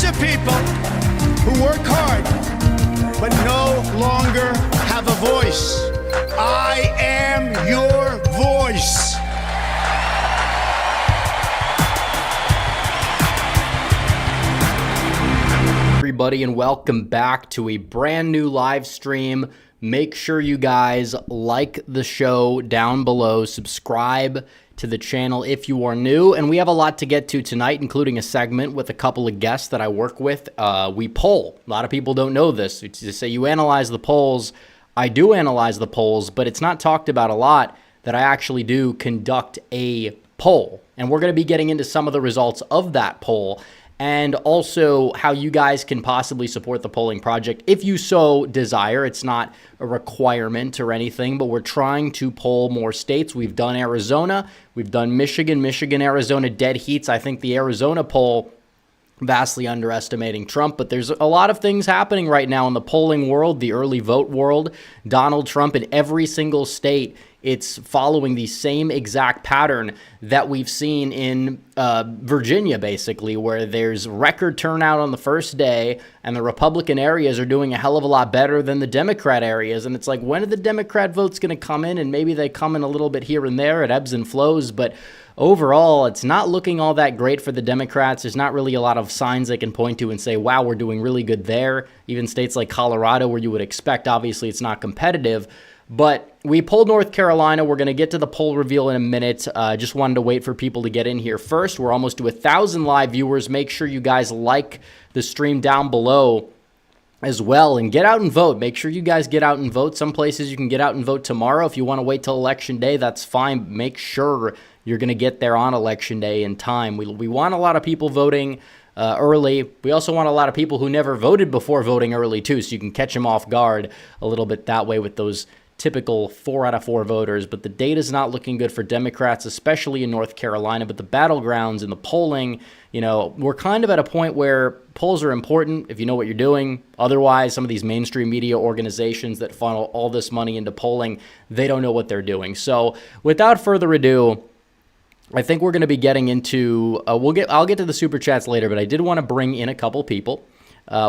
of people who work hard but no longer have a voice. I am your voice. Everybody, and welcome back to a brand new live stream. Make sure you guys like the show down below, subscribe to the channel if you are new, and we have a lot to get to tonight, including a segment with a couple of guests that I work with. We poll. A lot of people don't know this. It's to say you analyze the polls. I do analyze the polls, but it's not talked about a lot that I actually do conduct a poll, and we're going to be getting into some of the results of that poll, and also how you guys can possibly support the polling project if you so desire. It's not a requirement or anything, but we're trying to poll more states. We've done Arizona, we've done Michigan, Arizona dead heats. I think the Arizona poll vastly underestimating Trump, but there's a lot of things happening right now in the polling world, the early vote world. Donald Trump in every single state, it's following the same exact pattern that we've seen in Virginia, basically, where there's record turnout on the first day, and the Republican areas are doing a hell of a lot better than the Democrat areas. And it's like, when are the Democrat votes going to come in? And maybe they come in a little bit here and there. It ebbs and flows, but overall, it's not looking all that great for the Democrats. There's not really a lot of signs they can point to and say, wow, we're doing really good there. Even states like Colorado, where you would expect, obviously, it's not competitive. But we polled North Carolina. We're going to get to the poll reveal in a minute. Just wanted to wait for people to get in here first. We're almost to 1,000 live viewers. Make sure you guys like the stream down below as well, and get out and vote. Make sure you guys get out and vote. Some places you can get out and vote tomorrow. If you want to wait till Election Day, that's fine. Make sure you're going to get there on Election Day in time. We want a lot of people voting early. We also want a lot of people who never voted before voting early too, so you can catch them off guard a little bit that way with those typical 4 out of 4 voters. But the data's not looking good for Democrats, especially in North Carolina. But the battlegrounds and the polling, you know, we're kind of at a point where polls are important if you know what you're doing. Otherwise, some of these mainstream media organizations that funnel all this money into polling, they don't know what they're doing. So without further ado, I think we're going to be getting into, I'll get to the super chats later, but I did want to bring in a couple people.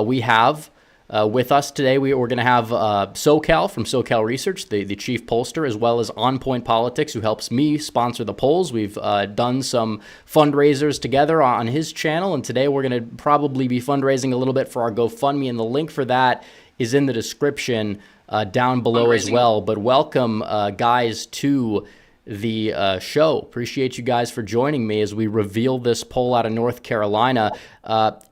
We have with us today, we're going to have SoCal from SoCal Research, the chief pollster, as well as On Point Politics, who helps me sponsor the polls. We've done some fundraisers together on his channel, and today we're going to probably be fundraising a little bit for our GoFundMe, and the link for that is in the description down below as well. But welcome, guys, to the show. Appreciate you guys for joining me as we reveal this poll out of North Carolina.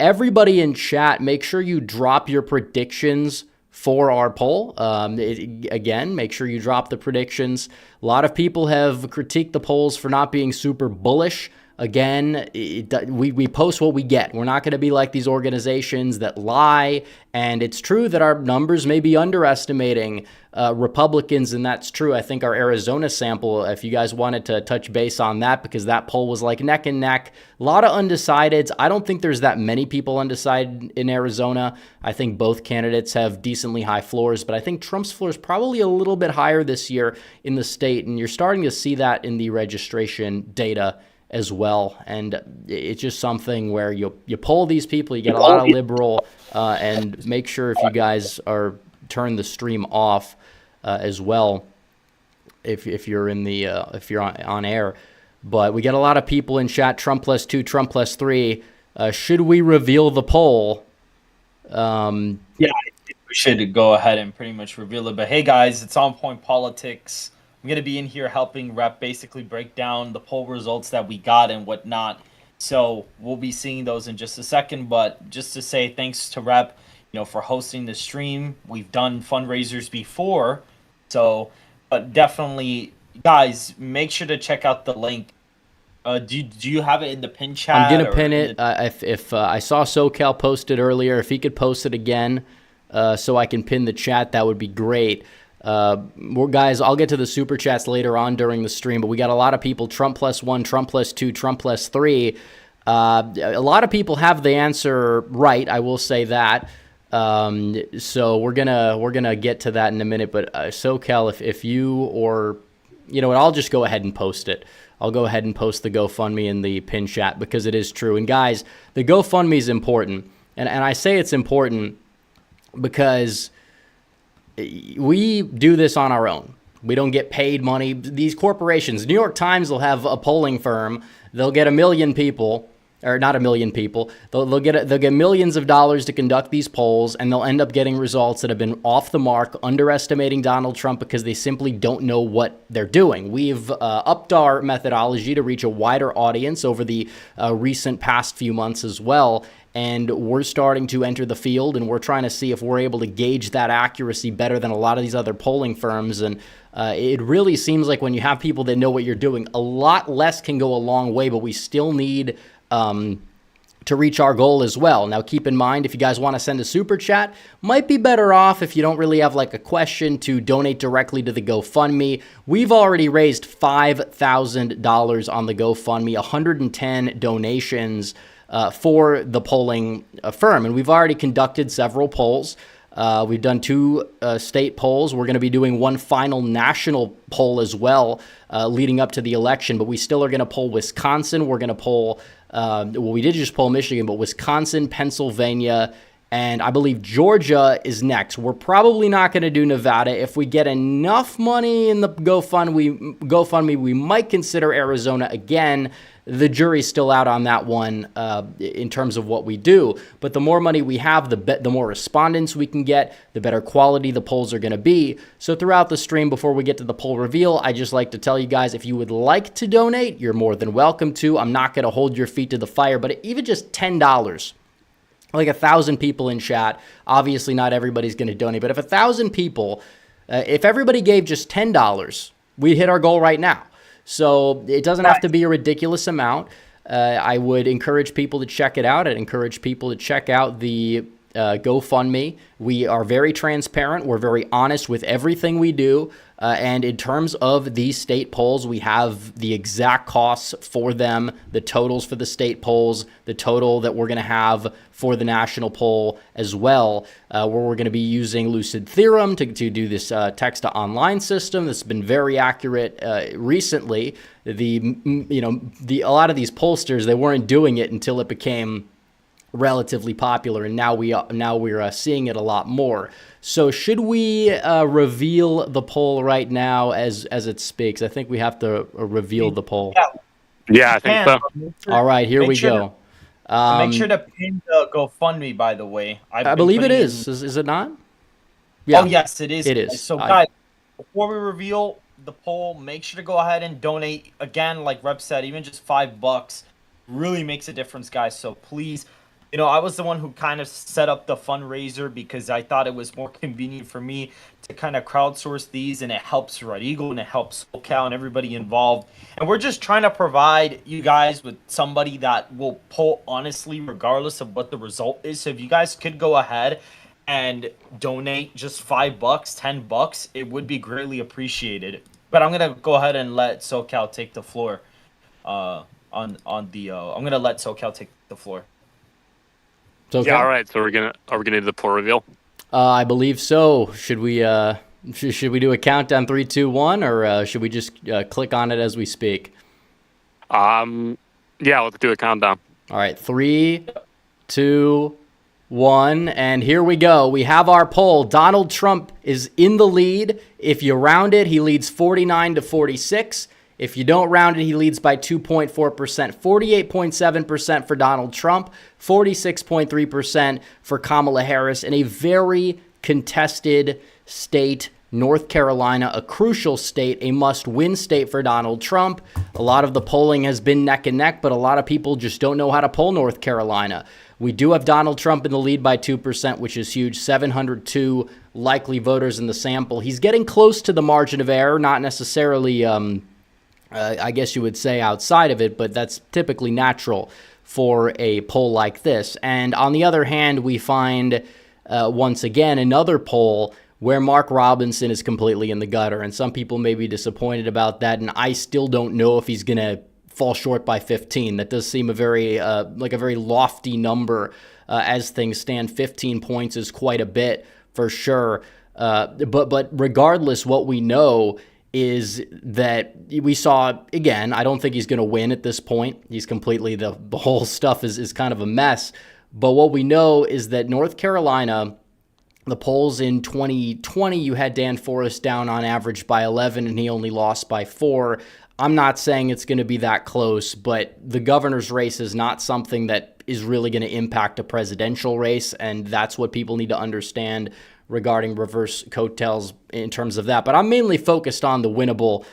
Everybody in chat, make sure you drop your predictions for our poll. Again, make sure you drop the predictions. A lot of people have critiqued the polls for not being super bullish. Again, we post what we get. We're not going to be like these organizations that lie, and it's true that our numbers may be underestimating Republicans, and that's true. I think our Arizona sample, if you guys wanted to touch base on that, because that poll was like neck and neck. A lot of undecideds. I don't think there's that many people undecided in Arizona. I think both candidates have decently high floors, but I think Trump's floor is probably a little bit higher this year in the state, and you're starting to see that in the registration data as well. And it's just something where you poll these people, you get a lot of liberal, and make sure if you guys are turn the stream off as well if you're in the if you're on air. But we get a lot of people in chat. Trump +2, Trump +3. Should we reveal the poll? Yeah, I think we should go ahead and pretty much reveal it. But hey guys, it's On Point Politics. I'm going to be in here helping Rep basically break down the poll results that we got and whatnot. So we'll be seeing those in just a second. But just to say thanks to Rep, for hosting the stream. We've done fundraisers before. So, but definitely, guys, make sure to check out the link. Do you have it in the pin chat? I'm going to pin it. If I saw SoCal post it earlier, if he could post it again so I can pin the chat, that would be great. Guys, I'll get to the super chats later on during the stream, but we got a lot of people, Trump +1, Trump +2, Trump +3. A lot of people have the answer right, I will say that. So we're gonna get to that in a minute, but SoCal, if you, or you know what, I'll just go ahead and post it. I'll go ahead and post the GoFundMe in the pin chat because it is true. And guys, the GoFundMe is important. And I say it's important because we do this on our own. We don't get paid money. These corporations, New York Times will have a polling firm. They'll get 1 million people, or not 1 million people. They'll get millions of dollars to conduct these polls, and they'll end up getting results that have been off the mark, underestimating Donald Trump because they simply don't know what they're doing. We've upped our methodology to reach a wider audience over the recent past few months as well. And we're starting to enter the field, and we're trying to see if we're able to gauge that accuracy better than a lot of these other polling firms. And it really seems like when you have people that know what you're doing, a lot less can go a long way, but we still need to reach our goal as well. Now, keep in mind, if you guys want to send a super chat, might be better off if you don't really have like a question to donate directly to the GoFundMe. We've already raised $5,000 on the GoFundMe, 110 donations for the polling firm. And we've already conducted several polls. We've done 2 state polls. We're going to be doing one final national poll as well leading up to the election. But we still are going to poll Wisconsin. We're going to poll, well, we did just poll Michigan, but Wisconsin, Pennsylvania, and I believe Georgia is next. We're probably not going to do Nevada. If we get enough money in the GoFundMe, we might consider Arizona again. The jury's still out on that one in terms of what we do. But the more money we have, the more respondents we can get, the better quality the polls are going to be. So throughout the stream, before we get to the poll reveal, I just like to tell you guys, if you would like to donate, you're more than welcome to. I'm not going to hold your feet to the fire, but even just $10, like 1,000 people in chat, obviously not everybody's going to donate, but if 1,000 people, if everybody gave just $10, we'd hit our goal right now. So it doesn't have to be a ridiculous amount. I would encourage people to check it out. I'd encourage people to check out the GoFundMe. We are very transparent. We're very honest with everything we do. And in terms of these state polls, we have the exact costs for them, the totals for the state polls, the total that we're going to have for the national poll as well, where we're going to be using Lucid Theorem to do this text-to-online system that's been very accurate recently. A lot of these pollsters, they weren't doing it until it became relatively popular, and now we're seeing it a lot more. So should we reveal the poll right now as it speaks? I think we have to reveal the poll. Yeah, I think so. All right, here we go. Make sure to pin the GoFundMe, by the way. I believe it is. Is it not? Yeah. Oh, yes, it is. It is. So, guys, before we reveal the poll, make sure to go ahead and donate. Again, like Rep said, even just $5 really makes a difference, guys. So please, I was the one who kind of set up the fundraiser because I thought it was more convenient for me to kind of crowdsource these, and it helps Red Eagle and it helps SoCal and everybody involved. And we're just trying to provide you guys with somebody that will poll honestly regardless of what the result is. So if you guys could go ahead and donate just $5, $10, it would be greatly appreciated. But I'm gonna go ahead and let SoCal take the floor. I'm gonna let SoCal take the floor. Okay. Yeah, all right. So are we gonna do the poll reveal? I believe so. Should we do a countdown 3, 2, 1, or should we just click on it as we speak? Yeah, let's do a countdown. All right, 3, 2, 1, and here we go. We have our poll. Donald Trump is in the lead. If you round it, he leads 49 to 46. If you don't round it, he leads by 2.4%, 48.7% for Donald Trump, 46.3% for Kamala Harris, in a very contested state, North Carolina, a crucial state, a must-win state for Donald Trump. A lot of the polling has been neck and neck, but a lot of people just don't know how to poll North Carolina. We do have Donald Trump in the lead by 2%, which is huge, 702 likely voters in the sample. He's getting close to the margin of error, not necessarily I guess you would say outside of it, but that's typically natural for a poll like this. And on the other hand, we find once again another poll where Mark Robinson is completely in the gutter, and some people may be disappointed about that, and I still don't know if he's going to fall short by 15. That does seem a very lofty number as things stand. 15 points is quite a bit for sure. But regardless, what we know is that we saw, again, I don't think he's going to win at this point. He's completely, the whole stuff is kind of a mess. But what we know is that North Carolina, the polls in 2020, you had Dan Forrest down on average by 11, and he only lost by 4. I'm not saying it's going to be that close, but the governor's race is not something that is really going to impact a presidential race, and that's what people need to understand regarding reverse coattails in terms of that. But I'm mainly focused on the winnable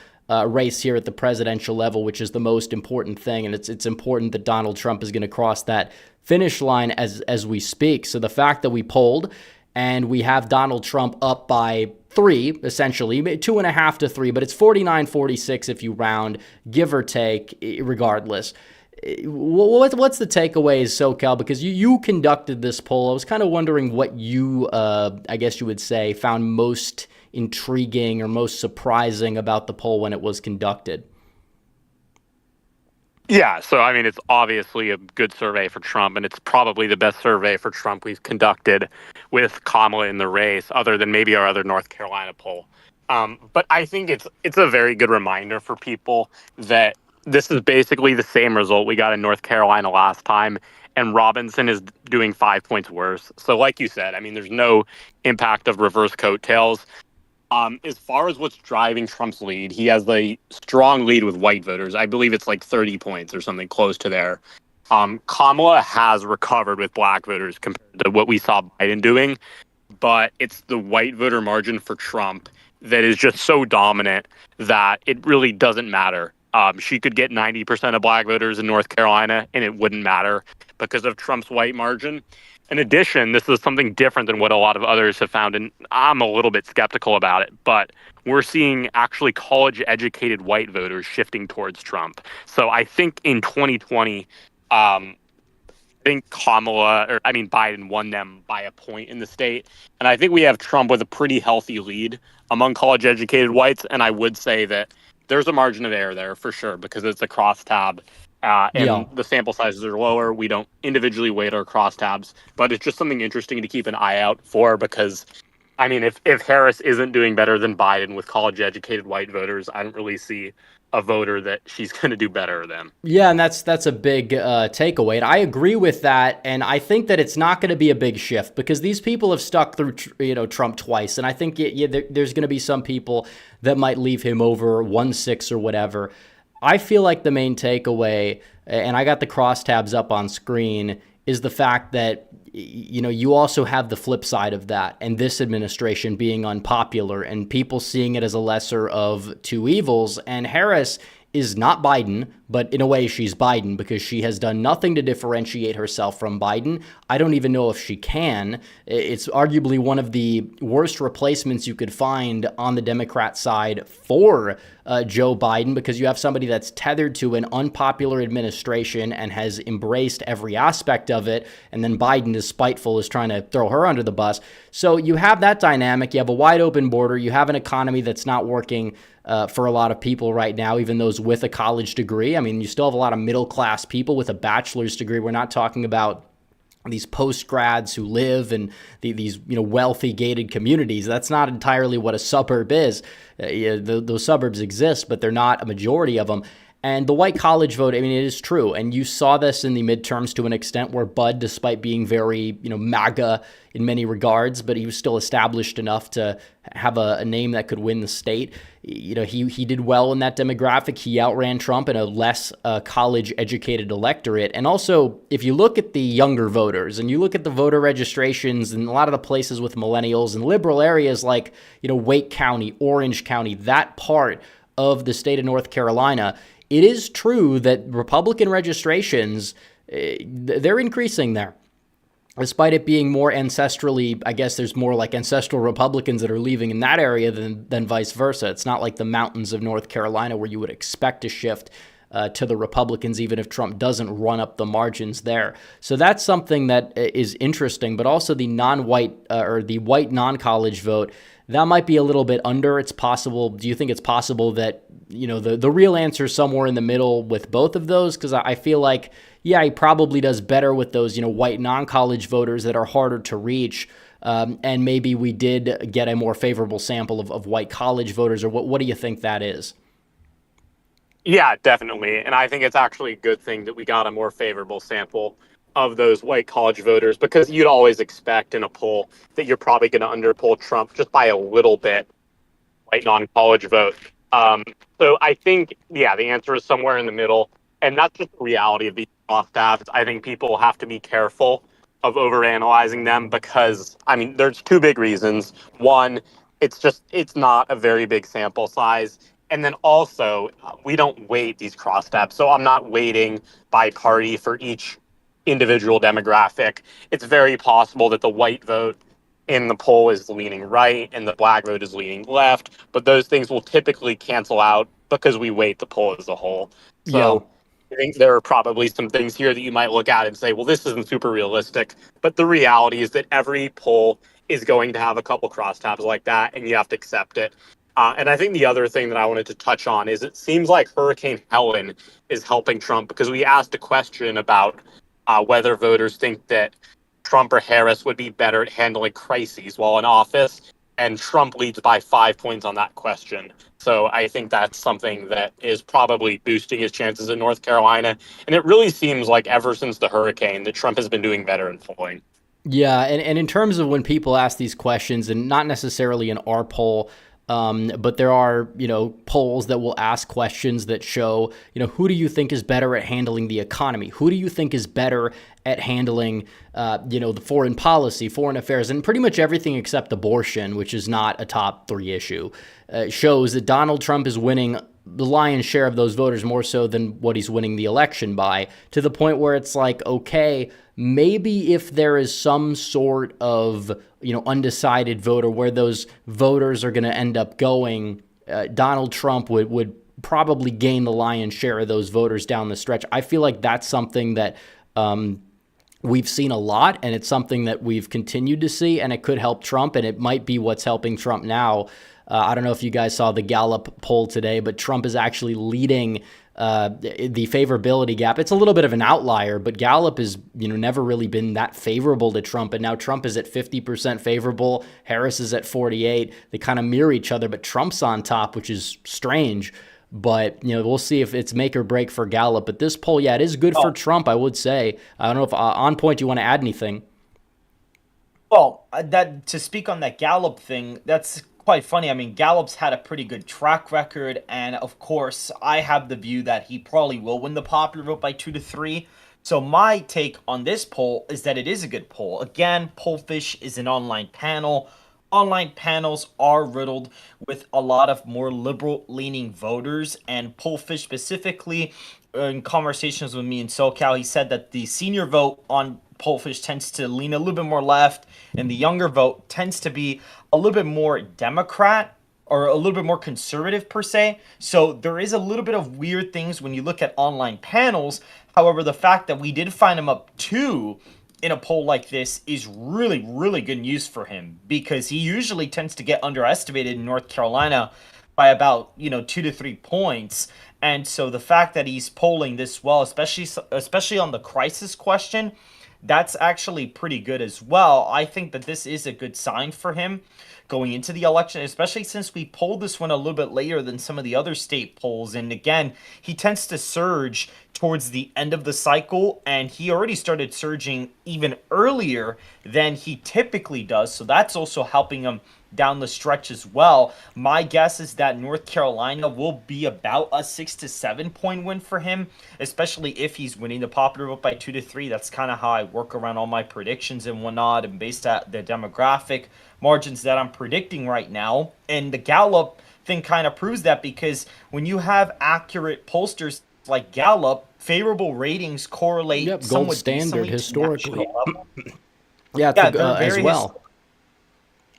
race here at the presidential level, which is the most important thing, and it's important that Donald Trump is going to cross that finish line as we speak. So the fact that we polled and we have Donald Trump up by 3, essentially, 2.5 to 3, but it's 49-46 if you round, give or take, regardless. What's the takeaways, SoCal? Because you conducted this poll. I was kind of wondering what you, I guess you would say, found most intriguing or most surprising about the poll when it was conducted. Yeah, so I mean, it's obviously a good survey for Trump, and it's probably the best survey for Trump we've conducted with Kamala in the race, other than maybe our other North Carolina poll. But I think it's a very good reminder for people that this is basically the same result we got in North Carolina last time, and Robinson is doing 5 points worse. So like you said, I mean, there's no impact of reverse coattails. As far as what's driving Trump's lead, he has a strong lead with white voters. I believe it's like 30 points or something close to there. Kamala has recovered with black voters compared to what we saw Biden doing, but it's the white voter margin for Trump that is just so dominant that it really doesn't matter. She could get 90% of black voters in North Carolina, and it wouldn't matter because of Trump's white margin. In addition, this is something different than what a lot of others have found, and I'm a little bit skeptical about it, but we're seeing actually college-educated white voters shifting towards Trump. So I think in 2020, I think Biden won them by a point in the state, and I think we have Trump with a pretty healthy lead among college-educated whites, and I would say that there's a margin of error there for sure because it's a crosstab. The sample sizes are lower. We don't individually weight our crosstabs, but it's just something interesting to keep an eye out for because, I mean, if Harris isn't doing better than Biden with college-educated white voters, I don't really see a voter that she's going to do better than. Yeah, and that's a big takeaway. And I agree with that, and I think that it's not going to be a big shift because these people have stuck through Trump twice, and I think there's going to be some people that might leave him over 1-6 or whatever. I feel like the main takeaway, and I got the crosstabs up on screen, is the fact that you also have the flip side of that, and this administration being unpopular and people seeing it as a lesser of two evils. And Harris is not Biden, but in a way she's Biden because she has done nothing to differentiate herself from Biden. I don't even know if she can. It's arguably one of the worst replacements you could find on the Democrat side for Joe Biden because you have somebody that's tethered to an unpopular administration and has embraced every aspect of it, and then Biden is spiteful, is trying to throw her under the bus. So you have that dynamic. You have a wide open border. You have an economy that's not working for a lot of people right now, even those with a college degree. I mean, you still have a lot of middle-class people with a bachelor's degree. We're not talking about these post-grads who live in these wealthy gated communities. That's not entirely what a suburb is. Those suburbs exist, but they're not a majority of them. And the white college vote, I mean, it is true. And you saw this in the midterms to an extent where Bud, despite being very, MAGA in many regards, but he was still established enough to have a name that could win the state. He did well in that demographic. He outran Trump in a less college-educated electorate. And also, if you look at the younger voters and you look at the voter registrations in a lot of the places with millennials and liberal areas like, Wake County, Orange County, that part of the state of North Carolina, it is true that Republican registrations, they're increasing there. Despite it being more ancestrally, I guess there's more like ancestral Republicans that are leaving in that area than vice versa. It's not like the mountains of North Carolina where you would expect a shift to the Republicans, even if Trump doesn't run up the margins there. So that's something that is interesting, but also the non-white or the white non-college vote, that might be a little bit under. It's possible. Do you think it's possible that, the real answer is somewhere in the middle with both of those? Because I feel like, he probably does better with those, white non-college voters that are harder to reach. And maybe we did get a more favorable sample of white college voters, or what do you think that is? Yeah, definitely. And I think it's actually a good thing that we got a more favorable sample of those white college voters, because you'd always expect in a poll that you're probably going to underpoll Trump just by a little bit, white non-college vote. Um, so I think, yeah, the answer is somewhere in the middle, and that's just the reality of these crosstabs. I think people have to be careful of overanalyzing them because, I mean, there's two big reasons. One, it's not a very big sample size. And then also, we don't weight these crosstabs. So I'm not weighting by party for each individual demographic. It's very possible that the white vote in the poll is leaning right and the black vote is leaning left, but those things will typically cancel out because we weight the poll as a whole. So I think there are probably some things here that you might look at and say, well, this isn't super realistic. But the reality is that every poll is going to have a couple crosstabs like that, and you have to accept it. And I think the other thing that I wanted to touch on is it seems like Hurricane Helen is helping Trump, because we asked a question about whether voters think that Trump or Harris would be better at handling crises while in office, and Trump leads by 5 points on that question. So I think that's something that is probably boosting his chances in North Carolina. And it really seems like ever since the hurricane that Trump has been doing better in polling. Yeah, and in terms of when people ask these questions, and not necessarily in our poll, but there are, polls that will ask questions that show, who do you think is better at handling the economy? Who do you think is better at handling, the foreign policy, foreign affairs, and pretty much everything except abortion, which is not a top 3 issue, shows that Donald Trump is winning the lion's share of those voters, more so than what he's winning the election by, to the point where it's like, okay, maybe if there is some sort of, undecided voter where those voters are going to end up going, Donald Trump would probably gain the lion's share of those voters down the stretch. I feel like that's something that we've seen a lot, and it's something that we've continued to see, and it could help Trump, and it might be what's helping Trump now. I don't know if you guys saw the Gallup poll today, but Trump is actually leading the favorability gap. It's a little bit of an outlier, but Gallup has never really been that favorable to Trump, and now Trump is at 50% favorable. Harris is at 48%. They kind of mirror each other, but Trump's on top, which is strange. But we'll see if it's make or break for Gallup. But this poll, yeah, it is good for Trump, I would say. I don't know if On Point, you want to add anything? Well, that to speak on that Gallup thing, that's quite funny. I mean, Gallup's had a pretty good track record, and of course, I have the view that he probably will win the popular vote by 2 to 3. So my take on this poll is that it is a good poll. Again, Pollfish is an online panel. Online panels are riddled with a lot of more liberal-leaning voters, and Pollfish specifically, in conversations with me in SoCal, he said that the senior vote on Pollfish tends to lean a little bit more left, and the younger vote tends to be a little bit more Democrat or a little bit more conservative per se. So there is a little bit of weird things when you look at online panels. However, the fact that we did find him up 2 in a poll like this is really, really good news for him, because he usually tends to get underestimated in North Carolina by about 2 to 3 points. And so the fact that he's polling this well, especially on the crisis question, that's actually pretty good as well. I think that this is a good sign for him going into the election, especially since we polled this one a little bit later than some of the other state polls. And again, he tends to surge towards the end of the cycle, and he already started surging even earlier than he typically does. So that's also helping him down the stretch as well. My guess is that North Carolina will be about a 6 to 7 point win for him, especially if he's winning the popular vote by 2 to 3. That's kind of how I work around all my predictions and whatnot, and based at the demographic margins that I'm predicting right now. And the Gallup thing kind of proves that, because when you have accurate pollsters like Gallup, favorable ratings correlate gold standard historically. Yeah, as well.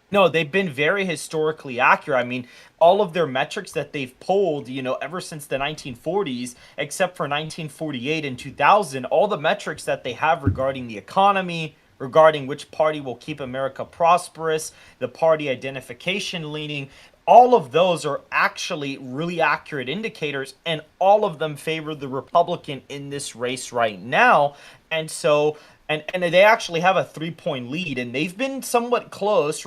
No, they've been very historically accurate. I mean, all of their metrics that they've polled, ever since the 1940s, except for 1948 and 2000, all the metrics that they have regarding the economy, regarding which party will keep America prosperous, the party identification leaning, all of those are actually really accurate indicators, and all of them favor the Republican in this race right now. And so And they actually have a 3-point lead, and they've been somewhat close,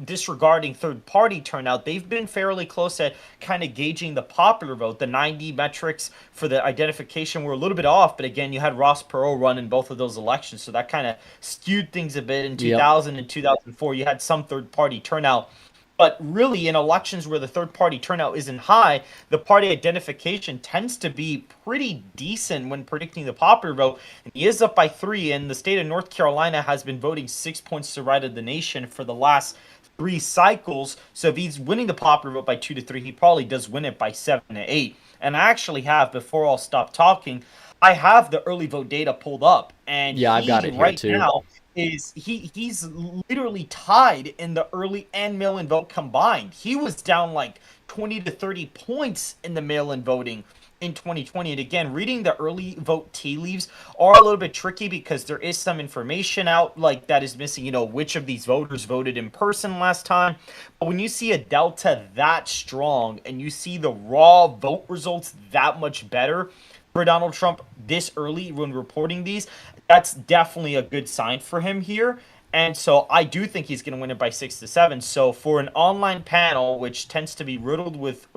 disregarding third-party turnout. They've been fairly close at kind of gauging the popular vote. The 90 metrics for the identification were a little bit off, but again, you had Ross Perot run in both of those elections, so that kind of skewed things a bit. In 2000 and 2004, you had some third-party turnout. But really, in elections where the third-party turnout isn't high, the party identification tends to be pretty decent when predicting the popular vote. And he is up by 3, and the state of North Carolina has been voting 6 points to right of the nation for the last 3 cycles. So if he's winning the popular vote by 2 to 3, he probably does win it by 7 to 8. And I actually have, before I'll stop talking, I have the early vote data pulled up. And yeah, I've got it here right too. now, he's literally tied in the early and mail-in vote combined. He was down like 20 to 30 points in the mail-in voting in 2020. And again, reading the early vote tea leaves are a little bit tricky because there is some information out like that is missing, which of these voters voted in person last time. But when you see a delta that strong and you see the raw vote results that much better for Donald Trump this early when reporting these, that's definitely a good sign for him here. And so I do think he's going to win it by 6 to 7. So for an online panel, which tends to be riddled with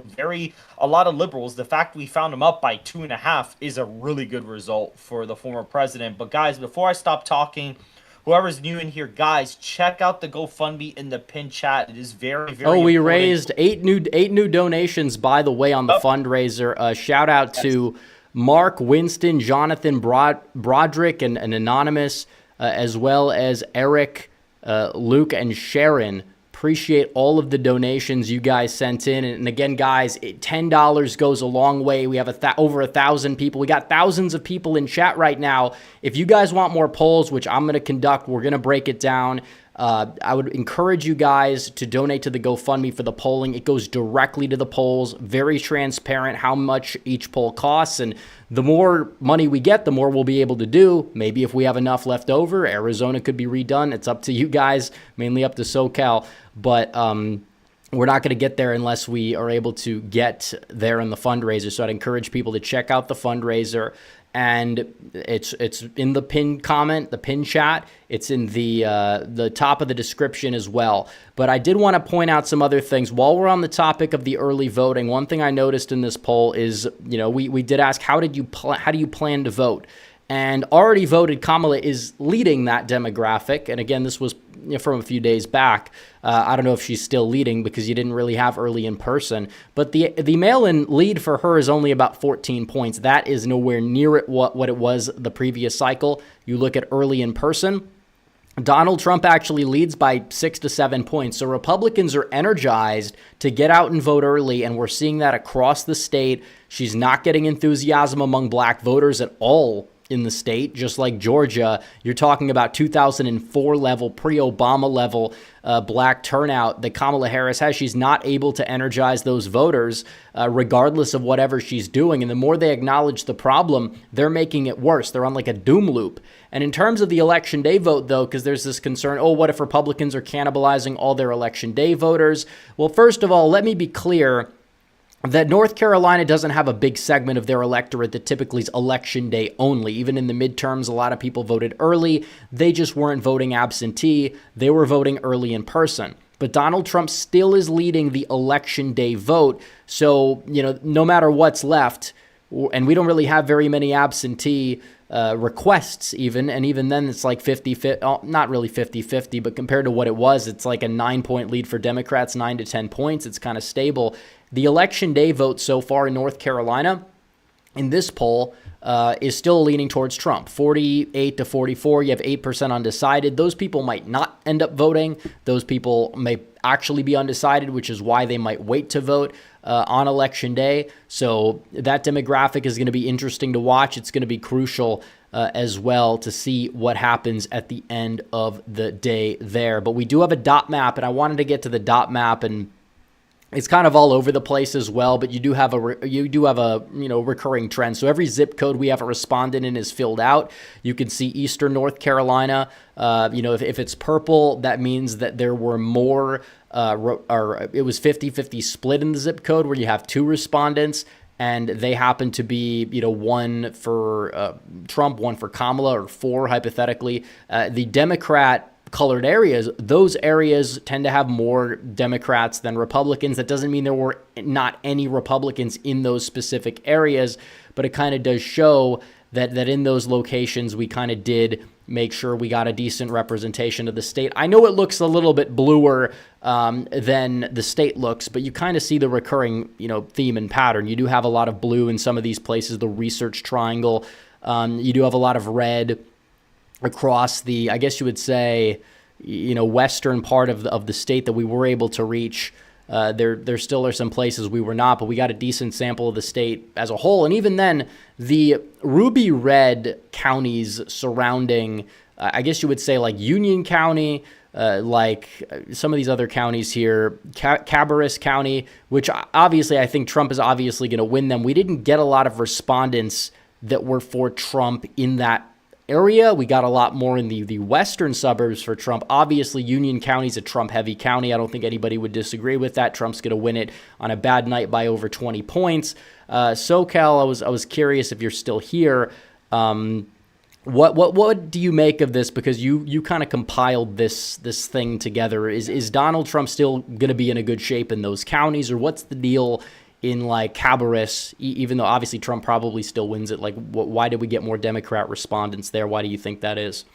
a lot of liberals, the fact we found him up by 2.5 is a really good result for the former president. But guys, before I stop talking, whoever's new in here, guys, check out the GoFundMe in the pinned chat. It is very, very we important. raised eight new donations, by the way, on the fundraiser. Shout out to Mark, Winston, Jonathan, Broderick, and an anonymous, as well as Eric, Luke, and Sharon. Appreciate all of the donations you guys sent in. And again, guys, $10 goes a long way. We have over 1,000 people. We got thousands of people in chat right now. If you guys want more polls, which I'm going to conduct, we're going to break it down. I would encourage you guys to donate to the GoFundMe for the polling. It goes directly to the polls, very transparent how much each poll costs. And the more money we get, the more we'll be able to do. Maybe if we have enough left over, Arizona could be redone. It's up to you guys, mainly up to SoCal. But we're not going to get there unless we are able to get there in the fundraiser. So I'd encourage people to check out the fundraiser. And it's in the pinned comment, the pinned chat. It's in the top of the description as well. But I did want to point out some other things. While we're on the topic of the early voting, one thing I noticed in this poll is, we did ask, how do you plan to vote? And already voted Kamala is leading that demographic. And again, this was from a few days back. I don't know if she's still leading because you didn't really have early in person. But the mail-in lead for her is only about 14 points. That is nowhere near what it was the previous cycle. You look at early in person, Donald Trump actually leads by 6 to 7 points. So Republicans are energized to get out and vote early, and we're seeing that across the state. She's not getting enthusiasm among black voters at all in the state, just like Georgia. You're talking about 2004 level, pre-Obama level black turnout that Kamala Harris has. She's not able to energize those voters regardless of whatever she's doing. And the more they acknowledge the problem, they're making it worse. They're on like a doom loop. And in terms of the election day vote, though, because there's this concern, what if Republicans are cannibalizing all their election day voters? Well, first of all, let me be clear that North Carolina doesn't have a big segment of their electorate that typically is election day only. Even in the midterms, a lot of people voted early. They just weren't voting absentee. They were voting early in person. But Donald Trump still is leading the election day vote. So, no matter what's left, and we don't really have very many absentee requests even, and even then it's like 50-50, not really 50-50, but compared to what it was, it's like a 9-point lead for Democrats, 9 to 10 points. It's kind of stable. The election day vote so far in North Carolina in this poll is still leaning towards Trump, 48 to 44. You have 8% undecided. Those people might not end up voting. Those people may actually be undecided, which is why they might wait to vote on election day. So that demographic is going to be interesting to watch. It's going to be crucial as well to see what happens at the end of the day there. But we do have a dot map, and I wanted to get to the dot map, and it's kind of all over the place as well, but you do have a recurring trend. So every zip code we have a respondent in is filled out. You can see Eastern North Carolina. If it's purple, that means that there were more, or it was 50-50 split in the zip code where you have 2 respondents. and they happen to be, one for Trump, one for Kamala, or four hypothetically. The Democrat colored areas, those areas tend to have more Democrats than Republicans. That doesn't mean there were not any Republicans in those specific areas, but it kind of does show that in those locations we kind of did make sure we got a decent representation of the state. I know it looks a little bit bluer than the state looks, but you kind of see the recurring, theme and pattern. You do have a lot of blue in some of these places, the research triangle. You do have a lot of red across the, I guess you would say, western part of the state that we were able to reach. There still are some places we were not, but we got a decent sample of the state as a whole. And even then, the ruby red counties surrounding, I guess you would say, like Union County, like some of these other counties here, Cabarrus County, which obviously I think Trump is obviously going to win them. We didn't get a lot of respondents that were for Trump in that area. We got a lot more in the western suburbs for Trump. Obviously, Union County is a Trump-heavy county. I don't think anybody would disagree with that. Trump's going to win it on a bad night by over 20 points. SoCal, I was curious if you're still here. What do you make of this? Because you kind of compiled this thing together. Is Donald Trump still going to be in a good shape in those counties, or what's the deal in like Cabarrus, even though obviously Trump probably still wins it? Like, why did we get more Democrat respondents there? Why do you think that is?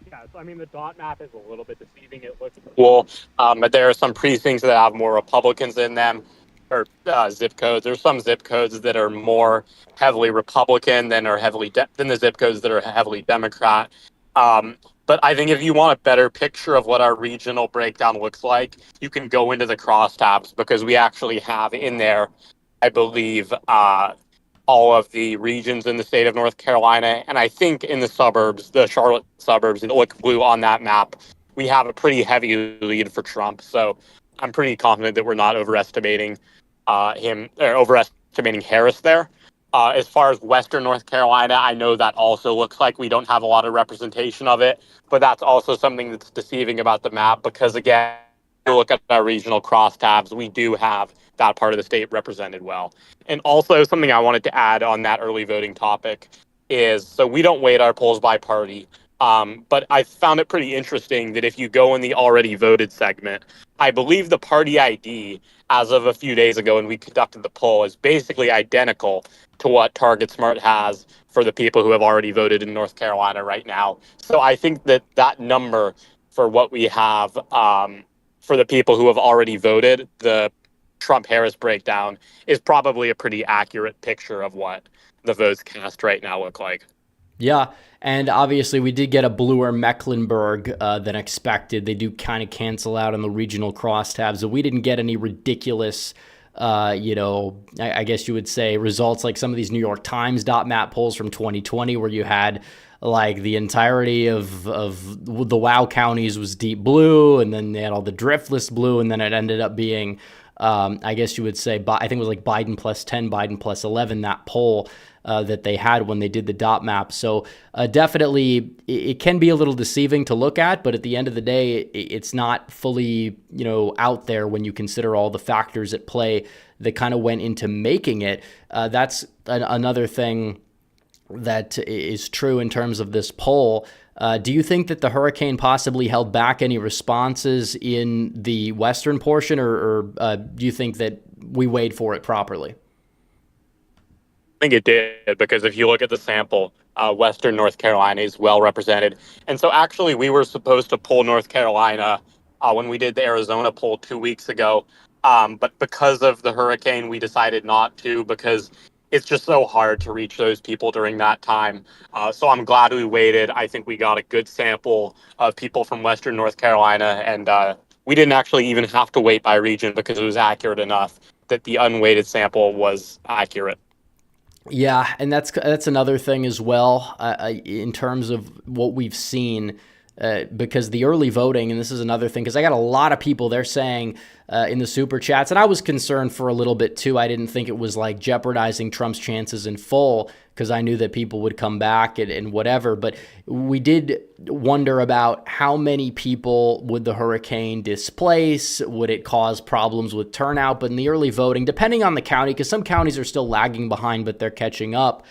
Yeah, so I mean, the dot map is a little bit deceiving. It looks cool, but there are some precincts that have more Republicans in them, or zip codes. There's some zip codes that are more heavily Republican than the zip codes that are heavily Democrat. But I think if you want a better picture of what our regional breakdown looks like, you can go into the crosstabs, because we actually have in there, I believe, all of the regions in the state of North Carolina. And I think in the suburbs, the Charlotte suburbs that look blue on that map, we have a pretty heavy lead for Trump. So I'm pretty confident that we're not overestimating him, or overestimating Harris there. As far as Western North Carolina, I know that also looks like we don't have a lot of representation of it, but that's also something that's deceiving about the map, because again, if you look at our regional crosstabs, we do have that part of the state represented well. And also something I wanted to add on that early voting topic is, so we don't weight our polls by party, but I found it pretty interesting that if you go in the already voted segment, I believe the party ID as of a few days ago when we conducted the poll is basically identical to what Target Smart has for the people who have already voted in North Carolina right now. So I think that number for what we have for the people who have already voted, the Trump-Harris breakdown, is probably a pretty accurate picture of what the votes cast right now look like. Yeah, and obviously we did get a bluer Mecklenburg than expected. They do kind of cancel out on the regional crosstabs, so we didn't get any ridiculous, I guess you would say, results like some of these New York Times dot map polls from 2020, where you had like the entirety of the WOW counties was deep blue, and then they had all the driftless blue, and then it ended up being, I guess you would say, I think it was like Biden plus 10, Biden plus 11, that poll that they had when they did the dot map. So definitely it can be a little deceiving to look at, but at the end of the day, it's not fully, out there when you consider all the factors at play that kind of went into making it. That's another thing that is true in terms of this poll. Do you think that the hurricane possibly held back any responses in the western portion, or do you think that we weighed for it properly? I think it did, because if you look at the sample, Western North Carolina is well represented. And so actually we were supposed to poll North Carolina when we did the Arizona poll 2 weeks ago. But because of the hurricane, we decided not to, because it's just so hard to reach those people during that time. So I'm glad we waited. I think we got a good sample of people from Western North Carolina, and we didn't actually even have to wait by region, because it was accurate enough that the unweighted sample was accurate. Yeah, and that's another thing as well, in terms of what we've seen. because the early voting, and this is another thing, because I got a lot of people, they're saying in the super chats, and I was concerned for a little bit too. I didn't think it was like jeopardizing Trump's chances in full, because I knew that people would come back and whatever. But we did wonder about how many people would the hurricane displace? Would it cause problems with turnout? But in the early voting, depending on the county, because some counties are still lagging behind, but they're catching up,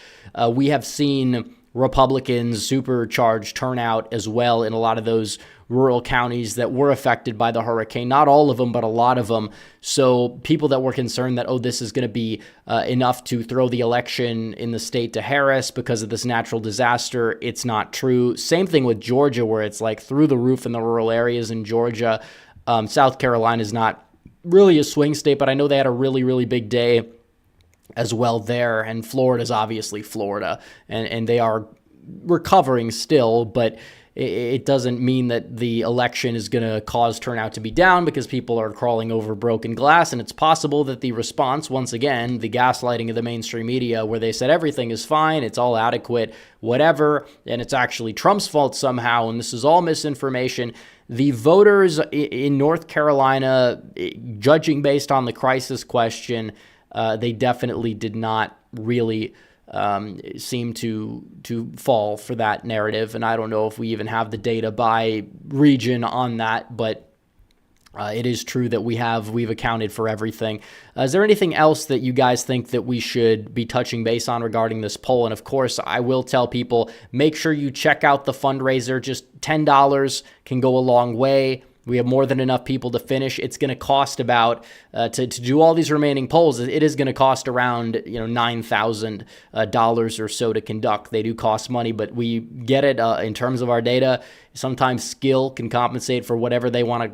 we have seen Republicans supercharged turnout as well in a lot of those rural counties that were affected by the hurricane. Not all of them, but a lot of them. So people that were concerned that, oh, this is going to be enough to throw the election in the state to Harris because of this natural disaster, it's not true. Same thing with Georgia, where it's like through the roof in the rural areas in Georgia. South Carolina is not really a swing state, but I know they had a really, really big day as well there. And Florida's obviously Florida, and they are recovering still, but it doesn't mean that the election is going to cause turnout to be down, because people are crawling over broken glass. And it's possible that the response, once again, the gaslighting of the mainstream media, where they said everything is fine, it's all adequate, whatever, and it's actually Trump's fault somehow, and this is all misinformation. The voters in North Carolina, judging based on the crisis question, they definitely did not really seem to fall for that narrative. And I don't know if we even have the data by region on that, but it is true that we've accounted for everything. Is there anything else that you guys think that we should be touching base on regarding this poll? And of course, I will tell people, make sure you check out the fundraiser. Just $10 can go a long way. We have more than enough people to finish. It's going to cost about, to do all these remaining polls, it is going to cost around $9,000 or so to conduct. They do cost money, but we get it in terms of our data. Sometimes skill can compensate for whatever they want to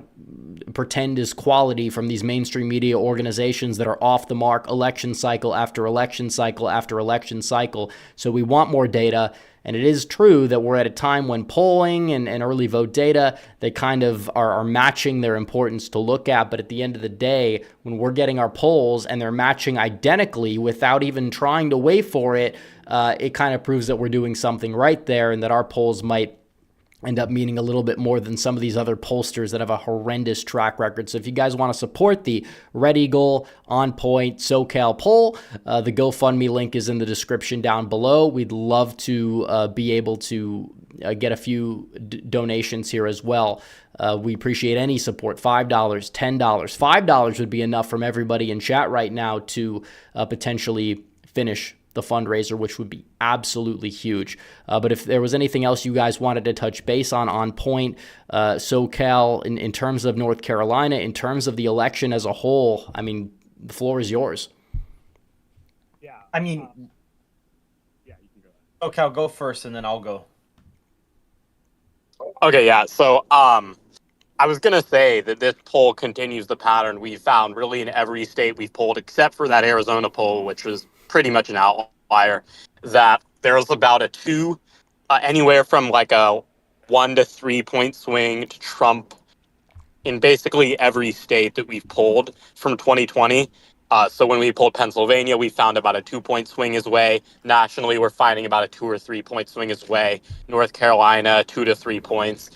pretend is quality from these mainstream media organizations that are off the mark election cycle after election cycle after election cycle. So we want more data. And it is true that we're at a time when polling and early vote data, they kind of are matching their importance to look at. But at the end of the day, when we're getting our polls and they're matching identically without even trying to wait for it, it kind of proves that we're doing something right there, and that our polls might end up meaning a little bit more than some of these other pollsters that have a horrendous track record. So if you guys want to support the Red Eagle On Point SoCal poll, the GoFundMe link is in the description down below. We'd love to be able to get a few donations here as well. We appreciate any support. $5, $10. $5 would be enough from everybody in chat right now to potentially finish the fundraiser, which would be absolutely huge. But if there was anything else you guys wanted to touch base on point, SoCal, in terms of North Carolina, in terms of the election as a whole, I mean, the floor is yours. Yeah, I mean, yeah, you can go ahead. Okay, I'll go first, and then I'll go. Okay, yeah. So, I was going to say that this poll continues the pattern we found really in every state we've polled, except for that Arizona poll, which was pretty much an outlier, that there's about a anywhere from like a 1 to 3 point swing to Trump in basically every state that we've polled from 2020. So when we polled Pennsylvania, we found about a 2 point swing his way. Nationally, we're finding about a 2 or 3 point swing his way. North Carolina, 2 to 3 points.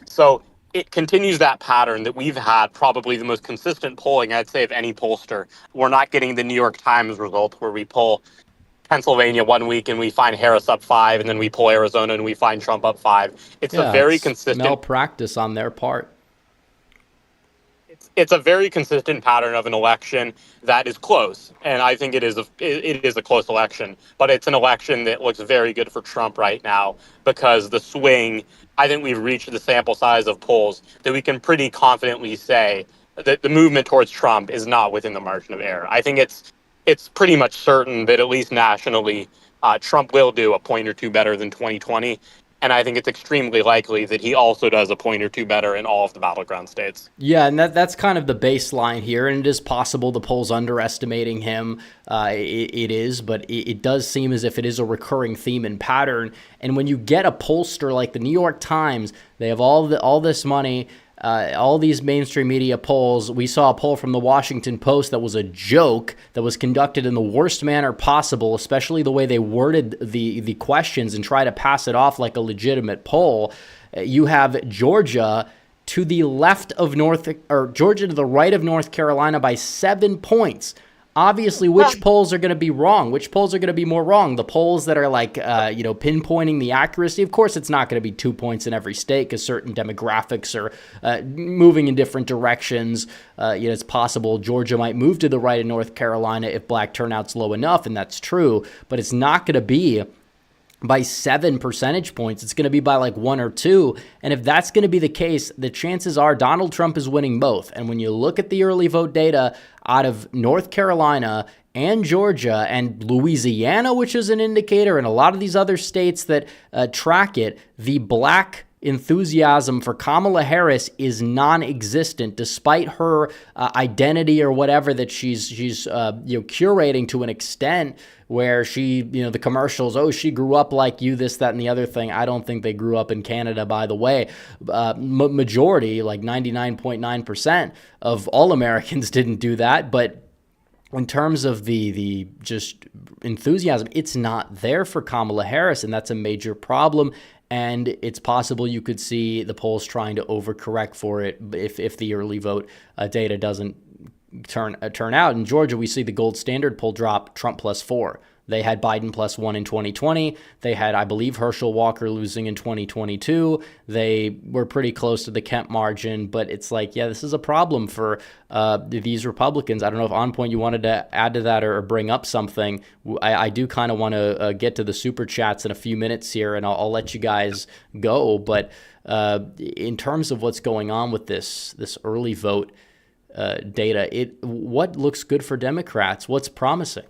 So it continues that pattern that we've had, probably the most consistent polling, I'd say, of any pollster. We're not getting the New York Times result where we poll Pennsylvania one week and we find Harris up 5, and then we poll Arizona and we find Trump up 5. It's a very consistent malpractice on their part. It's a very consistent pattern of an election that is close, and I think it is a close election. But it's an election that looks very good for Trump right now, because the swing, I think we've reached the sample size of polls that we can pretty confidently say that the movement towards Trump is not within the margin of error. I think it's pretty much certain that at least nationally, Trump will do a point or two better than 2020. And I think it's extremely likely that he also does a point or two better in all of the battleground states. Yeah, and that's kind of the baseline here. And it is possible the poll's underestimating him. It is, but it does seem as if it is a recurring theme and pattern. And when you get a pollster like the New York Times, they have all this money. all these mainstream media polls. We saw a poll from the Washington Post that was a joke, that was conducted in the worst manner possible, especially the way they worded the questions and try to pass it off like a legitimate poll. You have Georgia to the left of Georgia to the right of North Carolina by 7 points. Obviously, which polls are going to be wrong? Which polls are going to be more wrong? The polls that are like, pinpointing the accuracy. Of course, it's not going to be 2 points in every state because certain demographics are moving in different directions. It's possible Georgia might move to the right of North Carolina if black turnout's low enough, and that's true. But it's not going to be by 7 percentage points. It's going to be by like 1 or 2. And if that's going to be the case, the chances are Donald Trump is winning both. And when you look at the early vote data out of North Carolina and Georgia and Louisiana, which is an indicator, and a lot of these other states that track it, the black enthusiasm for Kamala Harris is non-existent, despite her identity or whatever that she's curating to an extent where she, the commercials, oh, she grew up like you, this, that, and the other thing. I don't think they grew up in Canada, by the way. Majority, like 99.9% of all Americans didn't do that, but in terms of the just enthusiasm, it's not there for Kamala Harris, and that's a major problem. And it's possible you could see the polls trying to overcorrect for it if the early vote data doesn't turn out. In Georgia, we see the gold standard poll drop Trump +4. They had Biden +1 in 2020. They had, I believe, Herschel Walker losing in 2022. They were pretty close to the Kemp margin, but it's like, yeah, this is a problem for these Republicans. I don't know if On Point you wanted to add to that or bring up something. I do kind of want to get to the super chats in a few minutes here, and I'll let you guys go. But in terms of what's going on with this early vote data, what looks good for Democrats? What's promising?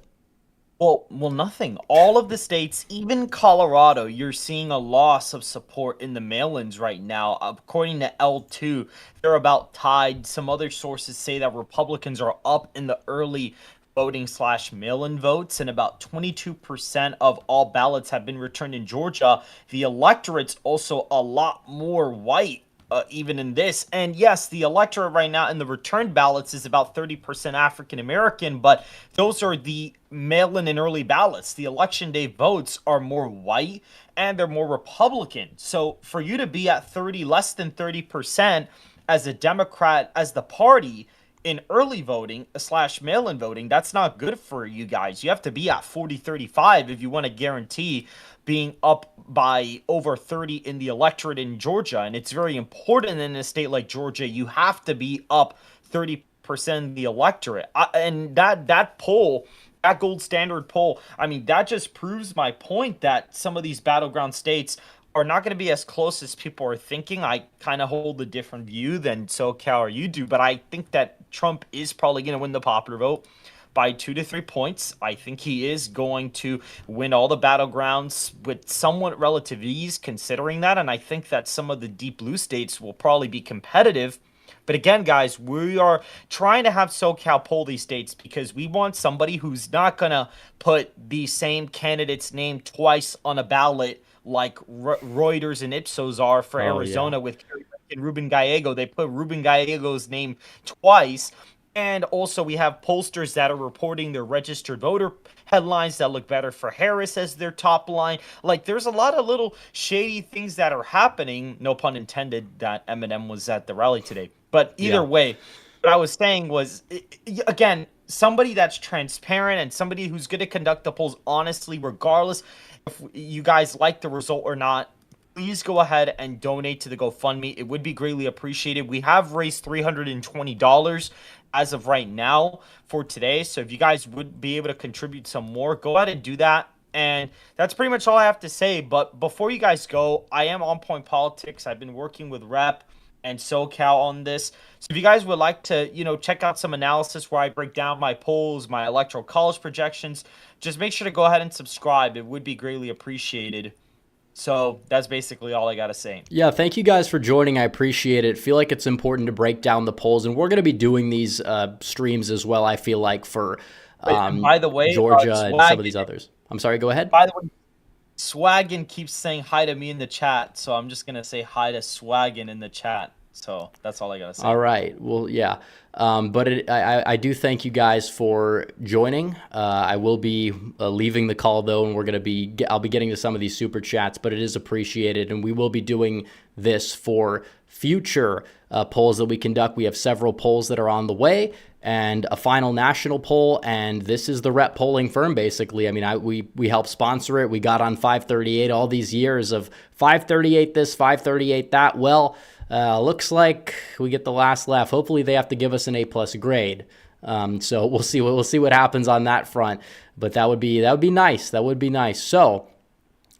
Well, nothing. All of the states, even Colorado, you're seeing a loss of support in the mail-ins right now. According to L2, they're about tied. Some other sources say that Republicans are up in the early voting / mail-in votes, and about 22% of all ballots have been returned in Georgia. The electorate's also a lot more white. Even in this. And yes, the electorate right now in the return ballots is about 30% African American, but those are the mail-in and early ballots. The election day votes are more white and they're more Republican. So for you to be at less than 30% as a Democrat, as the party in early voting / mail-in voting, that's not good for you guys. You have to be at 40-35 if you want to guarantee being up by over 30 in the electorate in Georgia. And it's very important in a state like Georgia, you have to be up 30% in the electorate. And that poll, that gold standard poll, I mean, that just proves my point that some of these battleground states are not going to be as close as people are thinking. I kind of hold a different view than SoCal or you do, but I think that Trump is probably going to win the popular vote by 2 to 3 points. I think he is going to win all the battlegrounds with somewhat relative ease considering that, and I think that some of the deep blue states will probably be competitive. But again, guys, we are trying to have SoCal poll these states because we want somebody who's not going to put the same candidate's name twice on a ballot like Reuters and Ipsos are for Arizona with Kerry and Ruben Gallego. They put Ruben Gallego's name twice. And also we have pollsters that are reporting their registered voter headlines that look better for Harris as their top line. Like, there's a lot of little shady things that are happening. No pun intended that Eminem was at the rally today. But either way, what I was saying was, again, somebody that's transparent and somebody who's going to conduct the polls honestly, regardless if you guys like the result or not. Please go ahead and donate to the GoFundMe. It would be greatly appreciated. We have raised $320 as of right now for today. So if you guys would be able to contribute some more, go ahead and do that. And that's pretty much all I have to say. But before you guys go, I am On Point Politics. I've been working with Rep and SoCal on this. So if you guys would like to, check out some analysis where I break down my polls, my electoral college projections, just make sure to go ahead and subscribe. It would be greatly appreciated. So that's basically all I got to say. Yeah, thank you guys for joining. I appreciate it. Feel like it's important to break down the polls, and we're going to be doing these streams as well, I feel like, for by the way, Georgia and some of these others. I'm sorry, go ahead. By the way, Swaggin keeps saying hi to me in the chat, so I'm just going to say hi to Swaggin in the chat. So that's all I gotta say. All right. Well, yeah. But I do thank you guys for joining. I will be leaving the call though, and I'll be getting to some of these super chats, but it is appreciated, and we will be doing this for future polls that we conduct. We have several polls that are on the way, and a final national poll, and this is the rep polling firm basically. I mean, we helped sponsor it. We got on 538 all these years of 538 this, 538 that. Well, looks like we get the last laugh. Hopefully they have to give us an A+ grade. So we'll see what happens on that front. But that would be nice. That would be nice. So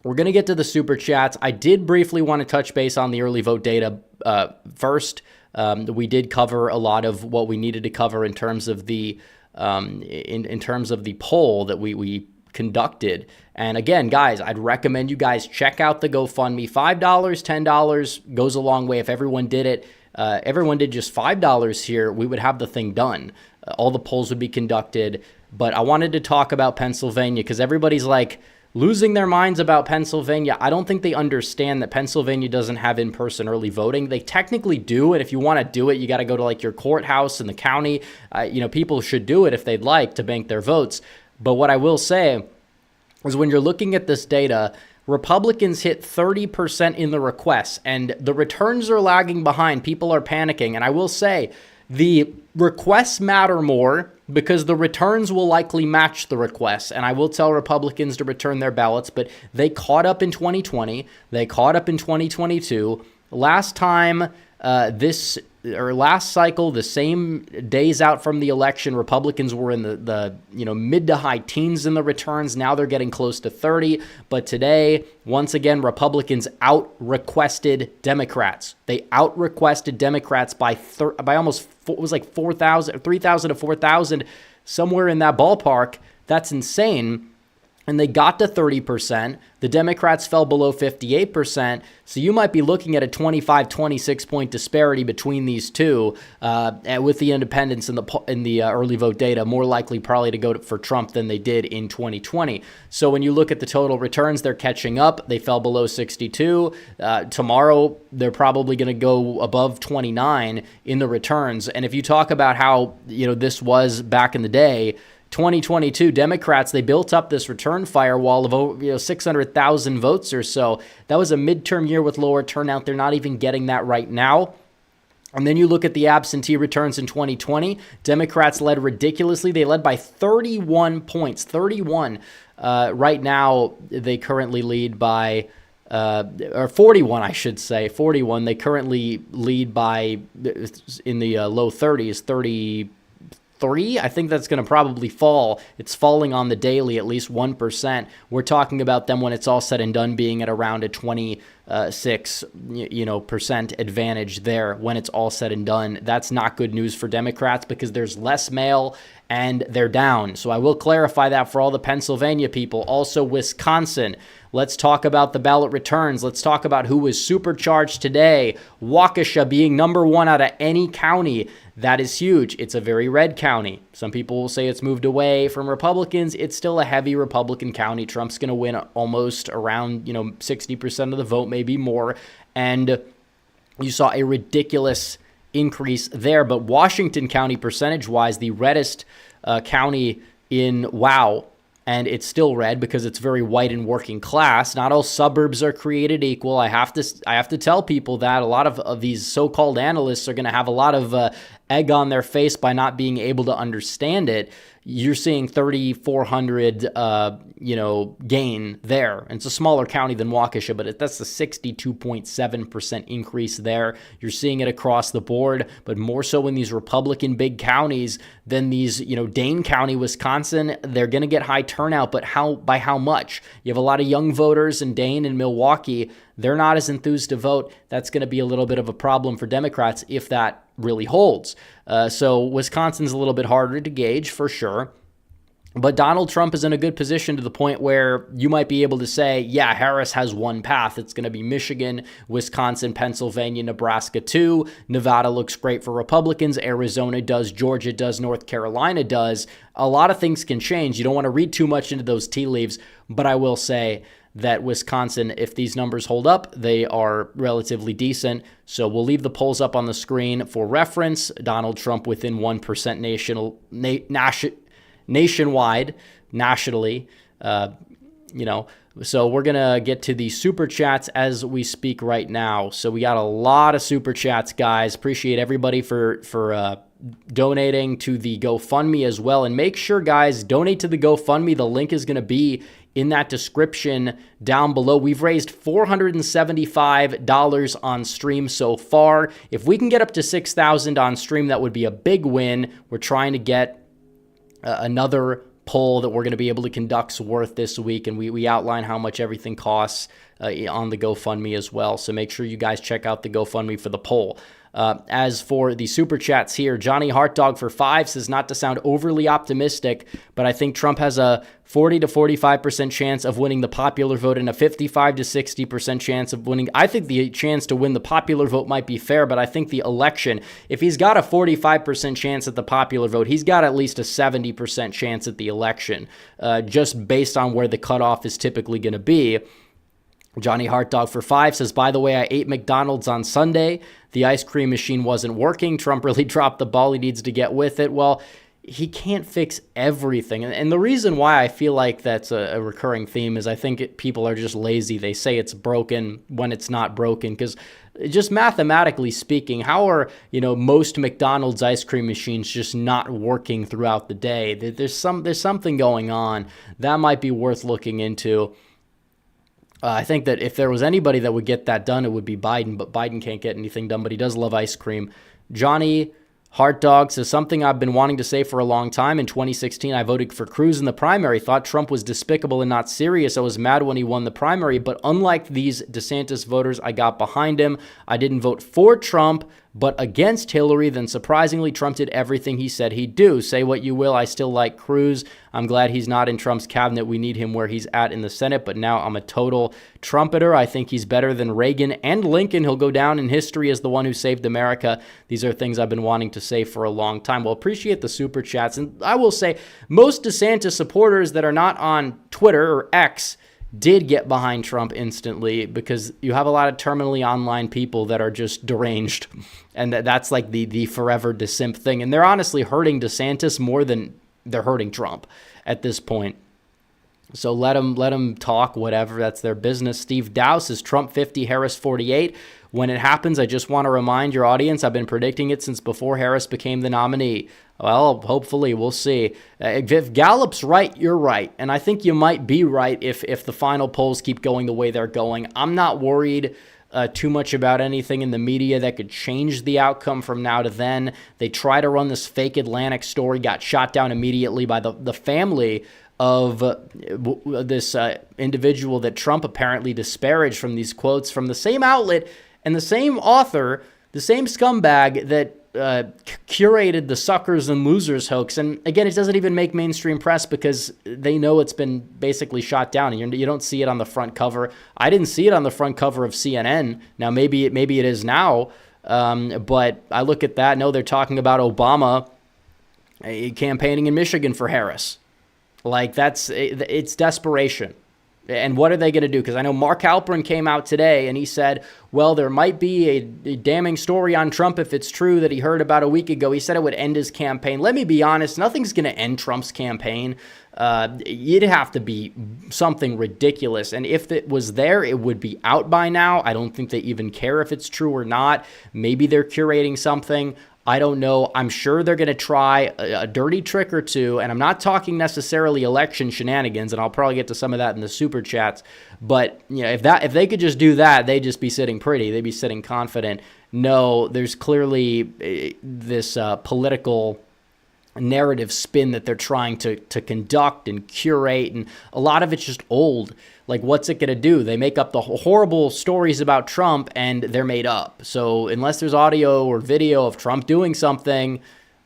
we're going to get to the super chats. I did briefly want to touch base on the early vote data first. We did cover a lot of what we needed to cover in terms of the in terms of the poll that we conducted. And again, guys, I'd recommend you guys check out the GoFundMe. $5, $10 goes a long way. If everyone did it, everyone did just $5 here, we would have the thing done. All the polls would be conducted. But I wanted to talk about Pennsylvania because everybody's like losing their minds about Pennsylvania. I don't think they understand that Pennsylvania doesn't have in-person early voting. They technically do, and if you want to do it, you got to go to like your courthouse in the county. People should do it if they'd like to bank their votes. But what I will say is when you're looking at this data, Republicans hit 30% in the requests, and the returns are lagging behind. People are panicking. And I will say the requests matter more because the returns will likely match the requests. And I will tell Republicans to return their ballots, but they caught up in 2020. They caught up in 2022. Last time, last cycle, the same days out from the election, Republicans were in the mid to high teens in the returns. Now they're getting close to 30. But today, once again, Republicans out-requested Democrats. They out-requested Democrats by almost, it was like 3,000 to 4,000, somewhere in that ballpark. That's insane. And they got to 30%. The Democrats fell below 58%. So you might be looking at a 25-26 point disparity between these two, with the independents in the early vote data more likely probably to go for Trump than they did in 2020. So when you look at the total returns, they're catching up. They fell below 62. Tomorrow, they're probably going to go above 29 in the returns. And if you talk about how this was back in the day, 2022, Democrats, they built up this return firewall of over 600,000 votes or so. That was a midterm year with lower turnout. They're not even getting that right now. And then you look at the absentee returns in 2020. Democrats led ridiculously. They led by 31 points. 31. Right now, they currently lead by, or 41, I should say. 41. They currently lead by, in the low 30s, 33. I think that's going to probably fall. It's falling on the daily, at least 1%. We're talking about them when it's all said and done being at around a 26% advantage there when it's all said and done. That's not good news for Democrats because there's less mail and they're down. So I will clarify that for all the Pennsylvania people. Also, Wisconsin. Let's talk about the ballot returns. Let's talk about who was supercharged today. Waukesha being number one out of any county. That is huge. It's a very red county. Some people will say it's moved away from Republicans. It's still a heavy Republican county. Trump's going to win almost around 60% of the vote, maybe more. And you saw a ridiculous increase there. But Washington County, percentage-wise, the reddest county in WOW, and it's still red because it's very white and working class. Not all suburbs are created equal. I have to tell people that a lot of these so-called analysts are going to have a lot of egg on their face by not being able to understand it. You're seeing 3,400, gain there. And it's a smaller county than Waukesha, but that's a 62.7% increase there. You're seeing it across the board, but more so in these Republican big counties than these, Dane County, Wisconsin. They're going to get high turnout, but by how much? You have a lot of young voters in Dane and Milwaukee. They're not as enthused to vote. That's going to be a little bit of a problem for Democrats if that really holds. So Wisconsin's a little bit harder to gauge for sure. But Donald Trump is in a good position to the point where you might be able to say, yeah, Harris has one path. It's going to be Michigan, Wisconsin, Pennsylvania, Nebraska too. Nevada looks great for Republicans. Arizona does. Georgia does. North Carolina does. A lot of things can change. You don't want to read too much into those tea leaves, but I will say that Wisconsin, if these numbers hold up, they are relatively decent. So we'll leave the polls up on the screen for reference. Donald Trump within 1% nationwide, nationally, so we're going to get to the super chats as we speak right now. So we got a lot of super chats, guys. Appreciate everybody for donating to the GoFundMe as well. And make sure, guys, donate to the GoFundMe. The link is going to be in that description down below. We've raised $475 on stream so far. If we can get up to 6,000 on stream, that would be a big win. We're trying to get another poll that we're going to be able to conduct worth this week, and we outline how much everything costs on the GoFundMe as well. So make sure you guys check out the GoFundMe for the poll. As for the super chats here, Johnny Heartdog for 5 says, not to sound overly optimistic, but I think Trump has a 40 to 45% chance of winning the popular vote and a 55 to 60% chance of winning. I think the chance to win the popular vote might be fair, but I think the election, if he's got a 45% chance at the popular vote, he's got at least a 70% chance at the election, just based on where the cutoff is typically going to be. Johnny Heartdog for 5 says, by the way, I ate McDonald's on Sunday. The ice cream machine wasn't working. Trump really dropped the ball. He needs to get with it. Well, he can't fix everything. And the reason why I feel like that's a recurring theme is I think people are just lazy. They say it's broken when it's not broken, because just mathematically speaking, how are, most McDonald's ice cream machines just not working throughout the day? There's something going on that might be worth looking into. I think that if there was anybody that would get that done, it would be Biden, but Biden can't get anything done, but he does love ice cream. Johnny Heartdog says, something I've been wanting to say for a long time. In 2016, I voted for Cruz in the primary, thought Trump was despicable and not serious. I was mad when he won the primary, but unlike these DeSantis voters, I got behind him. I didn't vote for Trump, but against Hillary. Then surprisingly, Trump did everything he said he'd do. Say what you will, I still like Cruz. I'm glad he's not in Trump's cabinet. We need him where he's at in the Senate, but now I'm a total trumpeter. I think he's better than Reagan and Lincoln. He'll go down in history as the one who saved America. These are things I've been wanting to say for a long time. Well, appreciate the super chats. And I will say, most DeSantis supporters that are not on Twitter or X did get behind Trump instantly, because you have a lot of terminally online people that are just deranged, and that's like the forever DeSimp thing. And they're honestly hurting DeSantis more than they're hurting Trump at this point. So let them talk, whatever. That's their business. Steve Dow says, Trump 50, Harris 48. When it happens, I just want to remind your audience, I've been predicting it since before Harris became the nominee. Well, hopefully, we'll see. If Gallup's right, you're right. And I think you might be right if the final polls keep going the way they're going. I'm not worried too much about anything in the media that could change the outcome from now to then. They try to run this fake Atlantic story, got shot down immediately by the family of this individual that Trump apparently disparaged from these quotes from the same outlet and the same author, the same scumbag that curated the suckers and losers hoax. And again, it doesn't even make mainstream press because they know it's been basically shot down, and you don't see it on the front cover. I didn't see it on the front cover of CNN. Now, maybe it is now, but I look at that. No, they're talking about Obama campaigning in Michigan for Harris. Like, it's desperation. And what are they going to do? Because I know Mark Halperin came out today and he said, well, there might be a damning story on Trump if it's true that he heard about a week ago. He said it would end his campaign. Let me be honest, nothing's going to end Trump's campaign. It'd have to be something ridiculous. And if it was there, it would be out by now. I don't think they even care if it's true or not. Maybe they're curating something. I don't know. I'm sure they're going to try a dirty trick or two, and I'm not talking necessarily election shenanigans, and I'll probably get to some of that in the super chats. But if they could just do that, they'd just be sitting pretty. They'd be sitting confident. No, there's clearly this political narrative spin that they're trying to conduct and curate, and a lot of it's just old. Like, what's it going to do? They make up the horrible stories about Trump, and they're made up. So unless there's audio or video of Trump doing something,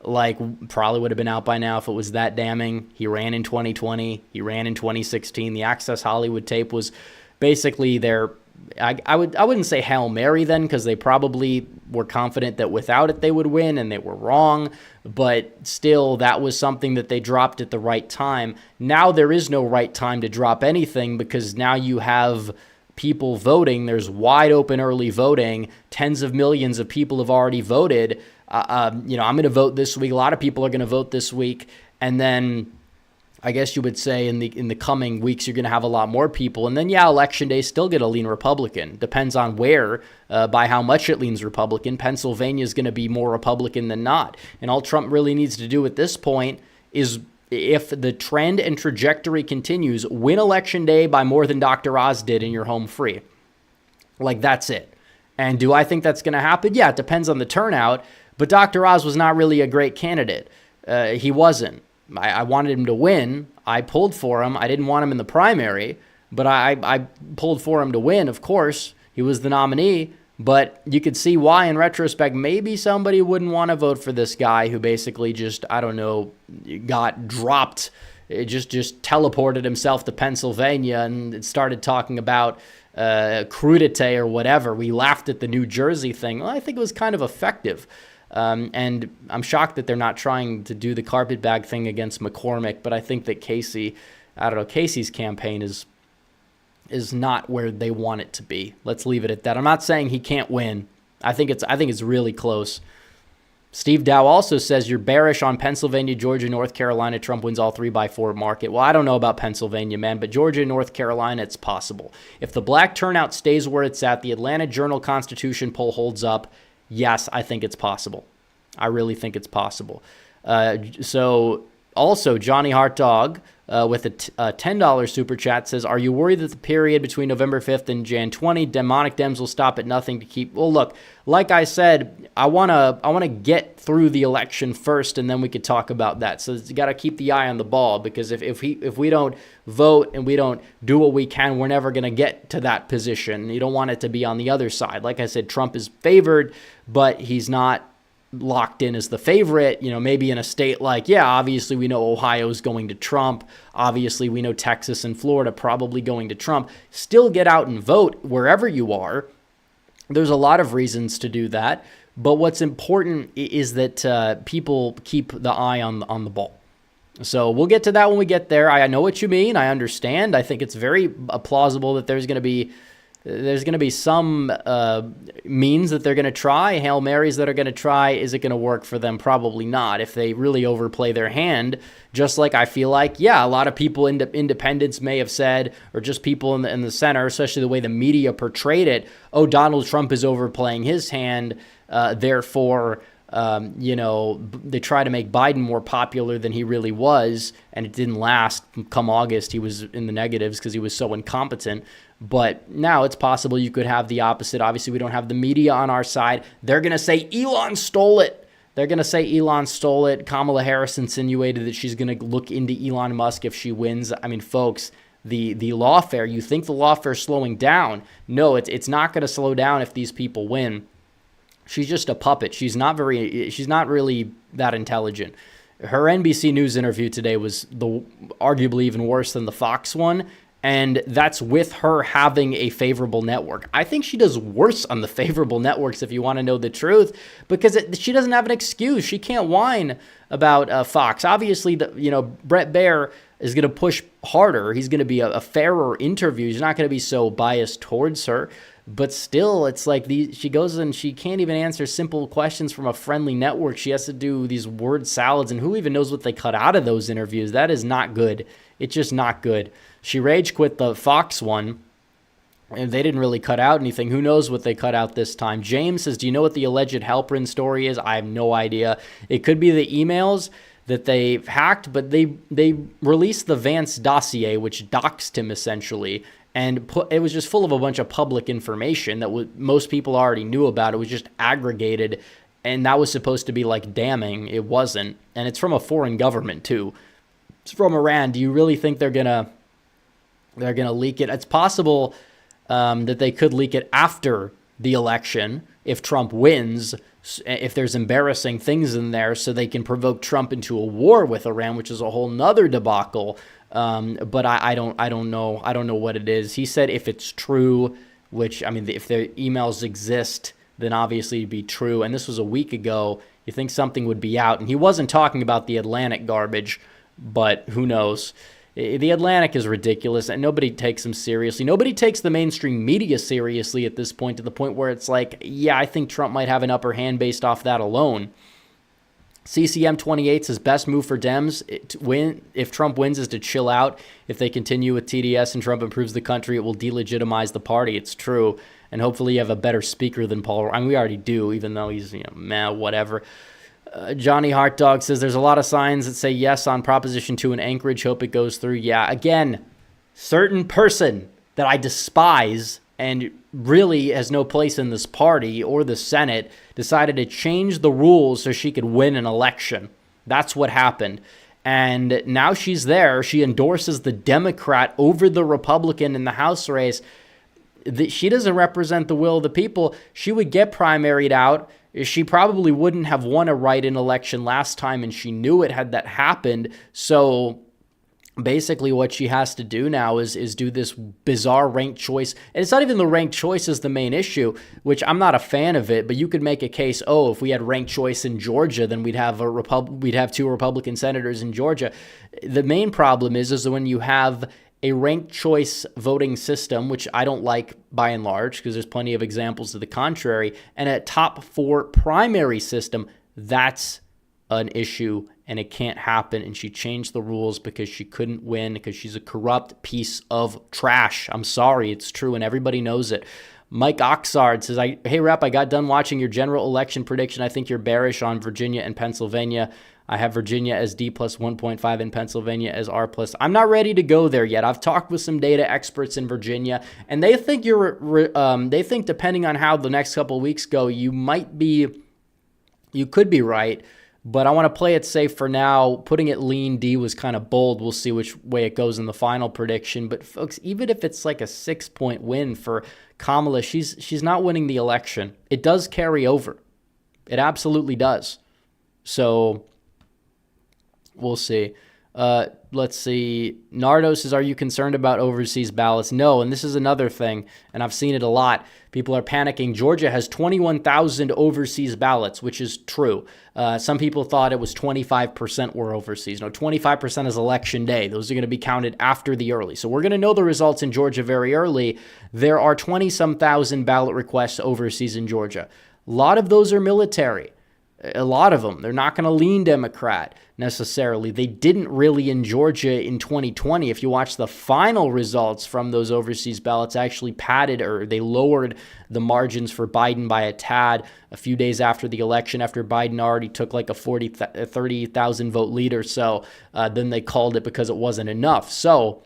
like probably would have been out by now if it was that damning. He ran in 2020. He ran in 2016. The Access Hollywood tape was basically their, I wouldn't say Hail Mary then, because they probably were confident that without it they would win, and they were wrong. But still, that was something that they dropped at the right time. Now there is no right time to drop anything, because now you have people voting. There's wide open early voting. Tens of millions of people have already voted. I'm going to vote this week. A lot of people are going to vote this week. And then I guess you would say in the coming weeks, you're going to have a lot more people. And then, election day still going to lean Republican. Depends on where, by how much it leans Republican. Pennsylvania is going to be more Republican than not. And all Trump really needs to do at this point is, if the trend and trajectory continues, win election day by more than Dr. Oz did in your home free. Like, that's it. And do I think that's going to happen? Yeah, it depends on the turnout. But Dr. Oz was not really a great candidate. He wasn't. I wanted him to win. I pulled for him. I didn't want him in the primary, but I pulled for him to win, of course. He was the nominee. But you could see why, in retrospect, maybe somebody wouldn't want to vote for this guy who basically just, got dropped. It just teleported himself to Pennsylvania and started talking about crudité or whatever. We laughed at the New Jersey thing. Well, I think it was kind of effective. And I'm shocked that they're not trying to do the carpetbag thing against McCormick, but I think that Casey's campaign is not where they want it to be. Let's leave it at that. I'm not saying he can't win. I think it's really close. Steve Dow also says you're bearish on Pennsylvania, Georgia, North Carolina. Trump wins all 3x4 market. Well, I don't know about Pennsylvania, man, but Georgia and North Carolina, it's possible. If the black turnout stays where it's at, the Atlanta Journal-Constitution poll holds up, yes, I think it's possible. I really think it's possible. So also, Johnny Hart Dog with a $10 super chat says, are you worried that the period between November 5th and Jan 20, demonic Dems will stop at nothing to keep? Well, look, like I said, I want to get through the election first, and then we could talk about that. So you got to keep the eye on the ball, because if we don't vote and we don't do what we can, we're never going to get to that position. You don't want it to be on the other side. Like I said, Trump is favored, but he's not locked in as the favorite. Maybe in a state like, obviously we know Ohio's going to Trump. Obviously we know Texas and Florida probably going to Trump. Still get out and vote wherever you are. There's a lot of reasons to do that. But what's important is that people keep the eye on the ball. So we'll get to that when we get there. I know what you mean. I understand. I think it's very plausible that there's going to be some means that they're going to try, Hail Marys that are going to try. Is it going to work for them? Probably not. If they really overplay their hand, just like I feel like, a lot of people, independents may have said, or just people in the center, especially the way the media portrayed it, Donald Trump is overplaying his hand, therefore, they try to make Biden more popular than he really was, and it didn't last. Come August, he was in the negatives because he was so incompetent. But now it's possible you could have the opposite. Obviously, we don't have the media on our side. They're going to say Elon stole it. Kamala Harris insinuated that she's going to look into Elon Musk if she wins. I mean, folks, the lawfare, you think the lawfare is slowing down? No, it's not going to slow down if these people win. She's just a puppet. She's not really that intelligent. Her NBC News interview today was arguably even worse than the Fox one. And that's with her having a favorable network. I think she does worse on the favorable networks, if you want to know the truth, because she doesn't have an excuse. She can't whine about Fox. Obviously, Brett Baer is going to push harder. He's going to be a fairer interview. He's not going to be so biased towards her. But still, it's like she goes and she can't even answer simple questions from a friendly network. She has to do these word salads, and who even knows what they cut out of those interviews? That is not good. It's just not good. She rage quit the Fox one, and they didn't really cut out anything. Who knows what they cut out this time? James says, do you know what the alleged Halperin story is? I have no idea. It could be the emails that they hacked, but they released the Vance dossier, which doxed him essentially, and it was just full of a bunch of public information that most people already knew about. It was just aggregated, and that was supposed to be like damning. It wasn't, and it's from a foreign government too. It's from Iran. Do you really think they're gonna leak it? It's possible that they could leak it after the election if Trump wins, if there's embarrassing things in there, so they can provoke Trump into a war with Iran, which is a whole nother debacle. But I don't know what it is. He said if it's true, which, I mean, if the emails exist, then obviously it'd be true. And this was a week ago. You think something would be out. And he wasn't talking about the Atlantic garbage, but who knows? The Atlantic is ridiculous, and nobody takes them seriously. Nobody takes the mainstream media seriously at this point, to the point where it's like, yeah, I think Trump might have an upper hand based off that alone. CCM 28 says best move for Dems if Trump wins is to chill out. If they continue with TDS and Trump improves the country, it will delegitimize the party. It's true. And hopefully you have a better speaker than Paul. I mean, we already do, even though he's, whatever. Johnny Hart Dog says there's a lot of signs that say yes on Proposition 2 in Anchorage. Hope it goes through. Yeah, again, certain person that I despise and really has no place in this party or the Senate decided to change the rules so she could win an election. That's what happened. And now she's there. She endorses the Democrat over the Republican in the House race. She doesn't represent the will of the people. She would get primaried out. She probably wouldn't have won a write-in election last time, and she knew it had that happened. So basically what she has to do now is do this bizarre ranked choice. And it's not even the ranked choice is the main issue, which I'm not a fan of it, but you could make a case, if we had ranked choice in Georgia, then we'd have two Republican senators in Georgia. The main problem is when you have a ranked choice voting system, which I don't like by and large, because there's plenty of examples to the contrary, and a top 4 primary system, that's an issue, and it can't happen. And she changed the rules because she couldn't win, because she's a corrupt piece of trash. I'm sorry, it's true, and everybody knows it. Mike Oxard says, hey, Rep, I got done watching your general election prediction. I think you're bearish on Virginia and Pennsylvania. I have Virginia as D plus 1.5 and Pennsylvania as R plus. I'm not ready to go there yet. I've talked with some data experts in Virginia, and they think they think depending on how the next couple of weeks go, you could be right. But I want to play it safe for now. Putting it lean D was kind of bold. We'll see which way it goes in the final prediction. But folks, even if it's like a 6-point win for Kamala, she's not winning the election. It does carry over. It absolutely does. So we'll see. Let's see. Nardo says, are you concerned about overseas ballots? No, and this is another thing, and I've seen it a lot. People are panicking. Georgia has 21,000 overseas ballots, which is true. Some people thought it was 25% were overseas. No, 25% is election day. Those are going to be counted after the early. So we're going to know the results in Georgia very early. There are 20-some thousand ballot requests overseas in Georgia. A lot of those are military. A lot of them. They're not going to lean Democrat necessarily. They didn't really in Georgia in 2020. If you watch the final results from those overseas ballots, actually padded, or they lowered the margins for Biden by a tad a few days after the election, after Biden already took like a 30,000 vote lead or so. Then they called it because it wasn't enough. So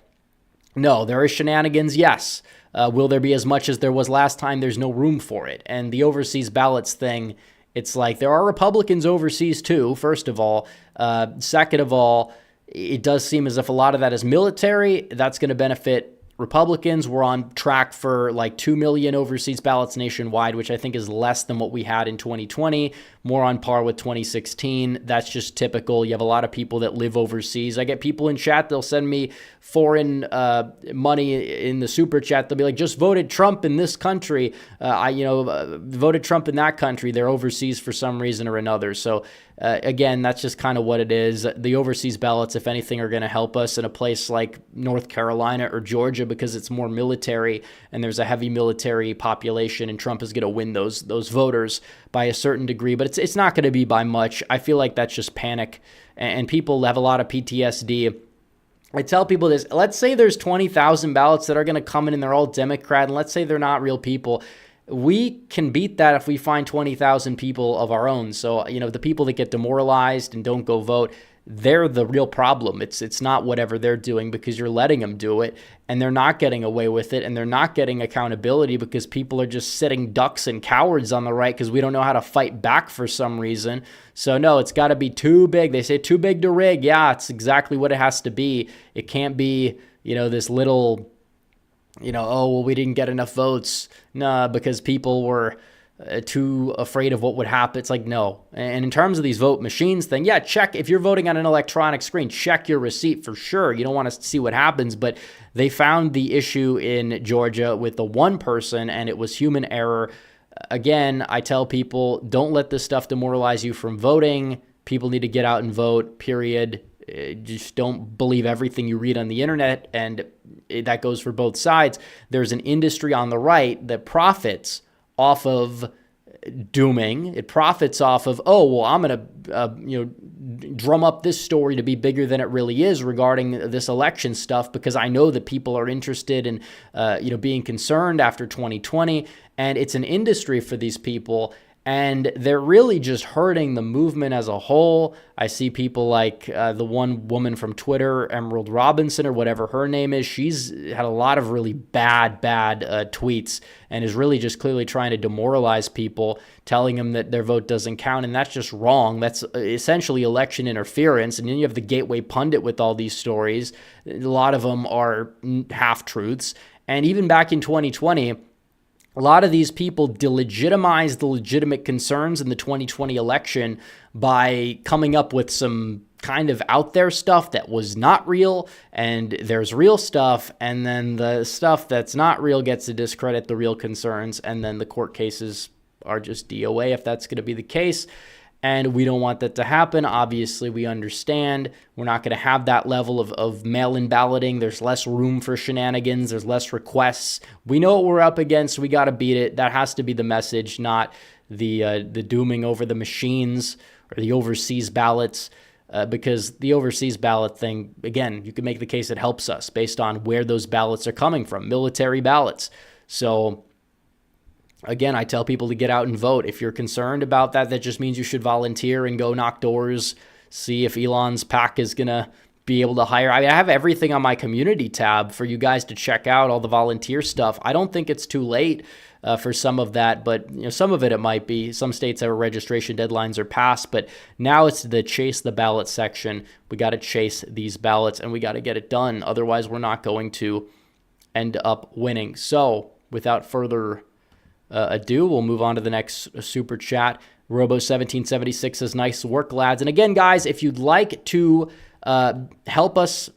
no, there are shenanigans, yes. Will there be as much as there was last time? There's no room for it. And the overseas ballots thing, it's like there are Republicans overseas too, first of all. Second of all, it does seem as if a lot of that is military. That's going to benefit Republicans. We're on track for like 2 million overseas ballots nationwide, which I think is less than what we had in 2020, more on par with 2016. That's just typical. You have a lot of people that live overseas. I get people in chat, they'll send me foreign money in the super chat. They'll be like, just voted Trump in this country. Voted Trump in that country. They're overseas for some reason or another. So again, that's just kind of what it is. The overseas ballots, if anything, are going to help us in a place like North Carolina or Georgia because it's more military and there's a heavy military population, and Trump is going to win those voters by a certain degree, but it's not going to be by much. I feel like that's just panic, and people have a lot of PTSD. I tell people this, let's say there's 20,000 ballots that are going to come in and they're all Democrat, and let's say they're not real people. We can beat that if we find 20,000 people of our own. So, the people that get demoralized and don't go vote, they're the real problem. It's not whatever they're doing, because you're letting them do it, and they're not getting away with it, and they're not getting accountability because people are just sitting ducks and cowards on the right because we don't know how to fight back for some reason. So no, it's got to be too big. They say too big to rig. Yeah, it's exactly what it has to be. It can't be, this little, we didn't get enough votes. Nah, because people were too afraid of what would happen. It's like, no. And in terms of these vote machines thing, yeah, check. If you're voting on an electronic screen, check your receipt for sure. You don't want to see what happens. But they found the issue in Georgia with the one person, and it was human error. Again, I tell people, don't let this stuff demoralize you from voting. People need to get out and vote, period. Just don't believe everything you read on the internet, and that goes for both sides. There's an industry on the right that profits off of dooming. It profits off of, oh, well, I'm going to drum up this story to be bigger than it really is regarding this election stuff, because I know that people are interested in being concerned after 2020, and it's an industry for these people. And they're really just hurting the movement as a whole. I see people like the one woman from Twitter, Emerald Robinson, or whatever her name is. She's had a lot of really bad tweets and is really just clearly trying to demoralize people, telling them that their vote doesn't count. And that's just wrong. That's essentially election interference. And then you have the Gateway Pundit with all these stories. A lot of them are half-truths. And even back in 2020, a lot of these people delegitimized the legitimate concerns in the 2020 election by coming up with some kind of out there stuff that was not real, and there's real stuff, and then the stuff that's not real gets to discredit the real concerns, and then the court cases are just DOA if that's going to be the case. And we don't want that to happen. Obviously, we understand we're not going to have that level of mail-in balloting. There's less room for shenanigans. There's less requests. We know what we're up against. We got to beat it. That has to be the message, not the dooming over the machines or the overseas ballots, because the overseas ballot thing, again, you can make the case it helps us based on where those ballots are coming from, military ballots. So again, I tell people to get out and vote. If you're concerned about that, that just means you should volunteer and go knock doors, see if Elon's PAC is going to be able to hire. I have everything on my community tab for you guys to check out, all the volunteer stuff. I don't think it's too late for some of that, but some of it might be. Some states have registration deadlines are passed, but now it's the chase the ballot section. We got to chase these ballots, and we got to get it done. Otherwise, we're not going to end up winning. So without further ado, we'll move on to the next super chat. Robo1776 says, nice work, lads. And again, guys, if you'd like to help us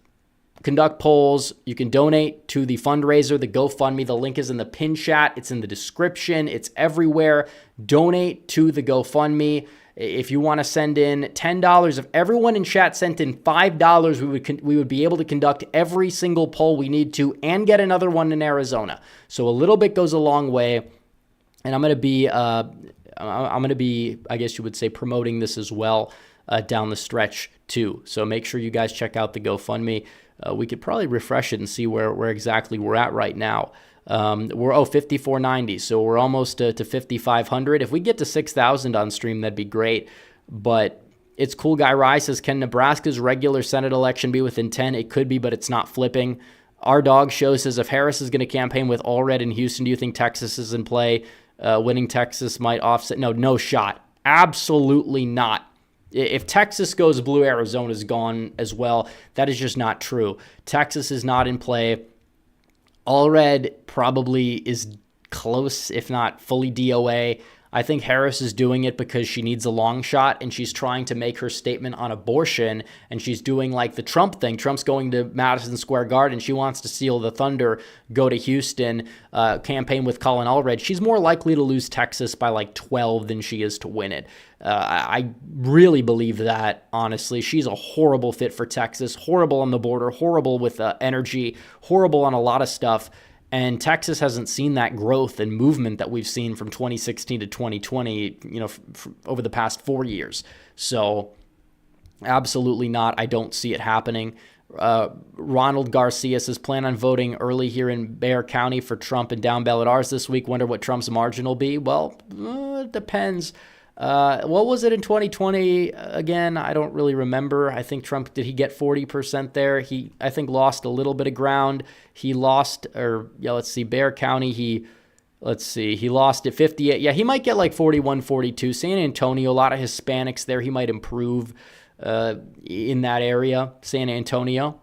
conduct polls, you can donate to the fundraiser, the GoFundMe. The link is in the pin chat. It's in the description. It's everywhere. Donate to the GoFundMe. If you want to send in $10, if everyone in chat sent in $5, we would be able to conduct every single poll we need to and get another one in Arizona. So a little bit goes a long way. And I'm going to be, I guess you would say, promoting this as well down the stretch too. So make sure you guys check out the GoFundMe. We could probably refresh it and see where exactly we're at right now. We're 5490, so we're almost to 5500. If we get to 6,000 on stream, that'd be great. But it's Cool Guy Rye says, can Nebraska's regular Senate election be within 10? It could be, but it's not flipping. Our Dog Show says, if Harris is going to campaign with Allred in Houston, do you think Texas is in play? Winning Texas might offset. No shot. Absolutely not. If Texas goes blue, Arizona's gone as well. That is just not true. Texas is not in play. Allred probably is close, if not fully DOA. I think Harris is doing it because she needs a long shot and she's trying to make her statement on abortion, and she's doing like the Trump thing. Trump's going to Madison Square Garden. She wants to seal the thunder, go to Houston, campaign with Colin Allred. She's more likely to lose Texas by like 12 than she is to win it. I really believe that, honestly. She's a horrible fit for Texas, horrible on the border, horrible with energy, horrible on a lot of stuff. And Texas hasn't seen that growth and movement that we've seen from 2016 to 2020, over the past 4 years. So absolutely not. I don't see it happening. Ronald Garcia says, plan on voting early here in Bexar County for Trump and down ballot R's this week. Wonder what Trump's margin will be. Well, it depends. What was it in 2020 again? I don't really remember. I think Trump, did he get 40% there? He, I think, lost a little bit of ground. He lost, Bexar County, he lost at 58. Yeah, he might get like 41, 42. San Antonio, a lot of Hispanics there. He might improve in that area, San Antonio.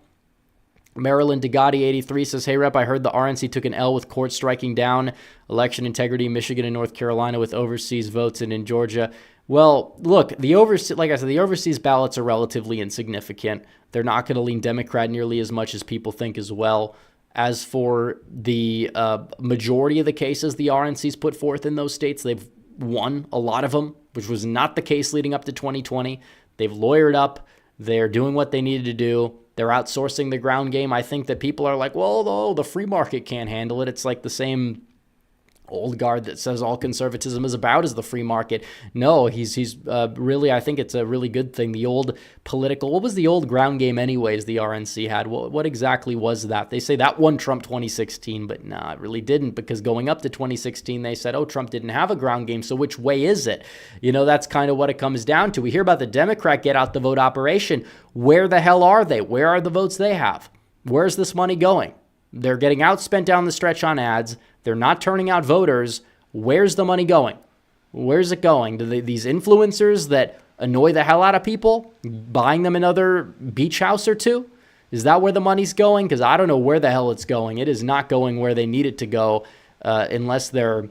Maryland Degati 83 says, hey, Rep, I heard the RNC took an L with court striking down election integrity in Michigan and North Carolina with overseas votes and in Georgia. Well, look, like I said, the overseas ballots are relatively insignificant. They're not going to lean Democrat nearly as much as people think as well. As for the majority of the cases the RNC's put forth in those states, they've won a lot of them, which was not the case leading up to 2020. They've lawyered up. They're doing what they needed to do. They're outsourcing the ground game. I think that people are like, well, the free market can't handle it. It's like the same old guard that says all conservatism is about is the free market. No, he's really, I think it's a really good thing. The old political, what was the old ground game anyways the RNC had? What exactly was that? They say that won Trump 2016, but nah, it really didn't, because going up to 2016, they said, oh, Trump didn't have a ground game, so which way is it? That's kind of what it comes down to. We hear about the Democrat get out the vote operation. Where the hell are they? Where are the votes they have? Where's this money going? They're getting outspent down the stretch on ads. They're not turning out voters. Where's the money going? Where's it going? Do these influencers that annoy the hell out of people, buying them another beach house or two? Is that where the money's going? Because I don't know where the hell it's going. It is not going where they need it to go unless they're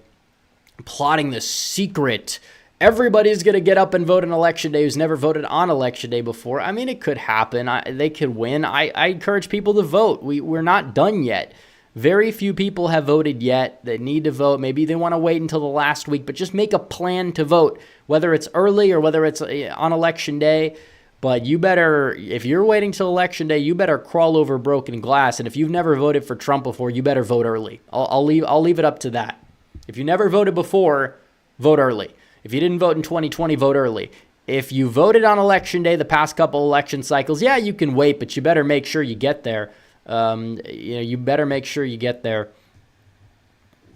plotting the secret. Everybody's going to get up and vote on Election Day who's never voted on Election Day before. I mean, it could happen. They could win. I encourage people to vote. We're not done yet. Very few people have voted yet that need to vote. Maybe they want to wait until the last week, but just make a plan to vote, whether it's early or whether it's on Election Day. But you better, if you're waiting till Election Day, you better crawl over broken glass. And if you've never voted for Trump before, you better vote early. I'll leave it up to that. If you never voted before, vote early. If you didn't vote in 2020, vote early. If you voted on Election Day the past couple election cycles, yeah, you can wait, but you better make sure you get there. You better make sure you get there.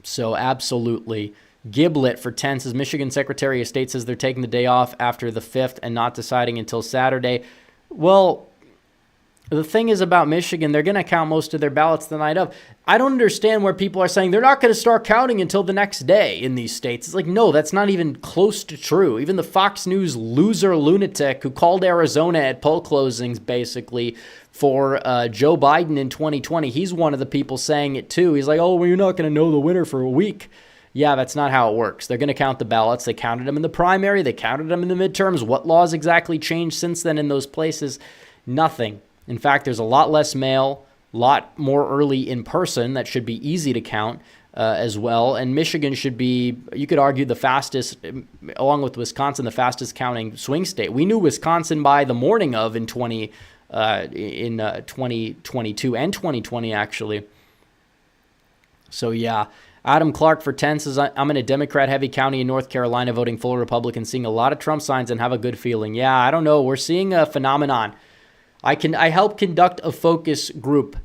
So absolutely. Giblet for 10 says, Michigan Secretary of State says they're taking the day off after the 5th and not deciding until Saturday. Well, the thing is about Michigan, they're going to count most of their ballots the night of. I don't understand where people are saying they're not going to start counting until the next day in these states. It's like, no, that's not even close to true. Even the Fox News loser lunatic who called Arizona at poll closings basically for Joe Biden in 2020, he's one of the people saying it too. He's like, oh, well, you're not going to know the winner for a week. Yeah, that's not how it works. They're going to count the ballots. They counted them in the primary. They counted them in the midterms. What laws exactly changed since then in those places? Nothing. In fact, there's a lot less mail, a lot more early in person that should be easy to count as well. And Michigan should be, you could argue, the fastest, along with Wisconsin, the fastest counting swing state. We knew Wisconsin by the morning of in 2022 and 2020, actually. So, yeah. Adam Clark for 10 says, I'm in a Democrat-heavy county in North Carolina voting full Republican, seeing a lot of Trump signs and have a good feeling. Yeah, I don't know. We're seeing a phenomenon. I help conduct a focus group,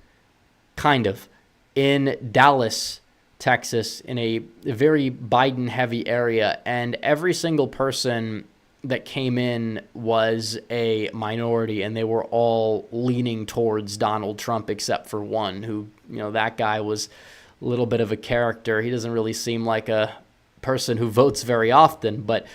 kind of, in Dallas, Texas, in a very Biden-heavy area, and every single person that came in was a minority, and they were all leaning towards Donald Trump, except for one who, that guy was a little bit of a character. He doesn't really seem like a person who votes very often, but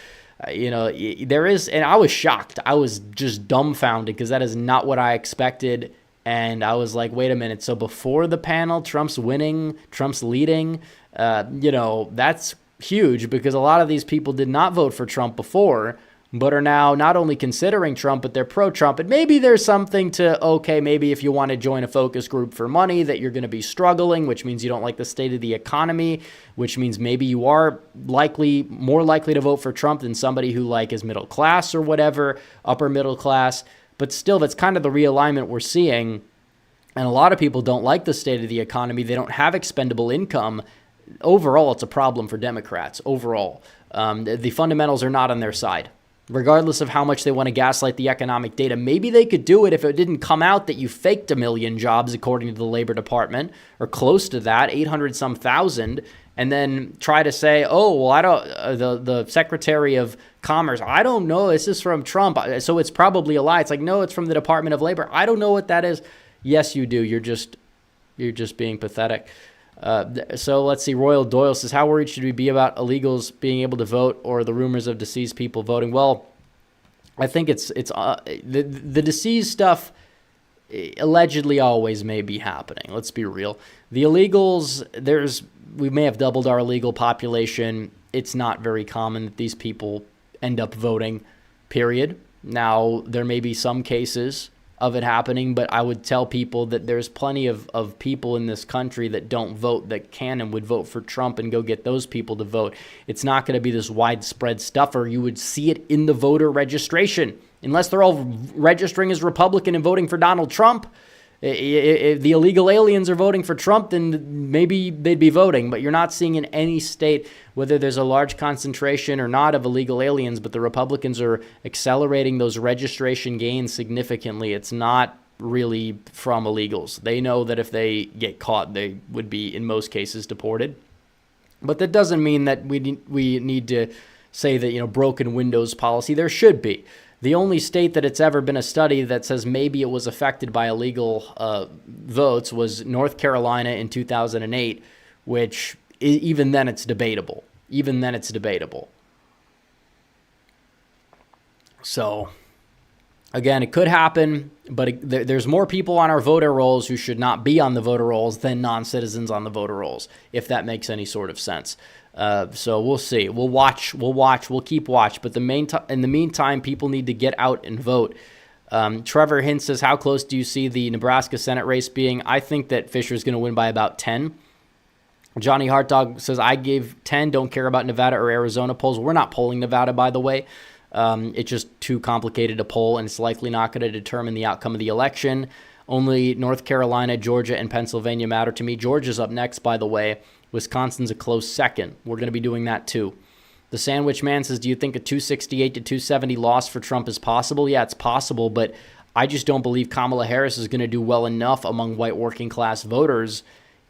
there is, and I was shocked. I was just dumbfounded because that is not what I expected. And I was like, wait a minute. So before the panel, Trump's winning, Trump's leading. That's huge because a lot of these people did not vote for Trump before, but are now not only considering Trump, but they're pro-Trump. And maybe there's something to, okay, maybe if you want to join a focus group for money that you're going to be struggling, which means you don't like the state of the economy, which means maybe you are more likely to vote for Trump than somebody who is middle class or whatever, upper middle class. But still, that's kind of the realignment we're seeing. And a lot of people don't like the state of the economy. They don't have expendable income. Overall, it's a problem for Democrats. Overall, the fundamentals are not on their side. Regardless of how much they want to gaslight the economic data, maybe they could do it if it didn't come out that you faked 1 million jobs, according to the Labor Department, or close to that, 800-some thousand, and then try to say, oh, well, I don't, the Secretary of Commerce, I don't know, this is from Trump, so it's probably a lie. It's like, no, it's from the Department of Labor. I don't know what that is. Yes, you do. You're just being pathetic. So let's see. Royal Doyle says, how worried should we be about illegals being able to vote or the rumors of deceased people voting? Well, I think it's the deceased stuff allegedly always may be happening. Let's be real. The illegals, we may have doubled our illegal population. It's not very common that these people end up voting, period. Now, there may be some cases of it happening, but I would tell people that there's plenty of people in this country that don't vote that can and would vote for Trump, and go get those people to vote. It's not going to be this widespread stuffer. You would see it in the voter registration. Unless they're all registering as Republican and voting for Donald Trump, if the illegal aliens are voting for Trump, then maybe they'd be voting. But you're not seeing in any state, whether there's a large concentration or not of illegal aliens, but the Republicans are accelerating those registration gains significantly. It's not really from illegals. They know that if they get caught, they would be, in most cases, deported. But that doesn't mean that we need to say that, broken windows policy. There should be. The only state that it's ever been a study that says maybe it was affected by illegal votes was North Carolina in 2008, which even then it's debatable. So, again, it could happen, but there's more people on our voter rolls who should not be on the voter rolls than non-citizens on the voter rolls, if that makes any sort of sense. So we'll see. We'll watch. We'll keep watch. But in the meantime, people need to get out and vote. Trevor Hint says, how close do you see the Nebraska Senate race being? I think that Fisher's going to win by about 10. Johnny Hartdog says, I gave 10, don't care about Nevada or Arizona polls. We're not polling Nevada, by the way. It's just too complicated to poll, and it's likely not going to determine the outcome of the election. Only North Carolina, Georgia, and Pennsylvania matter to me. Georgia's up next, by the way. Wisconsin's a close second. We're going to be doing that too. The Sandwich Man says, do you think a 268 to 270 loss for Trump is possible? Yeah, it's possible, but I just don't believe Kamala Harris is going to do well enough among white working class voters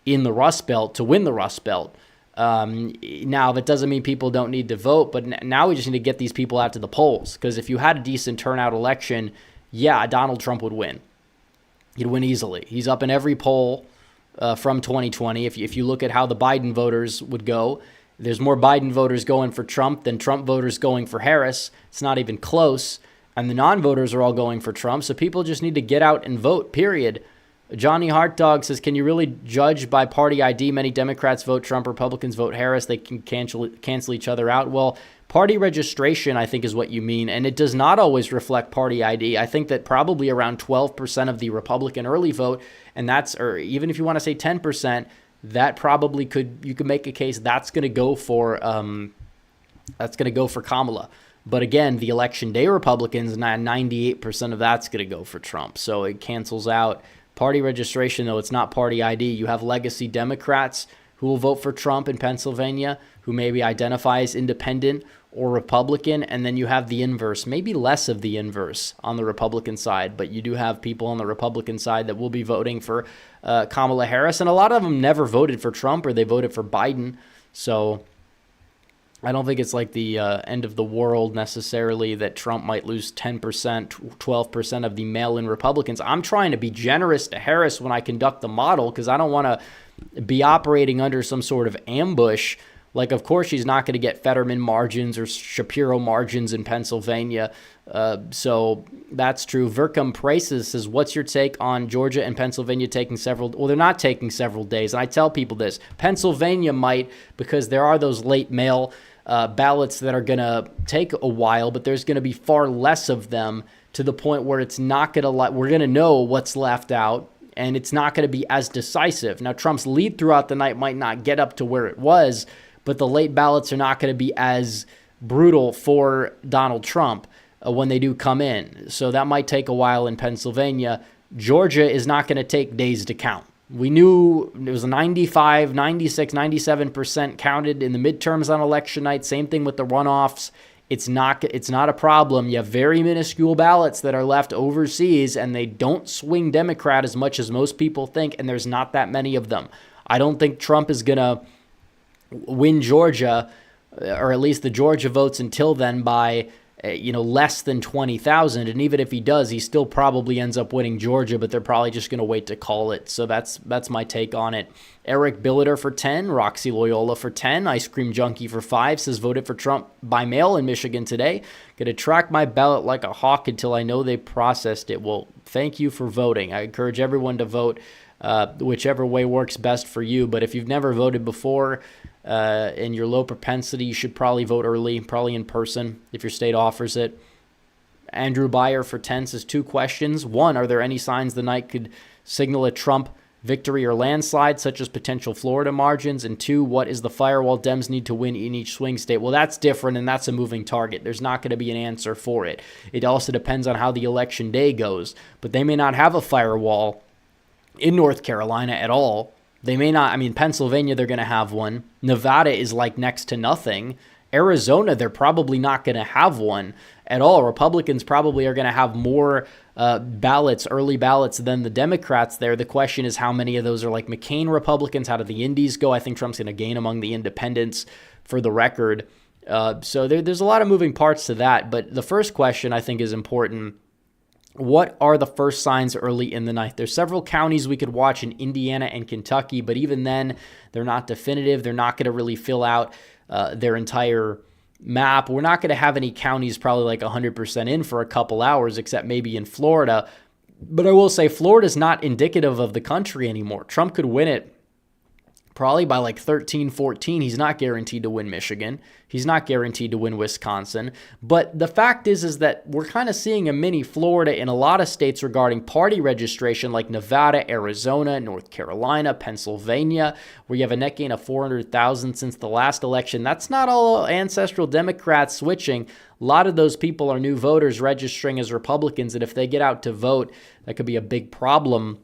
in the Rust Belt to win the Rust Belt. Now, that doesn't mean people don't need to vote, but now we just need to get these people out to the polls, because if you had a decent turnout election, yeah, Donald Trump would win. He'd win easily. He's up in every poll from 2020. If you look at how the Biden voters would go, there's more Biden voters going for Trump than Trump voters going for Harris. It's not even close. And the non-voters are all going for Trump. So people just need to get out and vote, period. Johnny Hartdog says, can you really judge by party ID? Many Democrats vote Trump, Republicans vote Harris. They can cancel each other out. Well, party registration, I think, is what you mean, and it does not always reflect party ID. I think that probably around 12% of the Republican early vote, and or even if you want to say 10%, that probably you could make a case that's going to go for Kamala. But again, the election day Republicans, 98% of that's going to go for Trump. So it cancels out party registration, though it's not party ID. You have legacy Democrats who will vote for Trump in Pennsylvania, who maybe identify as independent or Republican, and then you have the inverse, maybe less of the inverse on the Republican side, but you do have people on the Republican side that will be voting for Kamala Harris, and a lot of them never voted for Trump, or they voted for Biden. So I don't think it's like the end of the world necessarily that Trump might lose 10%, 12% of the mail-in Republicans. I'm trying to be generous to Harris when I conduct the model, because I don't want to be operating under some sort of ambush. Like, of course, she's not going to get Fetterman margins or Shapiro margins in Pennsylvania. So that's true. Vercom Prices says, what's your take on Georgia and Pennsylvania taking several? Well, they're not taking several days. And I tell people this. Pennsylvania might, because there are those late mail ballots that are going to take a while, but there's going to be far less of them, to the point where it's not going to we're going to know what's left out, and it's not going to be as decisive. Now, Trump's lead throughout the night might not get up to where it was, but the late ballots are not going to be as brutal for Donald Trump when they do come in. So that might take a while in Pennsylvania. Georgia is not going to take days to count. We knew it was 95, 96, 97% counted in the midterms on election night. Same thing with the runoffs. It's not a problem. You have very minuscule ballots that are left overseas, and they don't swing Democrat as much as most people think, and there's not that many of them. I don't think Trump is going to win Georgia, or at least the Georgia votes until then, by less than 20,000. And even if he does, he still probably ends up winning Georgia, but they're probably just going to wait to call it. So that's my take on it. Eric Billiter for 10, Roxy Loyola for 10, Ice Cream Junkie for 5, says voted for Trump by mail in Michigan today. Going to track my ballot like a hawk until I know they processed it. Well, thank you for voting. I encourage everyone to vote whichever way works best for you. But if you've never voted before, and you're low propensity, you should probably vote early, probably in person if your state offers it. Andrew Byer for 10 says 2 questions. 1, are there any signs the night could signal a Trump victory or landslide, such as potential Florida margins? And 2, what is the firewall Dems need to win in each swing state? Well, that's different, and that's a moving target. There's not going to be an answer for it. It also depends on how the election day goes. But they may not have a firewall in North Carolina at all. They may not. I mean, Pennsylvania, they're going to have one. Nevada is like next to nothing. Arizona, they're probably not going to have one at all. Republicans probably are going to have more ballots, early ballots, than the Democrats there. The question is how many of those are like McCain Republicans? How do the indies go? I think Trump's going to gain among the independents, for the record. So there's a lot of moving parts to that. But the first question I think is important. What are the first signs early in the night? There's several counties we could watch in Indiana and Kentucky, but even then, they're not definitive. They're not going to really fill out their entire map. We're not going to have any counties probably like 100% in for a couple hours, except maybe in Florida. But I will say Florida's not indicative of the country anymore. Trump could win it probably by like 13, 14. He's not guaranteed to win Michigan. He's not guaranteed to win Wisconsin. But the fact is that we're kind of seeing a mini Florida in a lot of states regarding party registration, like Nevada, Arizona, North Carolina, Pennsylvania, where you have a net gain of 400,000 since the last election. That's not all ancestral Democrats switching. A lot of those people are new voters registering as Republicans, and if they get out to vote, that could be a big problem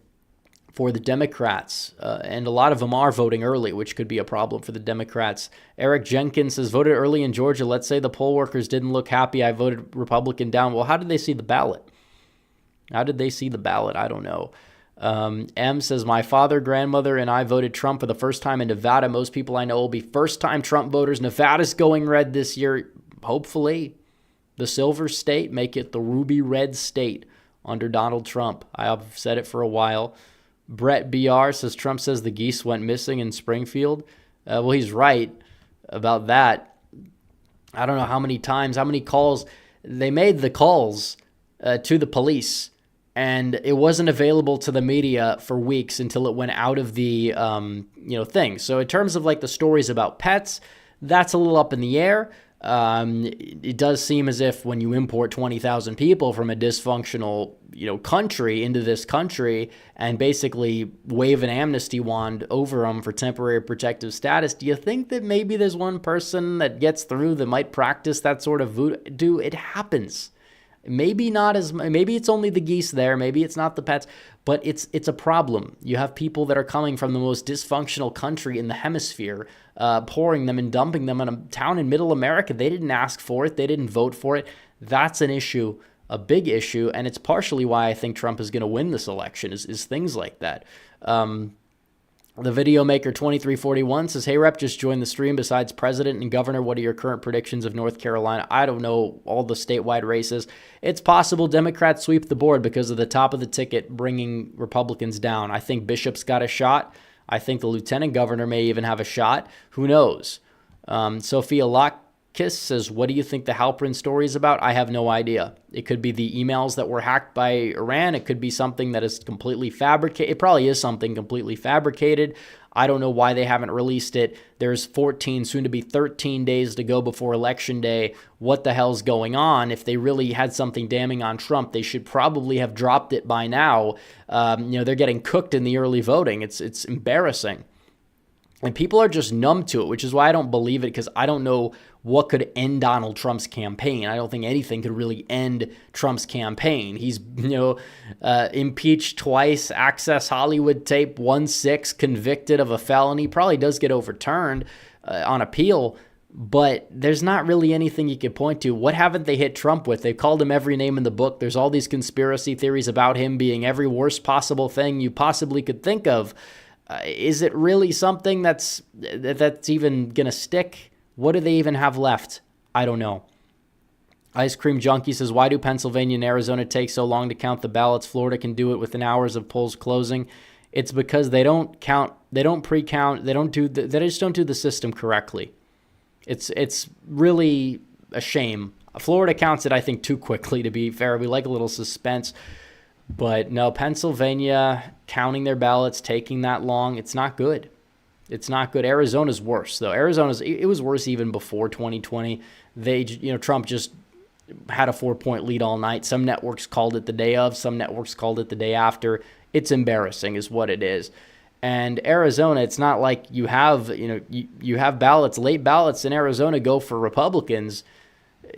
for the Democrats, and a lot of them are voting early, which could be a problem for the Democrats. Eric Jenkins says, voted early in Georgia. Let's say the poll workers didn't look happy. I voted Republican down. Well, how did they see the ballot? How did they see the ballot? I don't know. M says, my father, grandmother, and I voted Trump for the first time in Nevada. Most people I know will be first-time Trump voters. Nevada's going red this year. Hopefully, the silver state, make it the ruby red state under Donald Trump. I've said it for a while. Brett BR says, Trump says the geese went missing in Springfield. Well, he's right about that. I don't know how many calls. They made the calls to the police, and it wasn't available to the media for weeks until it went out of the thing. So in terms of like the stories about pets, that's a little up in the air. It does seem as if when you import 20,000 people from a dysfunctional, country into this country and basically wave an amnesty wand over them for temporary protective status, do you think that maybe there's one person that gets through that might practice that sort of voodoo? It happens. Maybe it's only the geese there. Maybe it's not the pets, but it's a problem. You have people that are coming from the most dysfunctional country in the hemisphere, pouring them and dumping them in a town in middle America. They didn't ask for it. They didn't vote for it. That's an issue, a big issue, and it's partially why I think Trump is going to win this election is things like that. The video maker 2341 says, hey, Rep, just joined the stream. Besides president and governor, what are your current predictions of North Carolina? I don't know all the statewide races. It's possible Democrats sweep the board because of the top of the ticket bringing Republicans down. I think Bishop's got a shot. I think the lieutenant governor may even have a shot. Who knows? Sophia Lockiss says, what do you think the Halperin story is about? I have no idea. It could be the emails that were hacked by Iran. It could be something that is completely fabricated. It probably is something completely fabricated. I don't know why they haven't released it. There's 14, soon to be 13 days to go before Election Day. What the hell's going on? If they really had something damning on Trump, they should probably have dropped it by now. They're getting cooked in the early voting. It's embarrassing. And people are just numb to it, which is why I don't believe it, because I don't know what could end Donald Trump's campaign. I don't think anything could really end Trump's campaign. He's, impeached twice, Access Hollywood tape, 1-6, convicted of a felony, probably does get overturned on appeal, but there's not really anything you could point to. What haven't they hit Trump with? They've called him every name in the book. There's all these conspiracy theories about him being every worst possible thing you possibly could think of. Is it really something that's even going to stick? What do they even have left? I don't know. Ice Cream Junkie says, why do Pennsylvania and Arizona take so long to count the ballots? Florida can do it within hours of polls closing. It's because they don't count, they don't pre-count, they just don't do the system correctly. It's really a shame. Florida counts it, I think, too quickly, to be fair. We like a little suspense. But no, Pennsylvania counting their ballots, taking that long, it's not good. It's not good. Arizona's worse, though. It was worse even before 2020. Trump just had a 4-point lead all night. Some networks called it the day of, some networks called it the day after. It's embarrassing is what it is. And Arizona, it's not like you have, you have ballots, late ballots in Arizona go for Republicans,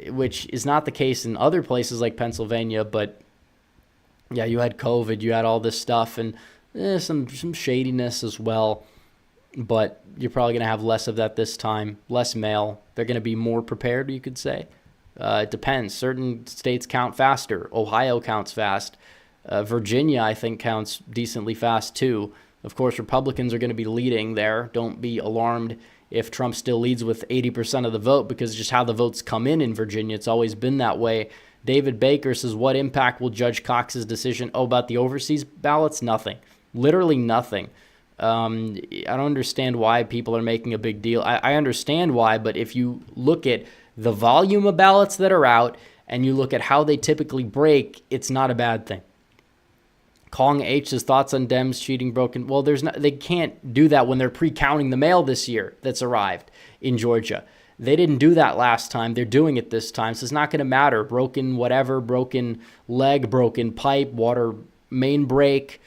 which is not the case in other places like Pennsylvania. But yeah, you had COVID, you had all this stuff, and some shadiness as well. But you're probably going to have less of that this time, less mail. They're going to be more prepared, you could say. It depends. Certain states count faster. Ohio counts fast. Virginia, I think, counts decently fast, too. Of course, Republicans are going to be leading there. Don't be alarmed if Trump still leads with 80% of the vote, because just how the votes come in Virginia. It's always been that way. David Baker says, what impact will Judge Cox's decision? Oh, about the overseas ballots? Nothing. Literally nothing. I don't understand why people are making a big deal. I understand why, but if you look at the volume of ballots that are out and you look at how they typically break, it's not a bad thing. Kong H says, thoughts on Dems cheating broken. Well, they can't do that when they're pre-counting the mail this year that's arrived in Georgia. They didn't do that last time. They're doing it this time, so it's not going to matter. Broken whatever, broken leg, broken pipe, water main break.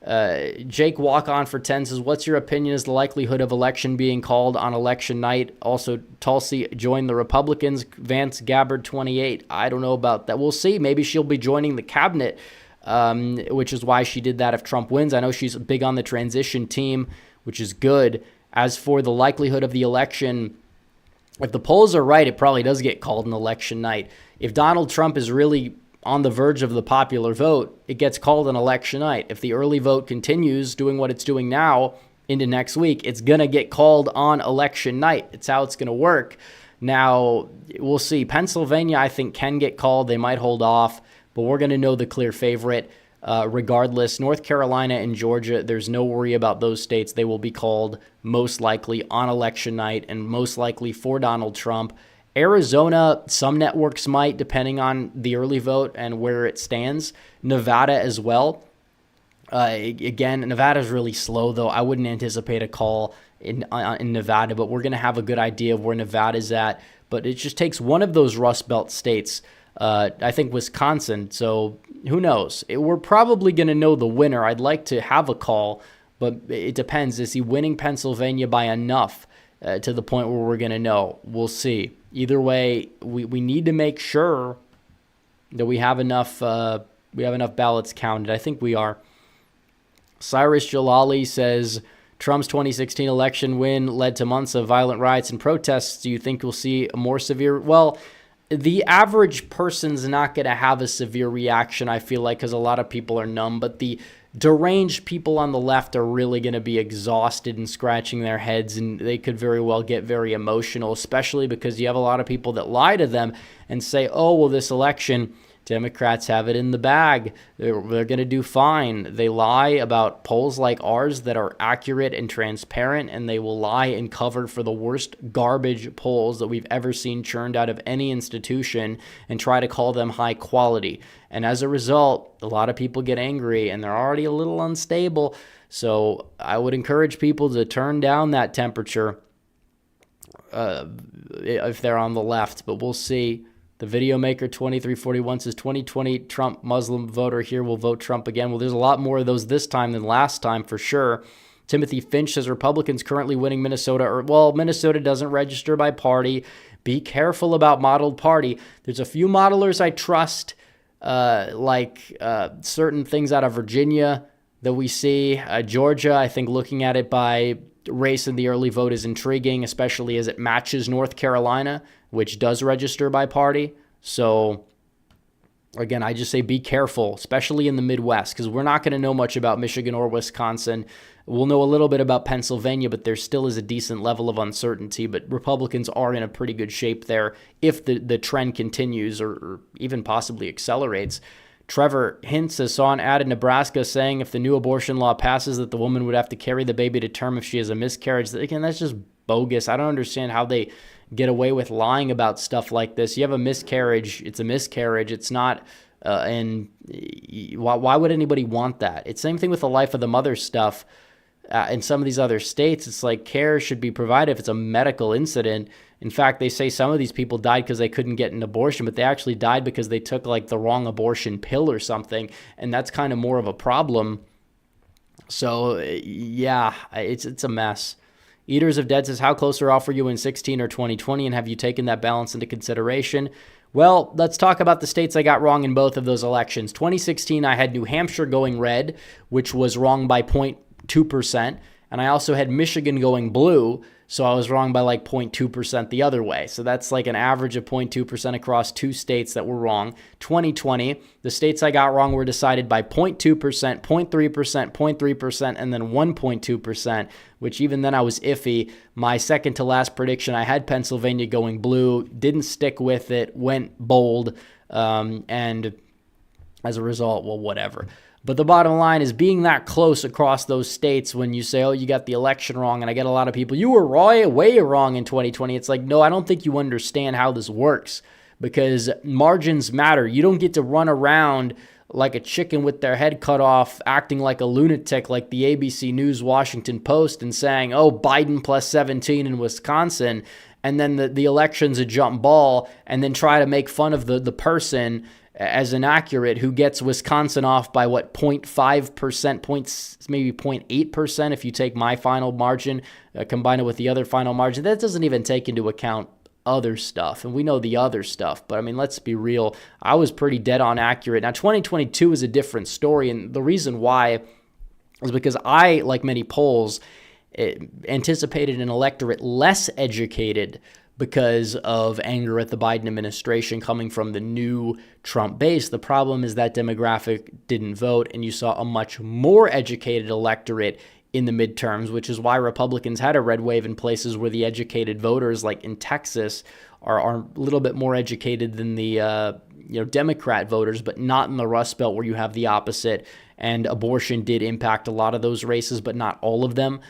Jake Walk On for 10 says, what's your opinion is the likelihood of election being called on election night? Also, Tulsi joined the Republicans. Vance Gabbard 28. I don't know about that. We'll see. Maybe she'll be joining the cabinet, which is why she did that if Trump wins. I know she's big on the transition team, which is good. As for the likelihood of the election, if the polls are right, it probably does get called on election night. If Donald Trump is really on the verge of the popular vote, it gets called on election night. If the early vote continues doing what it's doing now into next week, it's going to get called on election night. It's how it's going to work. Now, we'll see. Pennsylvania, I think, can get called. They might hold off, but we're going to know the clear favorite regardless. North Carolina and Georgia, there's no worry about those states. They will be called most likely on election night and most likely for Donald Trump. Arizona, some networks might, depending on the early vote and where it stands. Nevada as well. Again, Nevada's really slow, though. I wouldn't anticipate a call in Nevada, but we're going to have a good idea of where Nevada's at. But it just takes one of those Rust Belt states. I think Wisconsin. So who knows? We're probably going to know the winner. I'd like to have a call, but it depends. Is he winning Pennsylvania by enough to the point where we're going to know? We'll see. Either way, we need to make sure that we have enough ballots counted. I think we are. Cyrus Jalali says, Trump's 2016 election win led to months of violent riots and protests. Do you think we'll see a more severe? Well, the average person's not going to have a severe reaction, I feel like, because a lot of people are numb. But the deranged people on the left are really going to be exhausted and scratching their heads, and they could very well get very emotional, especially because you have a lot of people that lie to them and say, oh, well, this election, Democrats have it in the bag. They're going to do fine. They lie about polls like ours that are accurate and transparent, and they will lie and cover for the worst garbage polls that we've ever seen churned out of any institution and try to call them high quality. And as a result, a lot of people get angry, and they're already a little unstable. So I would encourage people to turn down that temperature if they're on the left, but we'll see. The video maker 2341 says 2020 Trump Muslim voter here will vote Trump again. Well, there's a lot more of those this time than last time for sure. Timothy Finch says Republicans currently winning Minnesota. Well, Minnesota doesn't register by party. Be careful about modeled party. There's a few modelers I trust, like certain things out of Virginia that we see. Georgia, I think looking at it by race in the early vote is intriguing, especially as it matches North Carolina, which does register by party. So, again, I just say be careful, especially in the Midwest, because we're not going to know much about Michigan or Wisconsin. We'll know a little bit about Pennsylvania, but there still is a decent level of uncertainty. But Republicans are in a pretty good shape there if the trend continues or even possibly accelerates. Trevor Hintz saw an ad in Nebraska saying if the new abortion law passes that the woman would have to carry the baby to term if she has a miscarriage. Again, that's just bogus. I don't understand how they get away with lying about stuff like this. You have a miscarriage, it's a miscarriage. It's not, and why would anybody want that? It's the same thing with the life of the mother stuff. In some of these other states, it's like care should be provided if it's a medical incident. In fact, they say some of these people died because they couldn't get an abortion, but they actually died because they took like the wrong abortion pill or something, and that's kind of more of a problem. So yeah, it's a mess. Eaters of Dead says, how close or off were you in 16 or 2020, and have you taken that balance into consideration? Well, let's talk about the states I got wrong in both of those elections. 2016, I had New Hampshire going red, which was wrong by 0.2%, and I also had Michigan going blue, so I was wrong by like 0.2% the other way. So that's like an average of 0.2% across two states that were wrong. 2020, the states I got wrong were decided by 0.2%, 0.3%, 0.3%, and then 1.2%, which even then I was iffy. My second to last prediction, I had Pennsylvania going blue, didn't stick with it, went bold, and as a result, well, whatever. But the bottom line is being that close across those states when you say, oh, you got the election wrong, and I get a lot of people, you were way wrong in 2020. It's like, no, I don't think you understand how this works because margins matter. You don't get to run around like a chicken with their head cut off, acting like a lunatic like the ABC News Washington Post and saying, oh, Biden plus 17 in Wisconsin, and then the election's a jump ball, and then try to make fun of the person as inaccurate who gets Wisconsin off by what, 0.5%, maybe 0.8% if you take my final margin, combine it with the other final margin. That doesn't even take into account other stuff, and we know the other stuff, but I mean, let's be real. I was pretty dead on accurate. Now, 2022 is a different story, and the reason why is because I, like many polls, anticipated an electorate less educated because of anger at the Biden administration coming from the new Trump base. The problem is that demographic didn't vote, and you saw a much more educated electorate in the midterms, which is why Republicans had a red wave in places where the educated voters, like in Texas, are a little bit more educated than the Democrat voters, but not in the Rust Belt where you have the opposite. And abortion did impact a lot of those races, but not all of them.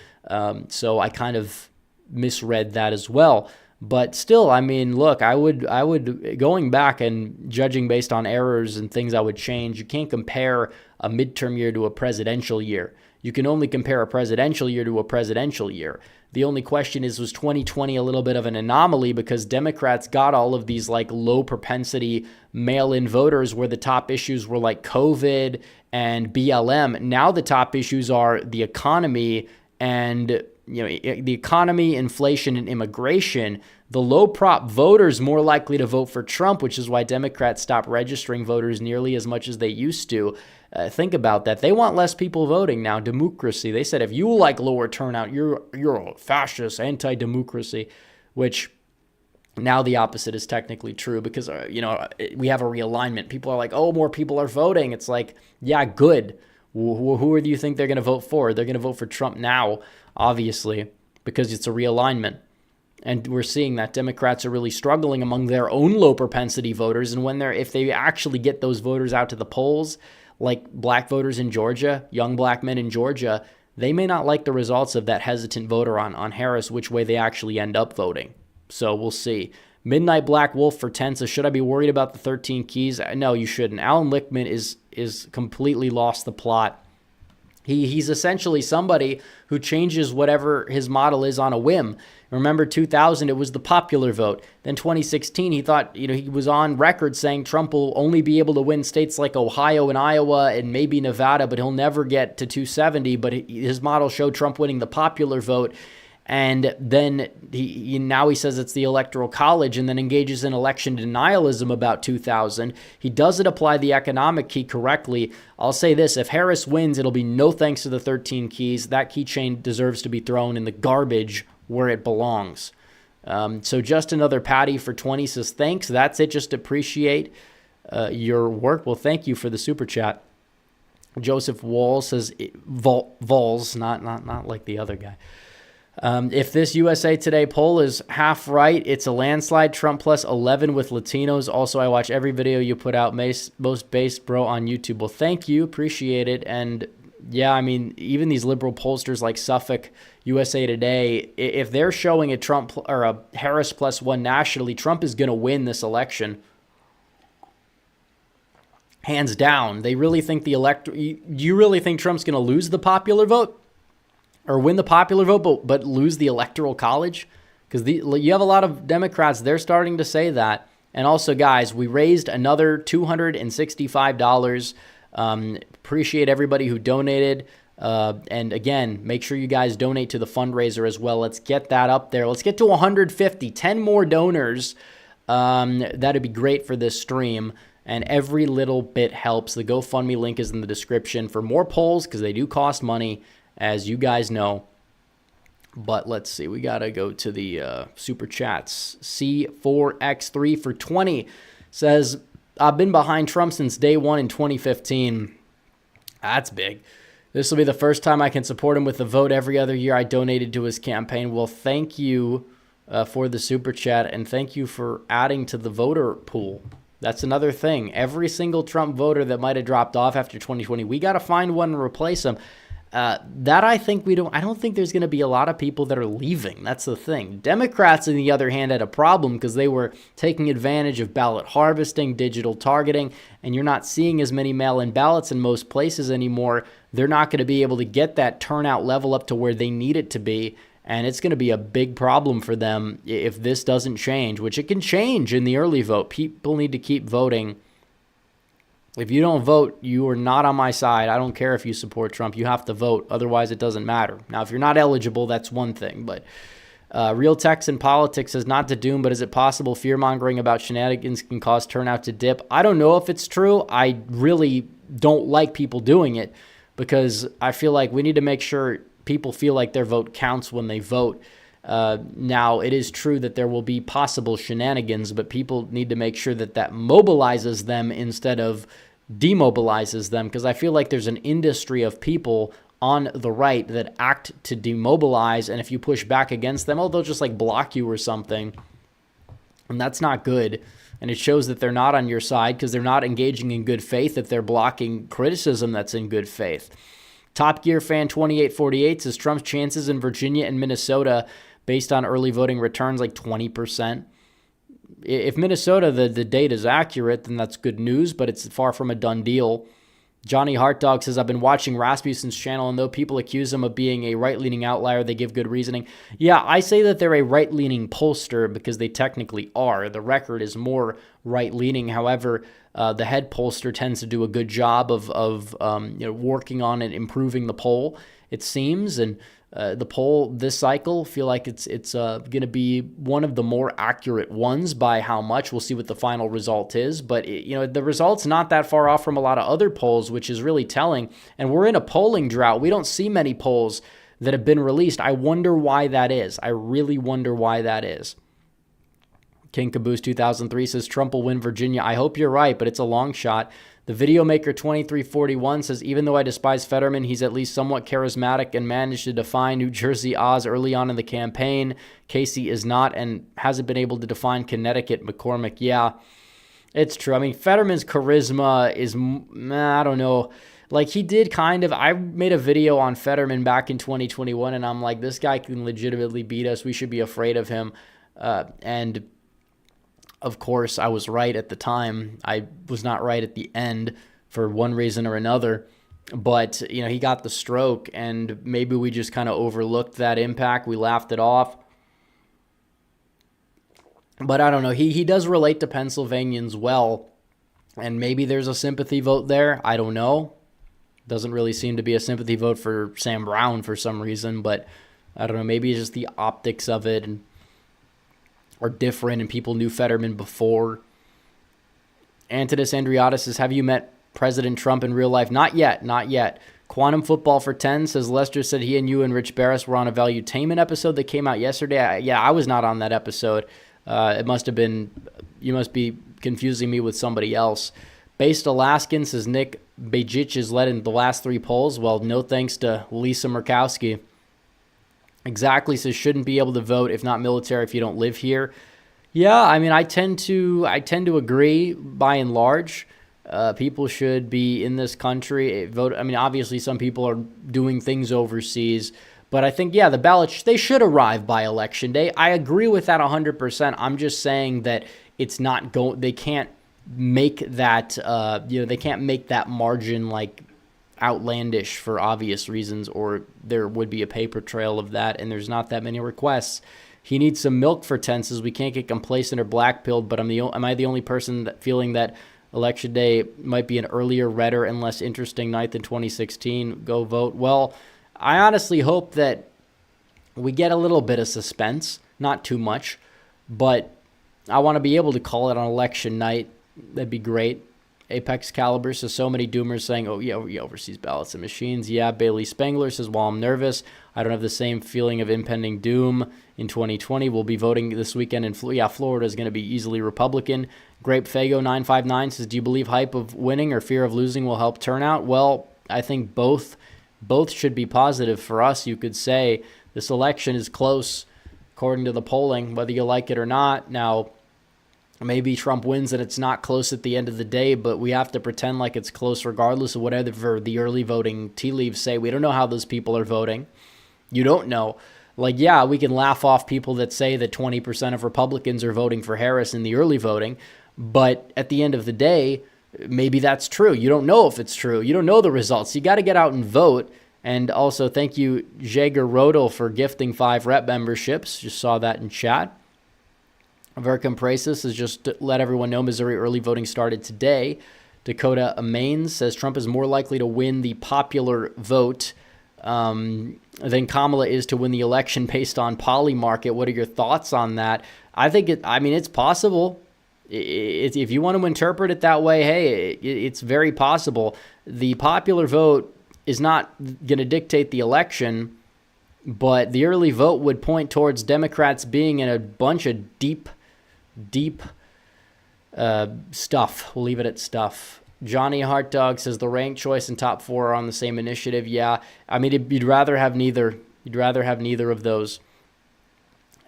So I kind of misread that as well. But still, I mean, look, I would going back and judging based on errors and things I would change, you can't compare a midterm year to a presidential year. You can only compare a presidential year to a presidential year. The only question is, was 2020 a little bit of an anomaly because Democrats got all of these like low propensity mail-in voters where the top issues were like COVID and BLM. Now the top issues are the economy and the economy, inflation, and immigration. The low prop voters more likely to vote for Trump, which is why Democrats stopped registering voters nearly as much as they used to. Think about that. They want less people voting now. Democracy. They said if you like lower turnout, you're a fascist, anti-democracy, which now the opposite is technically true because we have a realignment. People are like, oh, more people are voting. It's like, yeah, good. Who do you think they're going to vote for? They're going to vote for Trump now, obviously, because it's a realignment. And we're seeing that Democrats are really struggling among their own low propensity voters. And if they actually get those voters out to the polls, like black voters in Georgia, young black men in Georgia, they may not like the results of that hesitant voter on Harris, which way they actually end up voting. So we'll see. Midnight Black Wolf for 10 says, should I be worried about the 13 keys? No, you shouldn't. Alan Lichtman is completely lost the plot. He's essentially somebody who changes whatever his model is on a whim. Remember 2000, it was the popular vote. Then 2016, he thought, he was on record saying Trump will only be able to win states like Ohio and Iowa and maybe Nevada, but he'll never get to 270. But his model showed Trump winning the popular vote. And then now he says it's the Electoral College and then engages in election denialism about 2000. He doesn't apply the economic key correctly. I'll say this, if Harris wins, it'll be no thanks to the 13 keys. That keychain deserves to be thrown in the garbage where it belongs. So just another Patty for 20 says, thanks. That's it. Just appreciate your work. Well, thank you for the super chat. Joseph Wall says, Vols, not like the other guy. If this USA Today poll is half right, it's a landslide. Trump plus 11 with Latinos. Also, I watch every video you put out, most based bro on YouTube. Well, thank you. Appreciate it. And yeah, I mean, even these liberal pollsters like Suffolk, USA Today, if they're showing a Trump or a Harris plus 1 nationally, Trump is going to win this election. Hands down. They really think the you really think Trump's going to lose the popular vote? Or win the popular vote, but lose the electoral college? Because you have a lot of Democrats, they're starting to say that. And also, guys, we raised another $265. Appreciate everybody who donated. And again, make sure you guys donate to the fundraiser as well. Let's get that up there. Let's get to 150, 10 more donors. That'd be great for this stream. And every little bit helps. The GoFundMe link is in the description for more polls because they do cost money, as you guys know. But let's see. We got to go to the super chats. C4X3 for 20 says, I've been behind Trump since day one in 2015. That's big. This will be the first time I can support him with a vote. Every other year I donated to his campaign. Well, thank you for the super chat, and thank you for adding to the voter pool. That's another thing. Every single Trump voter that might have dropped off after 2020, we got to find one and replace them. That I think I don't think there's going to be a lot of people that are leaving. That's the thing. Democrats, on the other hand, had a problem because they were taking advantage of ballot harvesting, digital targeting, and you're not seeing as many mail-in ballots in most places anymore. They're not going to be able to get that turnout level up to where they need it to be, and it's going to be a big problem for them if this doesn't change, which it can change in the early vote. People need to keep voting. If you don't vote, you are not on my side. I don't care if you support Trump. You have to vote. Otherwise, it doesn't matter. Now, if you're not eligible, that's one thing. But Real Text and Politics says, not to doom, but is it possible fear-mongering about shenanigans can cause turnout to dip? I don't know if it's true. I really don't like people doing it because I feel like we need to make sure people feel like their vote counts when they vote. Now, it is true that there will be possible shenanigans, but people need to make sure that that mobilizes them instead of demobilizes them, because I feel like there's an industry of people on the right that act to demobilize, and if you push back against them, they'll just like block you or something, and that's not good. And it shows that they're not on your side because they're not engaging in good faith if they're blocking criticism that's in good faith. Top Gear Fan 2848 says Trump's chances in Virginia and Minnesota based on early voting returns like 20%. If Minnesota, the data is accurate, then that's good news, but it's far from a done deal. Johnny Heartdog says, I've been watching Rasmussen's channel, and though people accuse him of being a right-leaning outlier, they give good reasoning. Yeah, I say that they're a right-leaning pollster because they technically are. The record is more right-leaning. However, the head pollster tends to do a good job of working on and improving the poll, it seems, and the poll this cycle feel like it's going to be one of the more accurate ones by how much. We'll see what the final result is, but the result's not that far off from a lot of other polls, which is really telling. And we're in a polling drought. We don't see many polls that have been released. I wonder why that is. I really wonder why that is. King Caboose 2003 says Trump will win Virginia. I hope you're right, but it's a long shot. The Videomaker 2341 says, even though I despise Fetterman, he's at least somewhat charismatic and managed to define New Jersey Oz early on in the campaign. Casey is not and hasn't been able to define Connecticut McCormick. Yeah, it's true. I mean, Fetterman's charisma is, I don't know. Like, he did kind of, I made a video on Fetterman back in 2021, and I'm like, this guy can legitimately beat us. We should be afraid of him. And of course, I was right at the time. I was not right at the end for one reason or another. But, he got the stroke, and maybe we just kind of overlooked that impact. We laughed it off. But I don't know. He does relate to Pennsylvanians well, and maybe there's a sympathy vote there. I don't know. Doesn't really seem to be a sympathy vote for Sam Brown for some reason, but I don't know. Maybe it's just the optics of it are different, and people knew Fetterman before. Antidus Andriotis says, have you met President Trump in real life? Not yet, not yet. Quantum Football for 10 says, Lester said he and you and Rich Barris were on a Valuetainment episode that came out yesterday. I was not on that episode. It must have been, you must be confusing me with somebody else. Based Alaskan says Nick Bajich is led in the last 3 polls. Well, no thanks to Lisa Murkowski. Exactly says shouldn't be able to vote if not military if you don't live here. Yeah, I mean, I tend to agree by and large. People should be in this country. Vote. I mean, obviously, some people are doing things overseas, but I think, yeah, the ballots, they should arrive by election day. I agree with that 100%. I'm just saying that it's not they can't make that. They can't make that margin like outlandish for obvious reasons, or there would be a paper trail of that, and there's not that many requests. He needs some milk for tenses. We can't get complacent or black-pilled, but am I the only person feeling that Election Day might be an earlier, redder, and less interesting night than 2016? Go vote. Well, I honestly hope that we get a little bit of suspense, not too much, but I want to be able to call it on election night. That'd be great. Apex Caliber says so many doomers saying, oh, yeah, overseas ballots and machines. Yeah, Bailey Spangler says, while I'm nervous, I don't have the same feeling of impending doom in 2020. We'll be voting this weekend in Florida is going to be easily Republican. Grape Fago 959 says, do you believe hype of winning or fear of losing will help turnout? Well, I think both should be positive for us. You could say this election is close according to the polling, whether you like it or not. Now, maybe Trump wins and it's not close at the end of the day, but we have to pretend like it's close regardless of whatever the early voting tea leaves say. We don't know how those people are voting. You don't know. Like, yeah, we can laugh off people that say that 20% of Republicans are voting for Harris in the early voting, but at the end of the day, maybe that's true. You don't know if it's true. You don't know the results. You got to get out and vote. And also, thank you, Jager Rodel, for gifting 5 rep memberships. Just saw that in chat. Vercom Prasis has just let everyone know Missouri early voting started today. Dakota Amains says Trump is more likely to win the popular vote than Kamala is to win the election based on Polymarket. What are your thoughts on that? I think it's possible. If you want to interpret it that way, hey, it's very possible. The popular vote is not going to dictate the election, but the early vote would point towards Democrats being in a bunch of deep stuff. We'll leave it at stuff. Johnny Heartdog says the ranked choice and top 4 are on the same initiative. Yeah, I mean, you'd rather have neither. You'd rather have neither of those.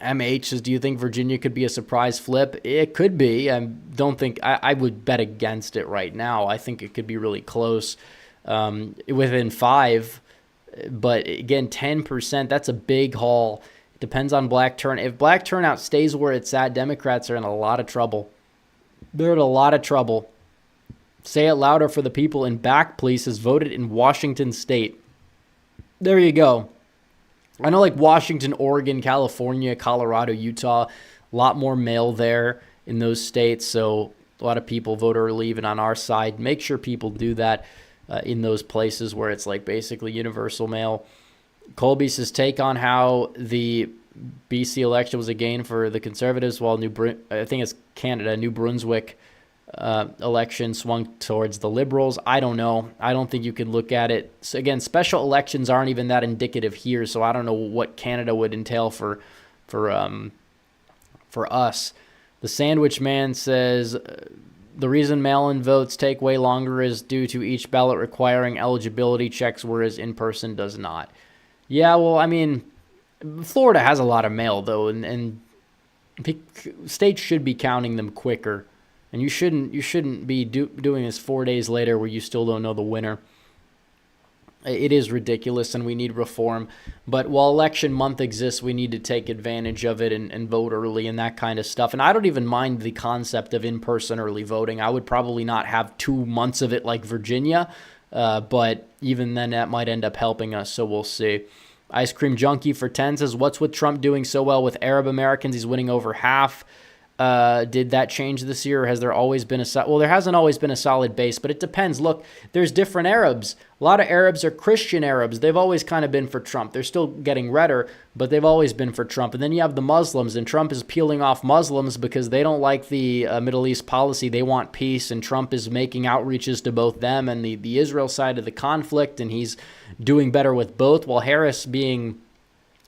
MH says, do you think Virginia could be a surprise flip? It could be. I don't think I would bet against it right now. I think it could be really close, within 5. But again, 10%, that's a big haul. It depends on black turnout. If black turnout stays where it's at, Democrats are in a lot of trouble. They're in a lot of trouble. Say it louder for the people in back, please, has voted in Washington State. There you go. I know, like Washington, Oregon, California, Colorado, Utah, a lot more mail there in those states. So a lot of people vote early, even on our side. Make sure people do that in those places where it's like basically universal mail. Colby says take on how the BC election was a gain for the Conservatives, while I think it's Canada, New Brunswick election swung towards the Liberals. I don't know. I don't think you can look at it. So again, special elections aren't even that indicative here, so I don't know what Canada would entail for us. The Sandwich Man says the reason mail-in votes take way longer is due to each ballot requiring eligibility checks, whereas in-person does not. Yeah, well, I mean, Florida has a lot of mail, though, and states should be counting them quicker. And you shouldn't be doing this 4 days later where you still don't know the winner. It is ridiculous, and we need reform. But while election month exists, we need to take advantage of it and vote early and that kind of stuff. And I don't even mind the concept of in-person early voting. I would probably not have 2 months of it like Virginia, but even then that might end up helping us, so we'll see. Ice Cream Junkie for 10 says, what's with Trump doing so well with Arab Americans? He's winning over half. Did that change this year, or has there always been there hasn't always been a solid base, but it depends. Look, there's different Arabs. A lot of Arabs are Christian Arabs. They've always kind of been for Trump. They're still getting redder, but they've always been for Trump. And then you have the Muslims, and Trump is peeling off Muslims because they don't like the Middle East policy. They want peace, and Trump is making outreaches to both them and the Israel side of the conflict, and he's doing better with both, while Harris being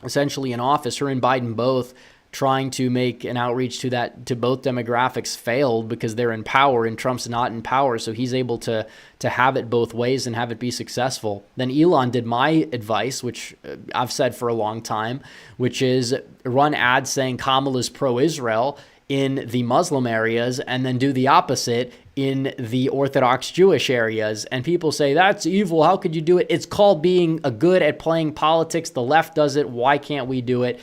essentially in office, her and Biden both, trying to make an outreach to both demographics failed because they're in power and Trump's not in power, so he's able to have it both ways and have it be successful. Then Elon did my advice, which I've said for a long time, which is run ads saying Kamala's pro-Israel in the Muslim areas and then do the opposite in the Orthodox Jewish areas. And people say, that's evil. How could you do it? It's called being good at playing politics. The left does it. Why can't we do it?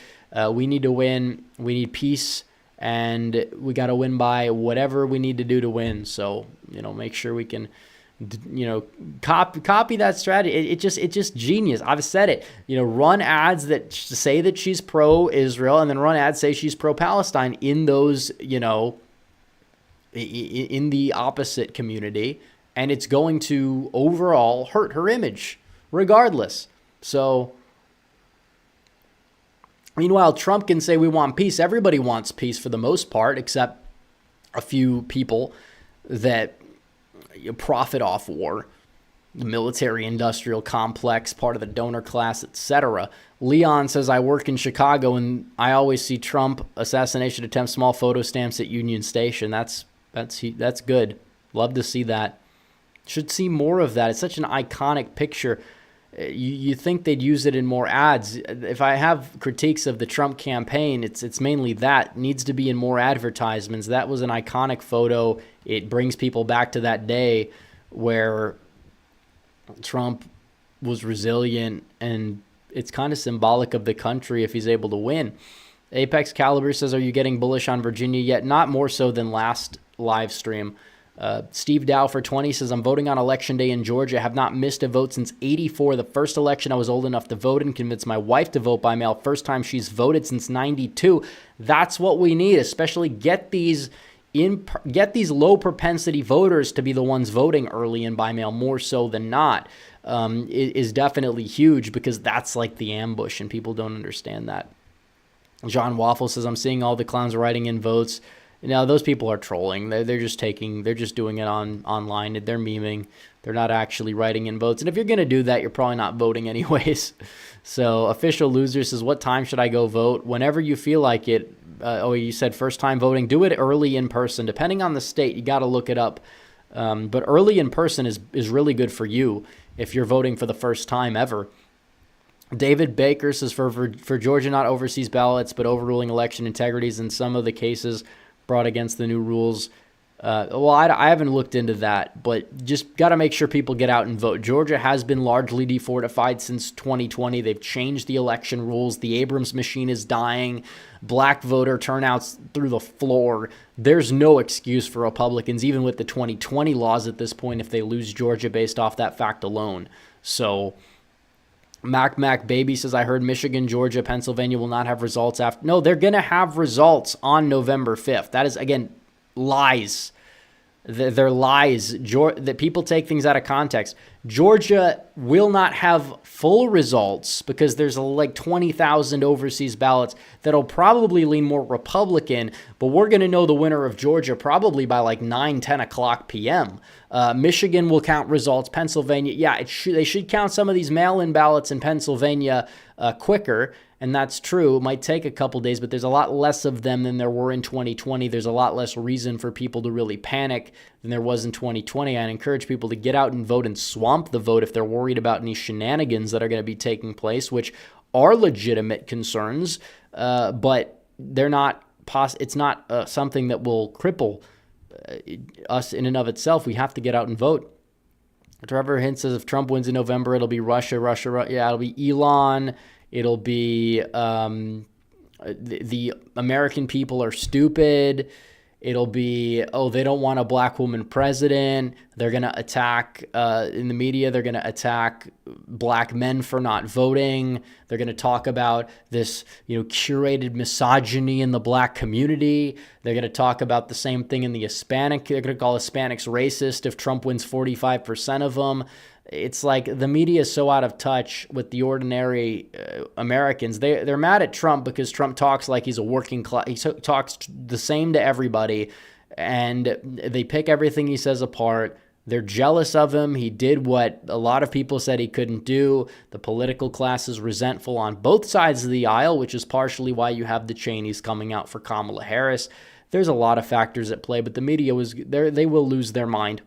We need to win. We need peace, and we got to win by whatever we need to do to win. So, make sure we can, copy that strategy. It's just genius. I've said it. Run ads that say that she's pro-Israel, and then run ads say she's pro-Palestine in those, in the opposite community, and it's going to overall hurt her image, regardless. So. Meanwhile, Trump can say we want peace. Everybody wants peace for the most part, except a few people that profit off war. The military-industrial complex, part of the donor class, etc. Leon says, I work in Chicago, and I always see Trump assassination attempt small photo stamps at Union Station. That's good. Love to see that. Should see more of that. It's such an iconic picture. You think they'd use it in more ads. If I have critiques of the Trump campaign, it's mainly that. It needs to be in more advertisements. That was an iconic photo. It brings people back to that day where Trump was resilient, and it's kind of symbolic of the country if he's able to win. Apex Caliber says, are you getting bullish on Virginia yet? Not more so than last live stream. Steve Dow for 20 says, I'm voting on election day in Georgia. Have not missed a vote since 84. The first election I was old enough to vote and convinced my wife to vote by mail. First time she's voted since 92. That's what we need, especially get these low propensity voters to be the ones voting early and by mail more so than not. Is definitely huge, because that's like the ambush and people don't understand that. John Waffle says, I'm seeing all the clowns writing in votes. Now, those people are trolling. They're just doing it online. They're memeing. They're not actually writing in votes. And if you're going to do that, you're probably not voting anyways. So Official Loser says, what time should I go vote? Whenever you feel like it. You said first time voting. Do it early in person. Depending on the state, you got to look it up. But early in person is really good for you if you're voting for the first time ever. David Baker says, for Georgia, not overseas ballots, but overruling election integrities in some of the cases brought against the new rules. I haven't looked into that, but just got to make sure people get out and vote. Georgia has been largely defortified since 2020. They've changed the election rules. The Abrams machine is dying. Black voter turnouts through the floor. There's no excuse for Republicans, even with the 2020 laws at this point, if they lose Georgia based off that fact alone. So Mac Baby says, I heard Michigan, Georgia, Pennsylvania will not have results after. No, they're going to have results on November 5th. That is, again, lies. They're lies. That people take things out of context. Georgia will not have full results because there's like 20,000 overseas ballots that'll probably lean more Republican, but we're going to know the winner of Georgia probably by like 10 o'clock p.m. Michigan will count results. Pennsylvania, they should count some of these mail-in ballots in Pennsylvania quicker, and that's true. It might take a couple days, but there's a lot less of them than there were in 2020. There's a lot less reason for people to really panic than there was in 2020. I'd encourage people to get out and vote and swamp the vote if they're worried about any shenanigans that are going to be taking place, which are legitimate concerns, but they're not. It's not something that will cripple us in and of itself. We have to get out and vote. Trevor Hint says, if Trump wins in November, it'll be Russia. Yeah, it'll be Elon. It'll be the American people are stupid. It'll be, they don't want a black woman president. They're going to attack, in the media, they're going to attack black men for not voting. They're going to talk about this, curated misogyny in the black community. They're going to talk about the same thing in the Hispanic. They're going to call Hispanics racist if Trump wins 45% of them. It's like the media is so out of touch with the ordinary Americans. They're mad at Trump because Trump talks like he's a working class. He talks the same to everybody, and they pick everything he says apart. They're jealous of him. He did what a lot of people said he couldn't do. The political class is resentful on both sides of the aisle, which is partially why you have the Cheneys coming out for Kamala Harris. There's a lot of factors at play, but the media was there. They will lose their mind.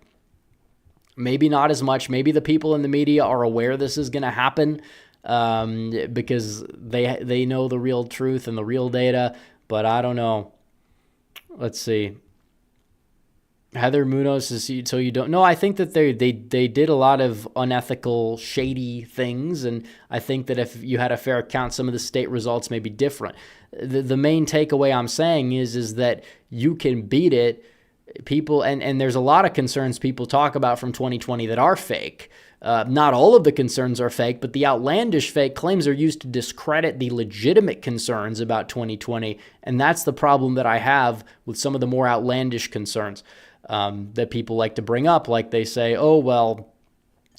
Maybe not as much. Maybe the people in the media are aware this is going to happen because they know the real truth and the real data, but I don't know. Let's see. Heather Munoz is so you don't know. I think that they did a lot of unethical, shady things, and I think that if you had a fair count, some of the state results may be different. The main takeaway I'm saying is that you can beat it. People and there's a lot of concerns people talk about from 2020 that are fake. Not all of the concerns are fake, but the outlandish fake claims are used to discredit the legitimate concerns about 2020, and that's the problem that I have with some of the more outlandish concerns that people like to bring up. Like they say, oh, well,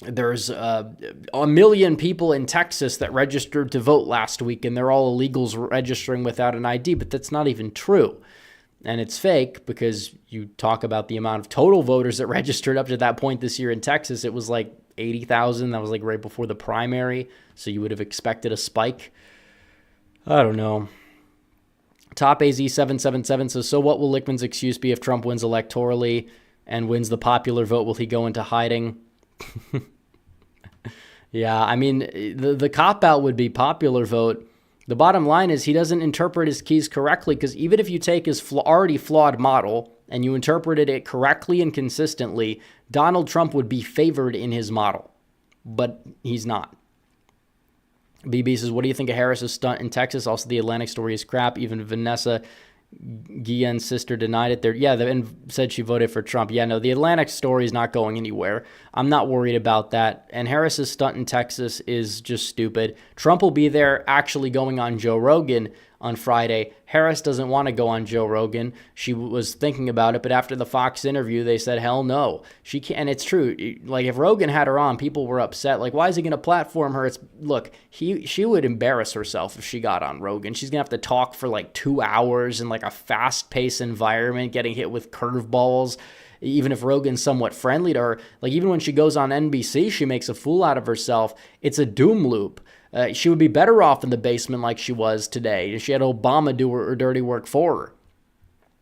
there's a million people in Texas that registered to vote last week, and they're all illegals registering without an ID, but that's not even true. And it's fake because you talk about the amount of total voters that registered up to that point this year in Texas. It was like 80,000. That was like right before the primary. So you would have expected a spike. I don't know. Top AZ777 says, so what will Lichtman's excuse be if Trump wins electorally and wins the popular vote? Will he go into hiding? Yeah, I mean, the cop-out would be popular vote. The bottom line is he doesn't interpret his keys correctly, because even if you take his already flawed model and you interpreted it correctly and consistently, Donald Trump would be favored in his model. But he's not. BB says, what do you think of Harris's stunt in Texas? Also, the Atlantic story is crap. Even Vanessa Guillen's sister denied it. And said she voted for Trump. Yeah, no, the Atlantic story is not going anywhere. I'm not worried about that. And Harris's stunt in Texas is just stupid. Trump will be there actually going on Joe Rogan on Friday. Harris doesn't want to go on Joe Rogan. She was thinking about it, but after the Fox interview, they said, hell no. She can't. And it's true. Like, if Rogan had her on, people were upset. Like, why is he going to platform her? Look, she would embarrass herself if she got on Rogan. She's going to have to talk for like 2 hours in like a fast-paced environment, getting hit with curveballs. Even if Rogan's somewhat friendly to her, like even when she goes on NBC, she makes a fool out of herself. It's a doom loop. She would be better off in the basement like she was today. She had Obama do her dirty work for her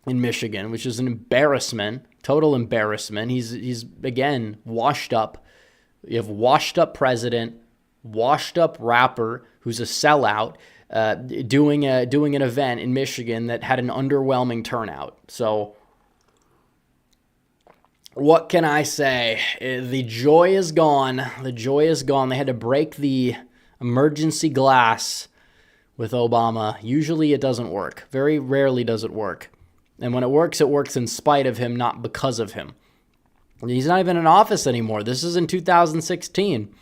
in Michigan, which is an embarrassment, total embarrassment. He's again, washed up. You have washed up president, washed up rapper who's a sellout, doing an event in Michigan that had an underwhelming turnout. So what can I say? The joy is gone. The joy is gone. They had to break the emergency glass with Obama. Usually it doesn't work. Very rarely does it work. And when it works in spite of him, not because of him. He's not even in office anymore. This is in 2016.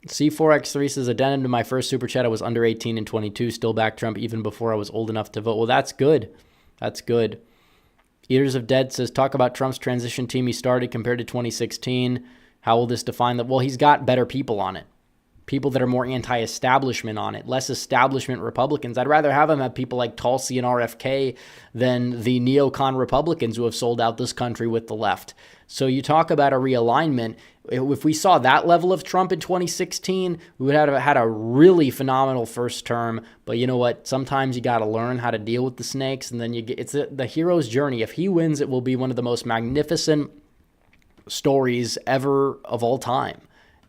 C4X3 says, addendum to my first super chat, I was under 18 and 22, still back Trump even before I was old enough to vote. Well, that's good. That's good. Eaters of Dead says, talk about Trump's transition team he started compared to 2016. How will this define that? Well, he's got better people on it. People that are more anti-establishment on it, less establishment Republicans. I'd rather have him have people like Tulsi and RFK than the neocon Republicans who have sold out this country with the left. So you talk about a realignment. If we saw that level of Trump in 2016, we would have had a really phenomenal first term. But you know what? Sometimes you got to learn how to deal with the snakes, and then it's the hero's journey. If he wins, it will be one of the most magnificent stories ever of all time.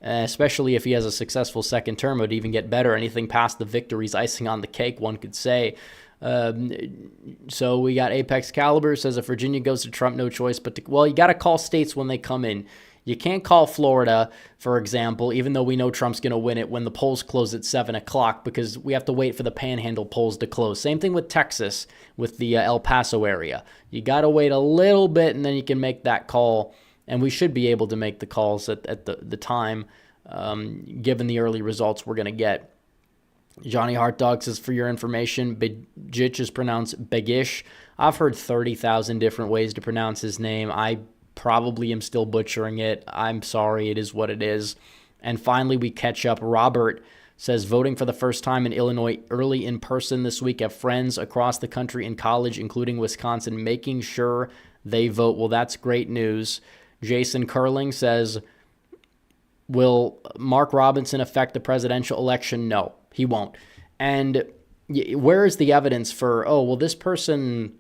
Especially if he has a successful second term, it would even get better. Anything past the victory's icing on the cake, one could say. So we got Apex Caliber says if Virginia goes to Trump, no choice but to, well, you got to call states when they come in. You can't call Florida, for example, even though we know Trump's going to win it when the polls close at 7 o'clock, because we have to wait for the panhandle polls to close. Same thing with Texas, with the El Paso area. You got to wait a little bit, and then you can make that call. And we should be able to make the calls at the time, given the early results we're going to get. Johnny Heartdog says, for your information, Begich is pronounced Begish. I've heard 30,000 different ways to pronounce his name. I probably am still butchering it. I'm sorry. It is what it is. And finally, we catch up. Robert says, voting for the first time in Illinois early in person this week. Have friends across the country in college, including Wisconsin, making sure they vote. Well, that's great news. Jason Curling says, will Mark Robinson affect the presidential election? No, he won't. And where is the evidence for, oh, well, this person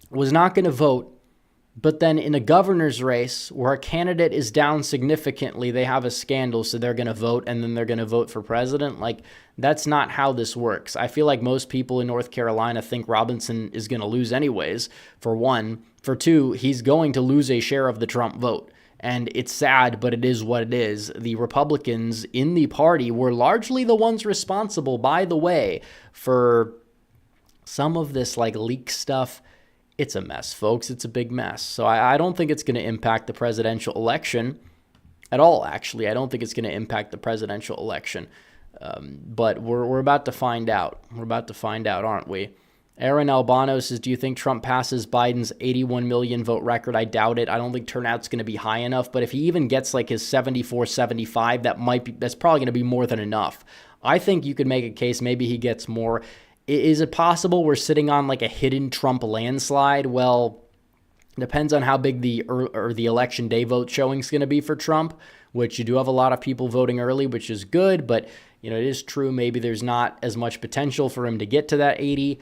was not going to vote, but then in a governor's race where a candidate is down significantly, they have a scandal, so they're going to vote, and then they're going to vote for president? Like, that's not how this works. I feel like most people in North Carolina think Robinson is going to lose anyways, for one. For two, he's going to lose a share of the Trump vote. And it's sad, but it is what it is. The Republicans in the party were largely the ones responsible, by the way, for some of this like leak stuff. It's a mess, folks. It's a big mess. So I don't think it's going to impact the presidential election at all, actually. I don't think it's going to impact the presidential election. But we're about to find out. We're about to find out, aren't we? Aaron Albano says, do you think Trump passes Biden's 81 million vote record? I doubt it. I don't think turnout's going to be high enough. But if he even gets like his 74, 75, that's probably going to be more than enough. I think you could make a case maybe he gets more. Is it possible we're sitting on like a hidden Trump landslide? Well, depends on how big the election day vote showing is going to be for Trump, which you do have a lot of people voting early, which is good. But, it is true. Maybe there's not as much potential for him to get to that 80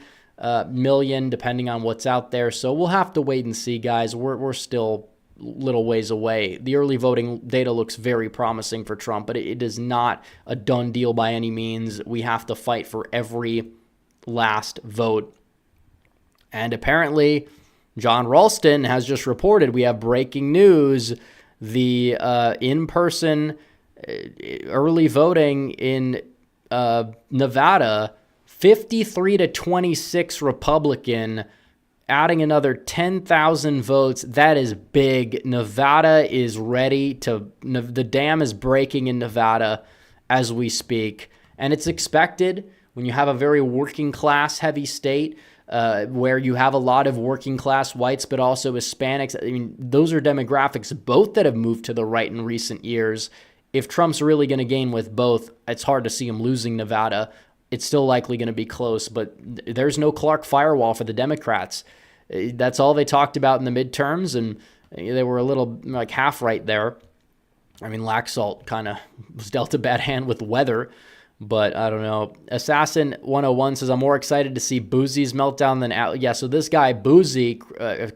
million, depending on what's out there. So we'll have to wait and see, guys. We're still little ways away. The early voting data looks very promising for Trump, but it is not a done deal by any means. We have to fight for every last vote. And apparently, John Ralston has just reported, we have breaking news, the in-person early voting in Nevada, 53-26 Republican, adding another 10,000 votes. That is big. Nevada is ready to, the dam is breaking in Nevada as we speak. And it's expected when you have a very working class heavy state, where you have a lot of working class whites, but also Hispanics. I mean, those are demographics both that have moved to the right in recent years. If Trump's really going to gain with both, it's hard to see him losing Nevada. It's still likely going to be close, but there's no Clark firewall for the Democrats. That's all they talked about in the midterms, and they were a little like half right there. I mean, Laxalt kind of was dealt a bad hand with weather, but I don't know. Assassin 101 says, I'm more excited to see Boozie's meltdown than Al. Yeah, so this guy, Boozie,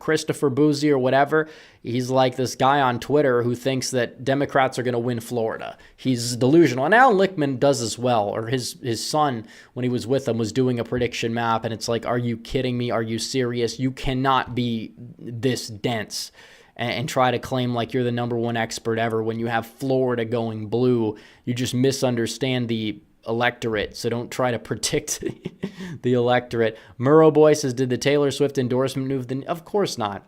Christopher Boozie or whatever, he's like this guy on Twitter who thinks that Democrats are going to win Florida. He's delusional. And Alan Lichtman does as well, or his son, when he was with him, was doing a prediction map, and it's like, are you kidding me? Are you serious? You cannot be this dense and try to claim like you're the number one expert ever when you have Florida going blue. You just misunderstand the electorate, so don't try to predict the electorate. Murrow Boy says, did the Taylor Swift endorsement move? Of course not.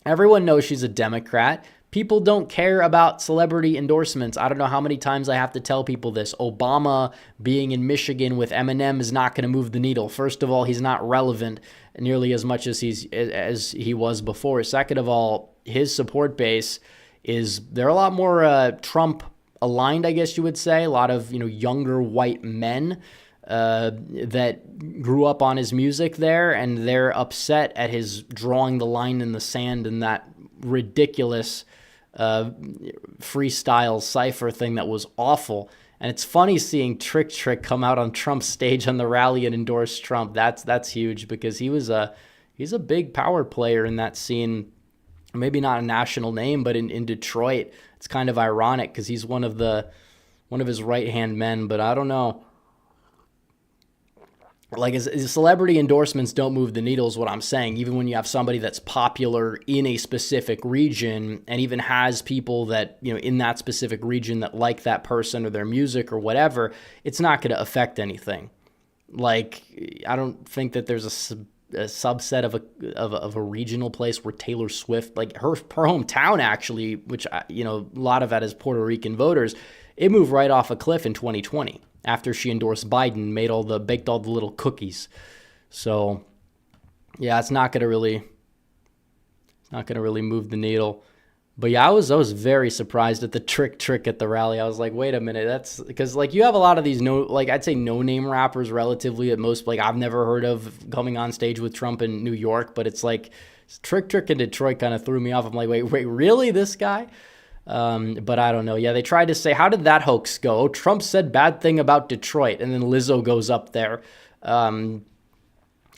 Everyone knows she's a Democrat. People don't care about celebrity endorsements. I don't know how many times I have to tell people this. Obama being in Michigan with Eminem is not going to move the needle. First of all, he's not relevant nearly as much as he was before. Second of all, his support base they're a lot more Trump aligned, I guess you would say. A lot of younger white men that grew up on his music there, and they're upset at his drawing the line in the sand and that ridiculous freestyle cipher thing that was awful. And it's funny seeing Trick come out on Trump's stage on the rally and endorse Trump. That's huge, because he's a big power player in that scene. Maybe not a national name, but in Detroit, it's kind of ironic because he's one of his right-hand men. But I don't know. Like, his celebrity endorsements don't move the needle is what I'm saying. Even when you have somebody that's popular in a specific region and even has people that, in that specific region that like that person or their music or whatever, it's not going to affect anything. Like, I don't think that there's a subset of a regional place where Taylor Swift, like her hometown actually, which, a lot of that is Puerto Rican voters, it moved right off a cliff in 2020 after she endorsed Biden, baked all the little cookies. So yeah, it's not going to really move the needle. But yeah, I was very surprised at the trick at the rally. I was like, wait a minute, that's because like you have a lot of these I'd say no name rappers relatively at most, like I've never heard of coming on stage with Trump in New York, but it's like Trick in Detroit kind of threw me off. I'm like, wait, really, this guy? But I don't know. Yeah, they tried to say, how did that hoax go? Oh, Trump said bad thing about Detroit, and then Lizzo goes up there, all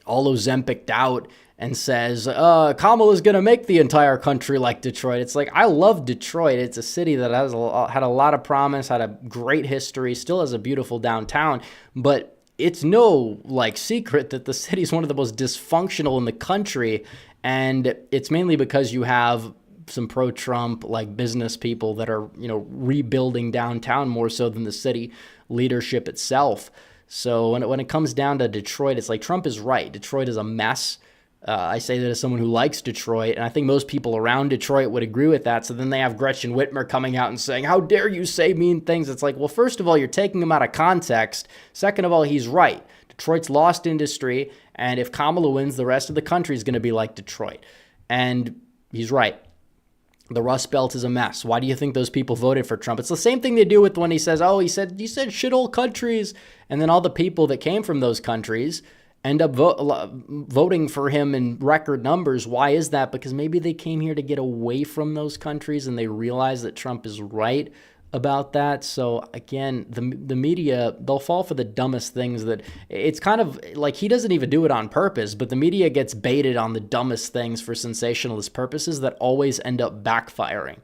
Ozempic'd out, and says, Kamala's going to make the entire country like Detroit. It's like, I love Detroit. It's a city that had a lot of promise, had a great history, still has a beautiful downtown, but it's no like secret that the city is one of the most dysfunctional in the country, and it's mainly because you have some pro-Trump like business people that are, rebuilding downtown more so than the city leadership itself. So when it comes down to Detroit, it's like Trump is right. Detroit is a mess. I say that as someone who likes Detroit, and I think most people around Detroit would agree with that. So then they have Gretchen Whitmer coming out and saying, how dare you say mean things? It's like, well, first of all, you're taking him out of context. Second of all, he's right. Detroit's lost industry, and if Kamala wins, the rest of the country is going to be like Detroit. And he's right. The Rust Belt is a mess. Why do you think those people voted for Trump? It's the same thing they do with when he says, you said shithole countries. And then all the people that came from those countries end up voting for him in record numbers. Why is that? Because maybe they came here to get away from those countries and they realize that Trump is right about that. So again, the media, they'll fall for the dumbest things that it's kind of like he doesn't even do it on purpose, but the media gets baited on the dumbest things for sensationalist purposes that always end up backfiring.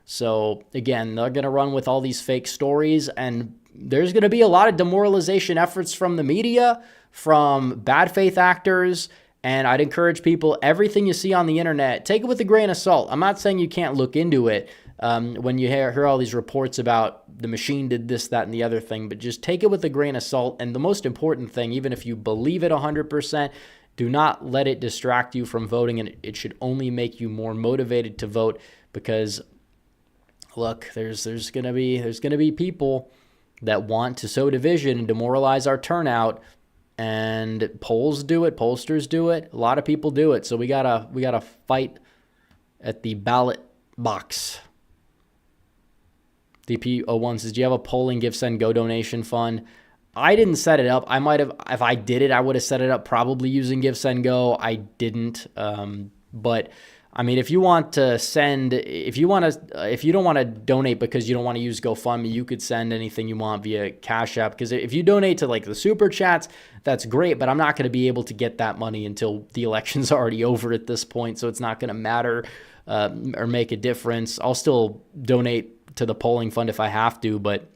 So again, they're going to run with all these fake stories, and there's going to be a lot of demoralization efforts from the media, from bad faith actors. And I'd encourage people, everything you see on the internet, take it with a grain of salt. I'm not saying you can't look into it when you hear all these reports about the machine did this, that, and the other thing, but just take it with a grain of salt. And the most important thing, even if you believe it 100%, do not let it distract you from voting, and it should only make you more motivated to vote, because look, there's going to be people that want to sow division and demoralize our turnout. And polls do it, pollsters do it, a lot of people do it. So we gotta fight at the ballot box. DP01 says, do you have a polling give send go donation fund? I didn't set it up. I might have, if I did it, I would have set it up probably using give send go. I didn't. But I mean, if you want to send, if you don't want to donate because you don't want to use GoFundMe, you could send anything you want via Cashapp. Because if you donate to like the super chats, that's great, but I'm not going to be able to get that money until the election's already over at this point. So it's not going to matter or make a difference. I'll still donate to the polling fund if I have to, but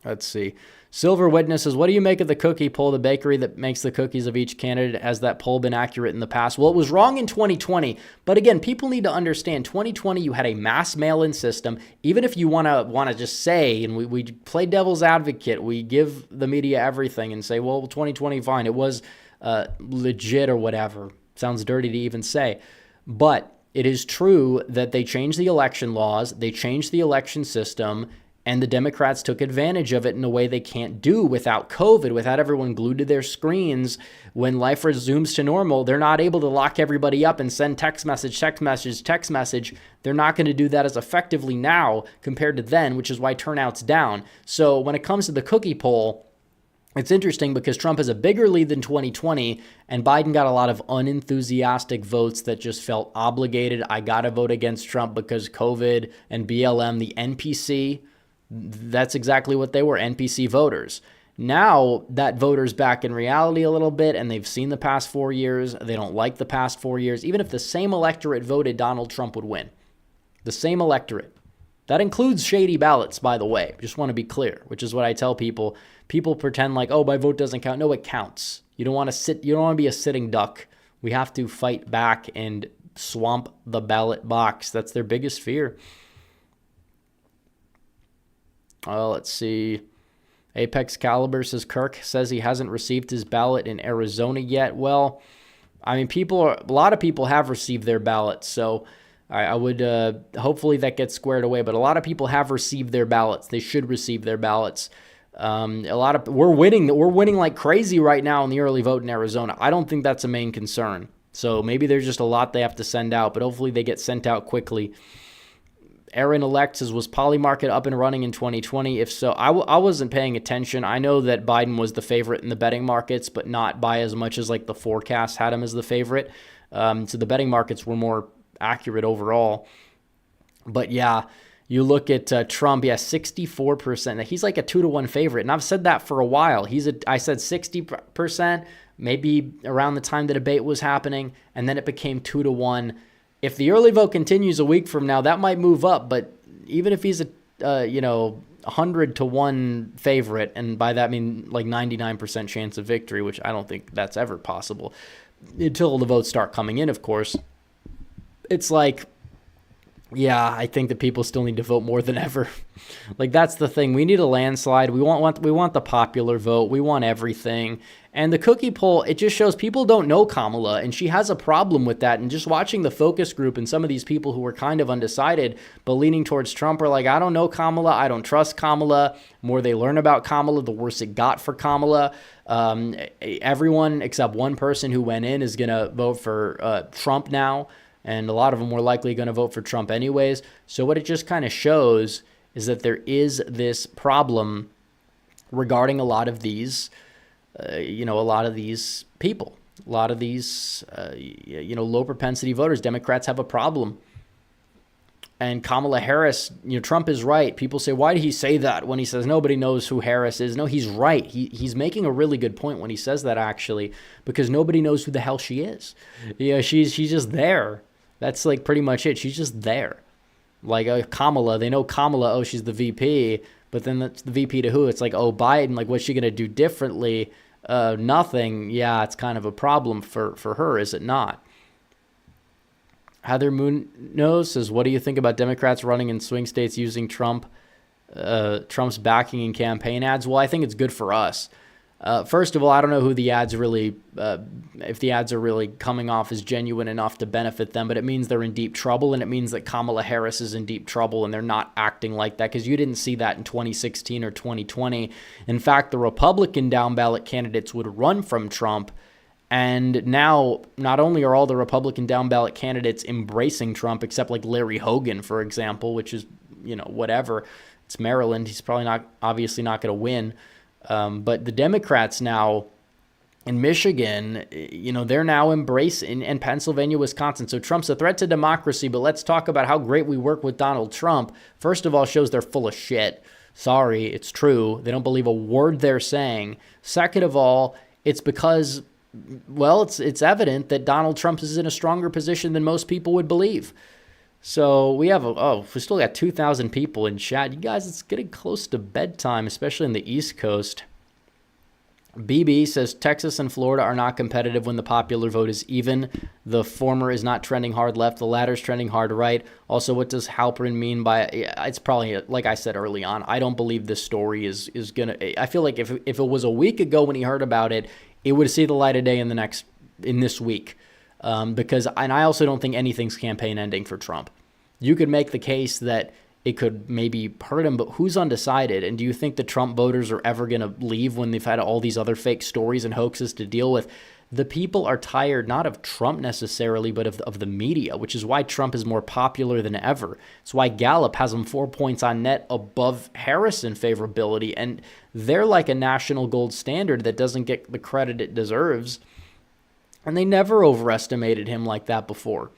let's see. Silver Witness says, what do you make of the cookie poll? The bakery that makes the cookies of each candidate, has that poll been accurate in the past? Well, it was wrong in 2020, but again, people need to understand 2020, you had a mass mail-in system. Even if you want to just say, and we play devil's advocate, we give the media everything and say, well, 2020, fine, it was legit or whatever. Sounds dirty to even say, but it is true that they changed the election laws, they changed the election system, and the Democrats took advantage of it in a way they can't do without COVID, without everyone glued to their screens. When life resumes to normal, they're not able to lock everybody up and send text message. They're not going to do that as effectively now compared to then, which is why turnout's down. So when it comes to the cookie poll, it's interesting because Trump has a bigger lead than 2020, and Biden got a lot of unenthusiastic votes that just felt obligated. I got to vote against Trump because COVID and BLM, the NPC, that's exactly what they were, NPC voters. Now that voter's back in reality a little bit, and they've seen the past 4 years. They don't like the past 4 years. Even if the same electorate voted, Donald Trump would win. The same electorate. That includes shady ballots, by the way. Just want to be clear, which is what I tell people. People pretend like, oh, my vote doesn't count. No, it counts. You don't want to be a sitting duck. We have to fight back and swamp the ballot box. That's their biggest fear. Well, let's see. Apex Caliber says Kirk says he hasn't received his ballot in Arizona yet. Well, I mean, a lot of people have received their ballots, so I would hopefully that gets squared away. But a lot of people have received their ballots. They should receive their ballots. We're winning like crazy right now in the early vote in Arizona. I don't think that's a main concern. So maybe there's just a lot they have to send out, but hopefully they get sent out quickly. Aaron-elect says, was Polymarket up and running in 2020? If so, I wasn't paying attention. I know that Biden was the favorite in the betting markets, but not by as much as like the forecast had him as the favorite. So the betting markets were more accurate overall. But yeah, you look at Trump, 64%. He's like a 2-to-1 favorite. And I've said that for a while. I said 60%, maybe around the time the debate was happening, and then it became 2-to-1. If the early vote continues a week from now, that might move up. But even if he's a 100-to-1 favorite, and by that I mean like 99% chance of victory, which I don't think that's ever possible until the votes start coming in, of course. It's like, yeah, I think that people still need to vote more than ever. Like, that's the thing. We need a landslide. We want the popular vote. We want everything. And the cookie poll, it just shows people don't know Kamala, and she has a problem with that. And just watching the focus group and some of these people who were kind of undecided but leaning towards Trump are like, I don't know Kamala. I don't trust Kamala. The more they learn about Kamala, the worse it got for Kamala. Everyone except one person who went in is going to vote for Trump now. And a lot of them were likely going to vote for Trump anyways. So what it just kind of shows is that there is this problem regarding a lot of these, people, a lot of these, low propensity voters. Democrats have a problem. And Kamala Harris, Trump is right. People say, why did he say that when he says nobody knows who Harris is? No, he's right. He's making a really good point when he says that, actually, because nobody knows who the hell she is. She's just there. That's like pretty much it. She's just there. Like Kamala, they know Kamala, oh, she's the VP, but then that's the VP to who? It's like, oh, Biden, like what's she going to do differently? Nothing. Yeah, it's kind of a problem for her, is it not? Heather Munoz says, what do you think about Democrats running in swing states using Trump's backing in campaign ads? Well, I think it's good for us. First of all, I don't know who the ads really, if the ads are really coming off as genuine enough to benefit them, but it means they're in deep trouble, and it means that Kamala Harris is in deep trouble, and they're not acting like that, because you didn't see that in 2016 or 2020. In fact, the Republican down-ballot candidates would run from Trump, and now not only are all the Republican down-ballot candidates embracing Trump, except like Larry Hogan, for example, which is, whatever. It's Maryland. He's probably obviously not going to win. But the Democrats now in Michigan, they're now embracing, and Pennsylvania, Wisconsin. So Trump's a threat to democracy, but let's talk about how great we work with Donald Trump. First of all, shows they're full of shit. Sorry, it's true. They don't believe a word they're saying. Second of all, it's because, well, it's evident that Donald Trump is in a stronger position than most people would believe. So we still got 2,000 people in chat. You guys, it's getting close to bedtime, especially in the East Coast. BB says Texas and Florida are not competitive when the popular vote is even. The former is not trending hard left. The latter is trending hard right. Also, what does Halperin mean by it? It's probably, like I said early on, I don't believe this story is going to... I feel like if it was a week ago when he heard about it, it would see the light of day in this week. Because I also don't think anything's campaign ending for Trump. You could make the case that it could maybe hurt him, but who's undecided? And do you think the Trump voters are ever going to leave when they've had all these other fake stories and hoaxes to deal with? The people are tired, not of Trump necessarily, but of the media, which is why Trump is more popular than ever. It's why Gallup has him 4 points on net above Harris in favorability, and they're like a national gold standard that doesn't get the credit it deserves. And they never overestimated him like that before.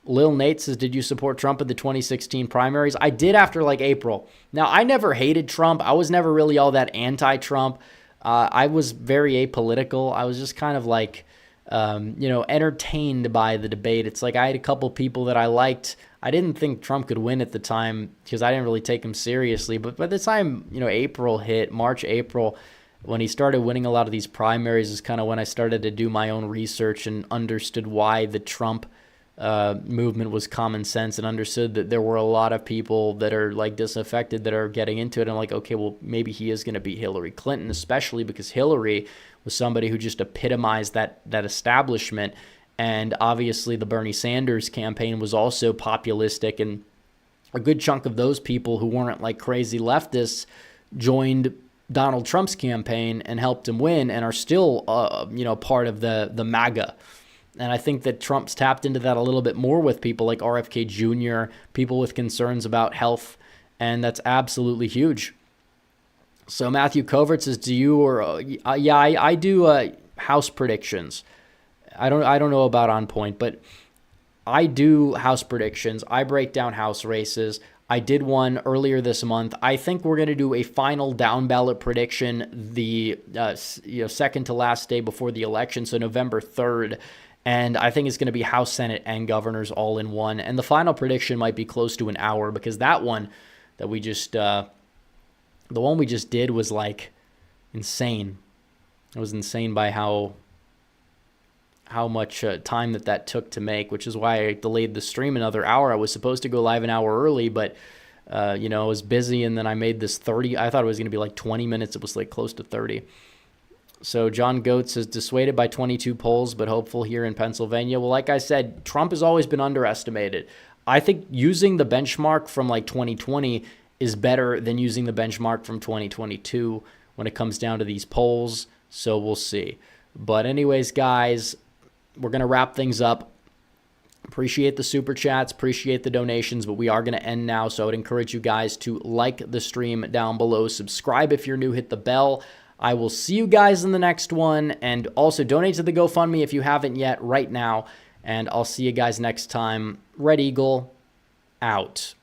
Lil Nate says, did you support Trump in the 2016 primaries? I did after like April. Now, I never hated Trump. I was never really all that anti-Trump. I was very apolitical. I was just kind of like, entertained by the debate. It's like I had a couple people that I liked. I didn't think Trump could win at the time because I didn't really take him seriously. But by the time, April hit, March, April, when he started winning a lot of these primaries is kind of when I started to do my own research and understood why the Trump movement was common sense, and understood that there were a lot of people that are like disaffected that are getting into it. I'm like, okay, well, maybe he is going to beat Hillary Clinton, especially because Hillary was somebody who just epitomized that establishment. And obviously the Bernie Sanders campaign was also populistic, and a good chunk of those people who weren't like crazy leftists joined Donald Trump's campaign and helped him win, and are still, part of the MAGA. And I think that Trump's tapped into that a little bit more with people like RFK Jr., people with concerns about health, and that's absolutely huge. So Matthew Covert says, do you or... I do house predictions. I don't know about on point, but I do house predictions. I break down house races. I did one earlier this month. I think we're going to do a final down ballot prediction the second to last day before the election, so November 3rd. And I think it's going to be House, Senate, and governors all in one. And the final prediction might be close to an hour, because that one that we just, the one we just did was like insane. It was insane by how much time that took to make, which is why I delayed the stream another hour. I was supposed to go live an hour early, but I was busy, and then I made this 30. I thought it was going to be like 20 minutes. It was like close to 30. So John Goat says, dissuaded by 22 polls, but hopeful here in Pennsylvania. Well, like I said, Trump has always been underestimated. I think using the benchmark from like 2020 is better than using the benchmark from 2022 when it comes down to these polls. So we'll see. But anyways, guys, we're going to wrap things up. Appreciate the super chats, appreciate the donations, but we are going to end now. So I would encourage you guys to like the stream down below. Subscribe if you're new, hit the bell. I will see you guys in the next one. And also donate to the GoFundMe if you haven't yet right now. And I'll see you guys next time. Red Eagle out.